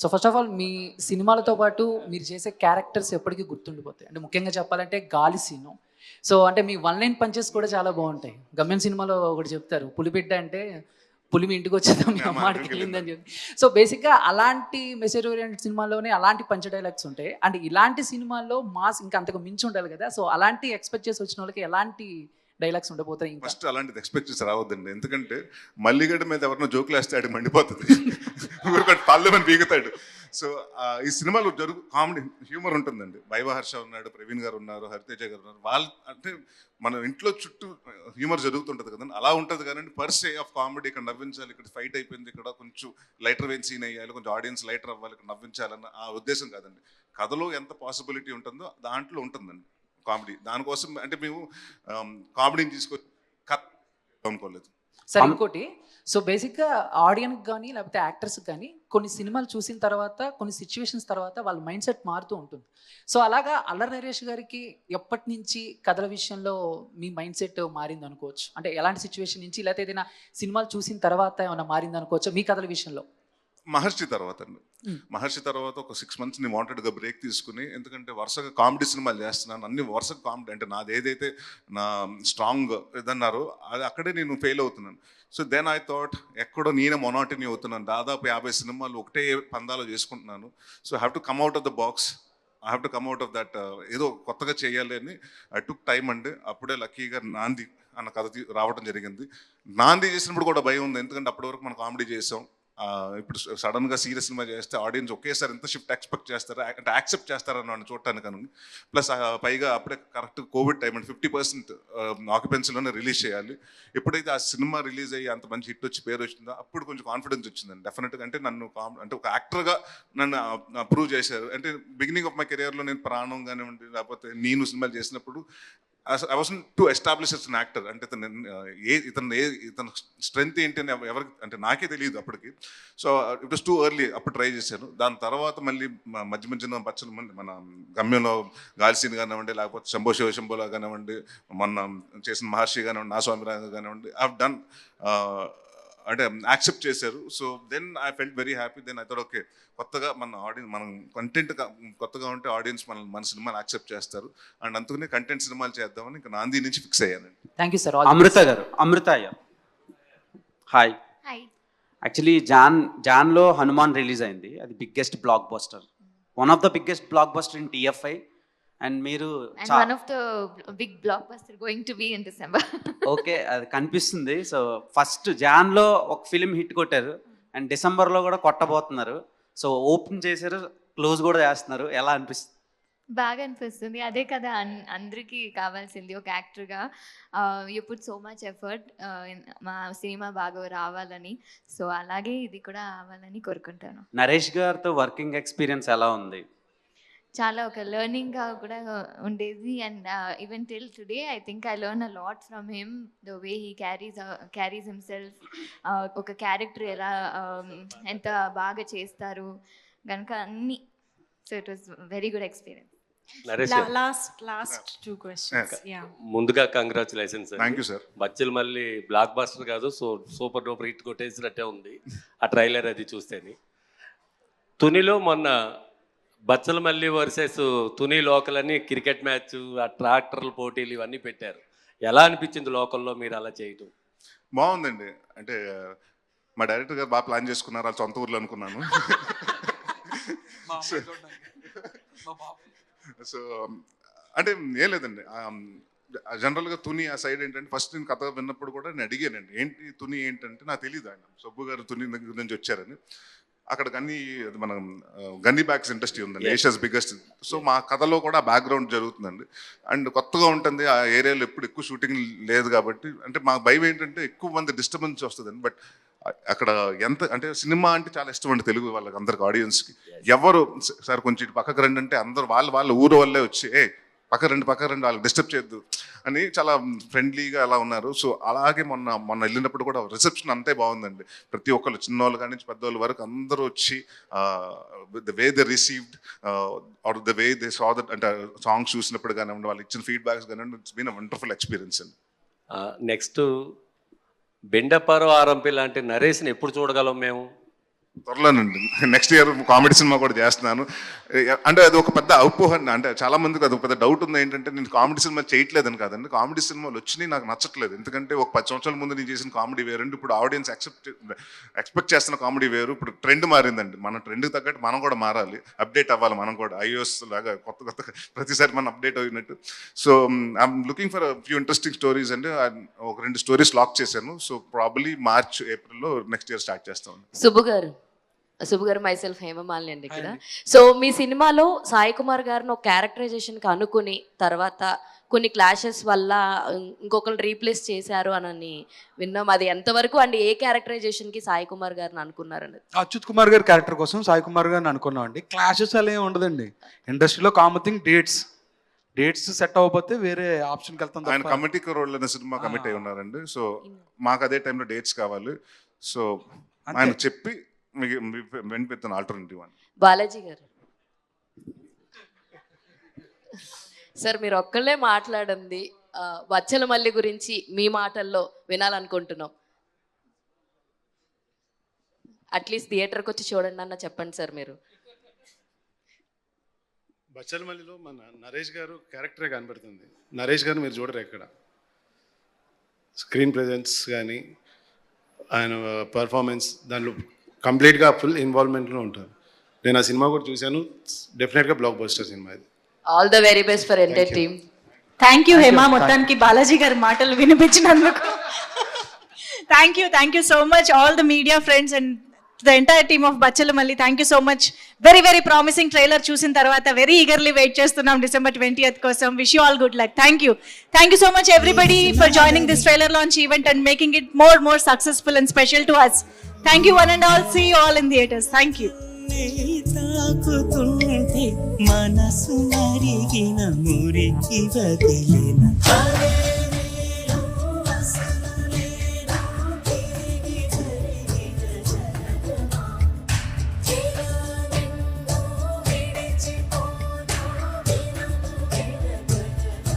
So first of all మీ సినిమాలతో పాటు మీరు చేసే క్యారెక్టర్స్ ఎప్పటికీ గుర్తుండిపోతాయి. అంటే ముఖ్యంగా చెప్పాలంటే గాలి సీను. సో అంటే మీ 1 లైన్ పంచెస్ కూడా చాలా బాగుంటాయి. గమ్యం సినిమాలో ఒకటి చెప్తారు, పులిబిడ్డ అంటే పులి మీ ఇంటికి వచ్చేద్దాం మీ అమ్మాడికి వెళ్ళిందని చెప్పి. సో బేసిక్గా అలాంటి మెసేజ్ ఓరియంటెడ్ సినిమాల్లోనే అలాంటి పంచ్ డైలాగ్స్ ఉంటాయి. అండ్ ఇలాంటి సినిమాల్లో మాస్ ఇంకా అంతకు మించి ఉండాలి కదా. సో అలాంటి ఎక్స్పెక్ట్ చేసి వచ్చిన వాళ్ళకి ఎలాంటి డైలాగ్స్ ఉండబోతాయి? ఫస్ట్ అలాంటిది ఎక్స్పెక్ట్ చేసి రావద్దండి, ఎందుకంటే మల్లిగడ్డ మీద ఎవరినో జోకులు వేస్తే ఆడికి మండిపోతుంది, పల్లెమని పీగుతాడు. సో ఈ సినిమాలో కామెడీ హ్యూమర్ ఉంటుందండి. వైవహర్ష ఉన్నాడు, ప్రవీణ్ గారు ఉన్నారు, హరితేజ గారు ఉన్నారు. వాళ్ళు అంటే మన ఇంట్లో చుట్టూ హ్యూమర్ జరుగుతుంటుంది కదండి, అలా ఉంటుంది. కానీ పర్ సే ఆఫ్ కామెడీ ఇక్కడ నవ్వించాలి, ఇక్కడ ఫైట్ అయిపోయింది, ఇక్కడ కొంచెం లైటర్ వేన్ సీన్ అయ్యాలి, కొంచెం ఆడియన్స్ లైటర్ అవ్వాలి, ఇక్కడ నవ్వించాలన్న ఆ ఉద్దేశం కాదండి. కథలో ఎంత పాసిబిలిటీ ఉంటుందో దాంట్లో ఉంటుందండి కామెడీ. దానికోసం అంటే మేము కామెడీని తీసుకొని అనుకోలేదు సార్. ఇంకోటి, సో బేసిక్గా ఆడియన్కి కానీ లేకపోతే యాక్టర్స్కి కానీ కొన్ని సినిమాలు చూసిన తర్వాత కొన్ని సిచ్యువేషన్స్ తర్వాత వాళ్ళ మైండ్ సెట్ మారుతూ ఉంటుంది. సో అలాగా అల్లరి నరేష్ గారికి ఎప్పటి నుంచి కథల విషయంలో మీ మైండ్ సెట్ మారింది అనుకోవచ్చు? అంటే ఎలాంటి సిచ్యువేషన్ నుంచి, లేకపోతే ఏదైనా సినిమాలు చూసిన తర్వాత ఏమైనా మారింది అనుకోవచ్చు మీ కథల విషయంలో? మహర్షి తర్వాత అండి. మహర్షి తర్వాత ఒక 6 months నేను వాంటెడ్గా బ్రేక్ తీసుకుని, ఎందుకంటే వరుసగా కామెడీ సినిమాలు చేస్తున్నాను, అన్ని వరుసగా కామెడీ. అంటే నాది ఏదైతే నా స్ట్రాంగ్ ఇదన్నారో అది అక్కడే నేను ఫెయిల్ అవుతున్నాను. సో దెన్ ఐ థాట్ ఎక్కడో నేనే మొనాటిని అవుతున్నాను. దాదాపు 50 సినిమాలు ఒకటే పందాలో చేసుకుంటున్నాను. So I have to come out of the box, I have to come out of that. ఏదో కొత్తగా చేయాలి అని ఐ టుక్ టైమ్ అండి. అప్పుడే లక్కీగా నాంది అన్న కథ రావడం జరిగింది. నాంది చేసినప్పుడు కూడా భయం ఉంది, ఎందుకంటే అప్పటి వరకు మనం కామెడీ చేసాం. ఇప్పుడు సడన్గా సీరియస్ సినిమా చేస్తే ఆడియన్స్ ఒకేసారి ఎంత షిఫ్ట్ ఎక్స్పెక్ట్ చేస్తారా, అంటే యాక్సెప్ట్ చేస్తారని వాడిని చూడటానికి అని. ప్లస్ పైగా అప్పుడే కరెక్ట్ కోవిడ్ టైం అండి, 50% ఆక్యుపెన్సీలోనే రిలీజ్ చేయాలి. ఎప్పుడైతే ఆ సినిమా రిలీజ్ అయ్యి అంత మంచి హిట్ వచ్చి పేరు వచ్చిందో అప్పుడు కొంచెం కాన్ఫిడెన్స్ వచ్చిందండి డెఫినెట్గా. అంటే నన్ను అంటే ఒక యాక్టర్గా నన్ను ప్రూవ్ చేశారు. అంటే బిగినింగ్ ఆఫ్ మై కెరియర్లో నేను ప్రాణం కానివ్వండి, లేకపోతే నేను సినిమాలు చేసినప్పుడు I wasn't to establish as an actor. అంటే ఇతను స్ట్రెంగ్త్ ఏంటి అని ఎవరికి అంటే నాకే తెలియదు అప్పటికి. So it was too early, అప్పుడు ట్రై చేశాను. దాని తర్వాత మళ్ళీ మధ్య మధ్యన బచ్చల మంది మన గమ్యంలో గాలిసీన్ కానివ్వండి, లేకపోతే శంభో శివశంభోలా కానివ్వండి, మొన్న చేసిన మహర్షి కానివ్వండి, నా స్వామిరాజు కానివ్వండి, ఐ హావ్ డన్ అంటే యాక్సెప్ట్ చేశారు. So then I felt very happy. Then I thought okay, కొత్తగా మన ఆడియన్స్, మనం కంటెంట్ కొత్తగా ఉంటే ఆడియన్స్ మన సినిమాలు యాక్సెప్ట్ చేస్తారు. అండ్ అందుకనే కంటెంట్ సినిమాలు చేద్దామని ఇంకా నాంది నుంచి ఫిక్స్ అయ్యానండి. Thank you sir. అమృత గారు, అమృత అయ్యా, హాయ్. యాక్చువల్లీ జాన్లో హనుమాన్ రిలీజ్ అయింది. అది biggest blockbuster, one of the biggest blockbuster in TFI. And మీరు one of the big blockbuster going to be in December. Okay, అది కనిపిస్తుంది. సో ఫస్ట్ జాన్లో ఒక ఫిలిం హిట్ కొట్టారు, అండ్ డిసెంబర్లో కూడా కొట్టబోతున్నారు. సో ఓపెన్ చేశారు, క్లోజ్ కూడా చేస్తున్నారు. ఎలా అనిపిస్తుంది? బాగా అనిపిస్తుంది. అదే కదా అందరికీ కావాల్సింది ఒక యాక్టర్గా. You put so much effort మా సినిమా బాగా రావాలని. సో అలాగే ఇది కూడా అవ్వాలని కోరుకుంటాను. నరేష్ గారితో వర్కింగ్ ఎక్స్పీరియన్స్ ఎలా ఉంది? చాలా ఒక లెర్నింగ్గా కూడా ఉండేది. And even till today I think I learn a lot from him, the way he carries himself. ఒక క్యారెక్టర్ ఎలా ఎంత బాగా చేస్తారు కనుక అన్ని. So it was very good experience. Last 2 questions. ముందుగా congratulations. Thank you sir. Bachhalu మళ్ళీ బ్లాక్ బస్టర్ కాదు, సో సూపర్ డూపర్ హిట్ కొట్టేసినట్టే ఉంది ఆ ట్రైలర్ అది చూస్తేని. తునిలో మొన్న బచ్చల మల్లి వర్సెస్ తుని లోకల్ అని క్రికెట్ మ్యాచ్, ఆ ట్రాక్టర్ల పోటీలు ఇవన్నీ పెట్టారు. ఎలా అనిపించింది లోకల్లో మీరు అలా చేయటం? బాగుందండి. అంటే మా డైరెక్టర్ గారు బాగా ప్లాన్ చేసుకున్నారు, వాళ్ళ సొంత ఊర్లో అనుకున్నాను. సో అంటే ఏం లేదండి, జనరల్గా తుని ఆ సైడ్ ఏంటంటే ఫస్ట్ నేను కథ విన్నప్పుడు కూడా నేను అడిగానండి, ఏంటి తుని ఏంటంటే నాకు తెలియదు, ఆయన సుబ్బు గారు తుని దగ్గర నుంచి వచ్చారని. అక్కడ మన గన్నీ బ్యాగ్స్ ఇండస్ట్రీ ఉందండి, ఏషియాస్ బిగ్గెస్ట్. సో మా కథలో కూడా బ్యాక్గ్రౌండ్ జరుగుతుందండి. అండ్ కొత్తగా ఉంటుంది, ఆ ఏరియాలో ఎప్పుడు ఎక్కువ షూటింగ్ లేదు కాబట్టి అంటే మా భయం ఏంటంటే ఎక్కువ మంది డిస్టర్బెన్స్ వస్తుందండి. బట్ అక్కడ ఎంత అంటే సినిమా అంటే చాలా ఇష్టం అండి తెలుగు వాళ్ళకి, అందరికి ఆడియన్స్కి. ఎవరు సార్ కొంచెం ఇటు పక్కకు రండి అంటే అందరు వాళ్ళ ఊరు వల్లే వచ్చి పక్క రండి వాళ్ళకి డిస్టర్బ్ చేయొద్దు అని చాలా ఫ్రెండ్లీగా అలా ఉన్నారు. సో అలాగే మొన్న వెళ్ళినప్పుడు కూడా రిసెప్షన్ అంతే బాగుందండి. ప్రతి ఒక్కరు చిన్నోళ్ళు కానీ నుంచి పెద్దవాళ్ళ వరకు అందరూ వచ్చి the way they received or the way they saw that, అంటే సాంగ్స్ చూసినప్పుడు కానివ్వండి, వాళ్ళు ఇచ్చిన ఫీడ్బ్యాక్స్ కానివ్వండి, it's been a wonderful experience అండి. నెక్స్ట్ బెండపారు ఆరంపి లాంటి నరేష్ని ఎప్పుడు చూడగలం మేము? త్వరలోనండి, నెక్స్ట్ ఇయర్ కామెడీ సినిమా కూడా చేస్తున్నాను. అంటే అది ఒక పెద్ద అపోహ, అంటే చాలా మందికి అది ఒక పెద్ద డౌట్ ఉంది, ఏంటంటే నేను కామెడీ సినిమా చేయట్లేదని కాదండి. కామెడీ సినిమాలు వచ్చినాయి నాకు నచ్చట్లేదు, ఎందుకంటే ఒక 10 సంవత్సరాల ముందు నేను చేసిన కామెడీ వేరండి, ఇప్పుడు ఆడియన్స్ ఎక్స్పెక్ట్ చేస్తున్న కామెడీ వేరు. ఇప్పుడు ట్రెండ్ మారిందండి, మన ట్రెండ్కి తగ్గట్టు మనం కూడా మారాలి, అప్డేట్ అవ్వాలి. మనం కూడా iOS లాగా కొత్త ప్రతిసారి మనం అప్డేట్ అయినట్టు. So I'm looking for few interesting stories అండి. ఒక 2 స్టోరీస్ లాక్ చేశాను. సో ప్రాబబ్లీ మార్చ్ ఏప్రిల్లో నెక్స్ట్ ఇయర్ స్టార్ట్ చేస్తాం. సుబ్బు గారు మైసెల్ఫ్ హేమమాలిని అండి ఇక్కడ. సో మీ సినిమాలో సాయి కుమార్ గారిని ఒక క్యారెక్టరైజేషన్కి అనుకుని తర్వాత కొన్ని క్లాషెస్ వల్ల ఇంకొకరు రీప్లేస్ చేశారు అని విన్నాం. అది ఎంతవరకు అండి? ఏ క్యారెక్టరైజేషన్కి సాయి కుమార్ గారిని అనుకున్నారండి? అచ్యుత్ కుమార్ గారి క్యారెక్టర్ కోసం సాయి కుమార్ గారిని అనుకున్నాం అండి. క్లాషెస్ అలా ఏమి ఉండదండి. ఇండస్ట్రీలో కామన్ థింగ్ డేట్స్ సెట్ అవ్వకపోతే వేరే ఆప్షన్కి వెళ్తాం. ఆయన కమిటీ రోల్ అనే సినిమా కమిట్ అయి ఉన్నారండి. సో మాకు అదే టైంలో డేట్స్ కావాలి. సో ఆయన చెప్పి మీకు వినిపిస్తాను ఆల్టర్నేటివ్ అని. బాలాజీ గారు సార్, మీరు ఒక్కళ్ళే మాట్లాడండి బచ్చల మల్లి గురించి మీ మాటల్లో వినాలనుకుంటున్నాం. అట్లీస్ట్ థియేటర్కి వచ్చి చూడండి అన్న చెప్పండి సార్. మీరు బచ్చల మల్లిలో మన నరేష్ గారు క్యారెక్టరే కనబడుతుంది. నరేష్ గారు మీరు చూడరు ఎక్కడ, స్క్రీన్ ప్రెజెన్స్ కానీ ఆయన పర్ఫార్మెన్స్ దాంట్లో కంప్లీట్గా ఫుల్ ఇన్వాల్వ్మెంట్లో ఉంటారు. నేను ఆ సినిమా కూడా చూశాను, డెఫినెట్గా బ్లాక్ బస్టర్ సినిమా ఇది. All the very best for entire team. Thank you Hema, మొత్తానికి బాలాజీ గారి మాటలు వినిపించినందుకు. Thank you so much all the media friends and the entire team of Bachhala Malli. Thank you so much. Very promising trailer చూసిన తర్వాత వెరీ ఈగర్లీ వెయిట్ చేస్తున్నాం December 20th కోసం. Wish you all good luck. Thank you so much everybody for joining this trailer launch event and making it more successful and special to us. Thank you one and all. See you all in theaters. Thank you. మనసు మరిగిన మురికి వదిలిన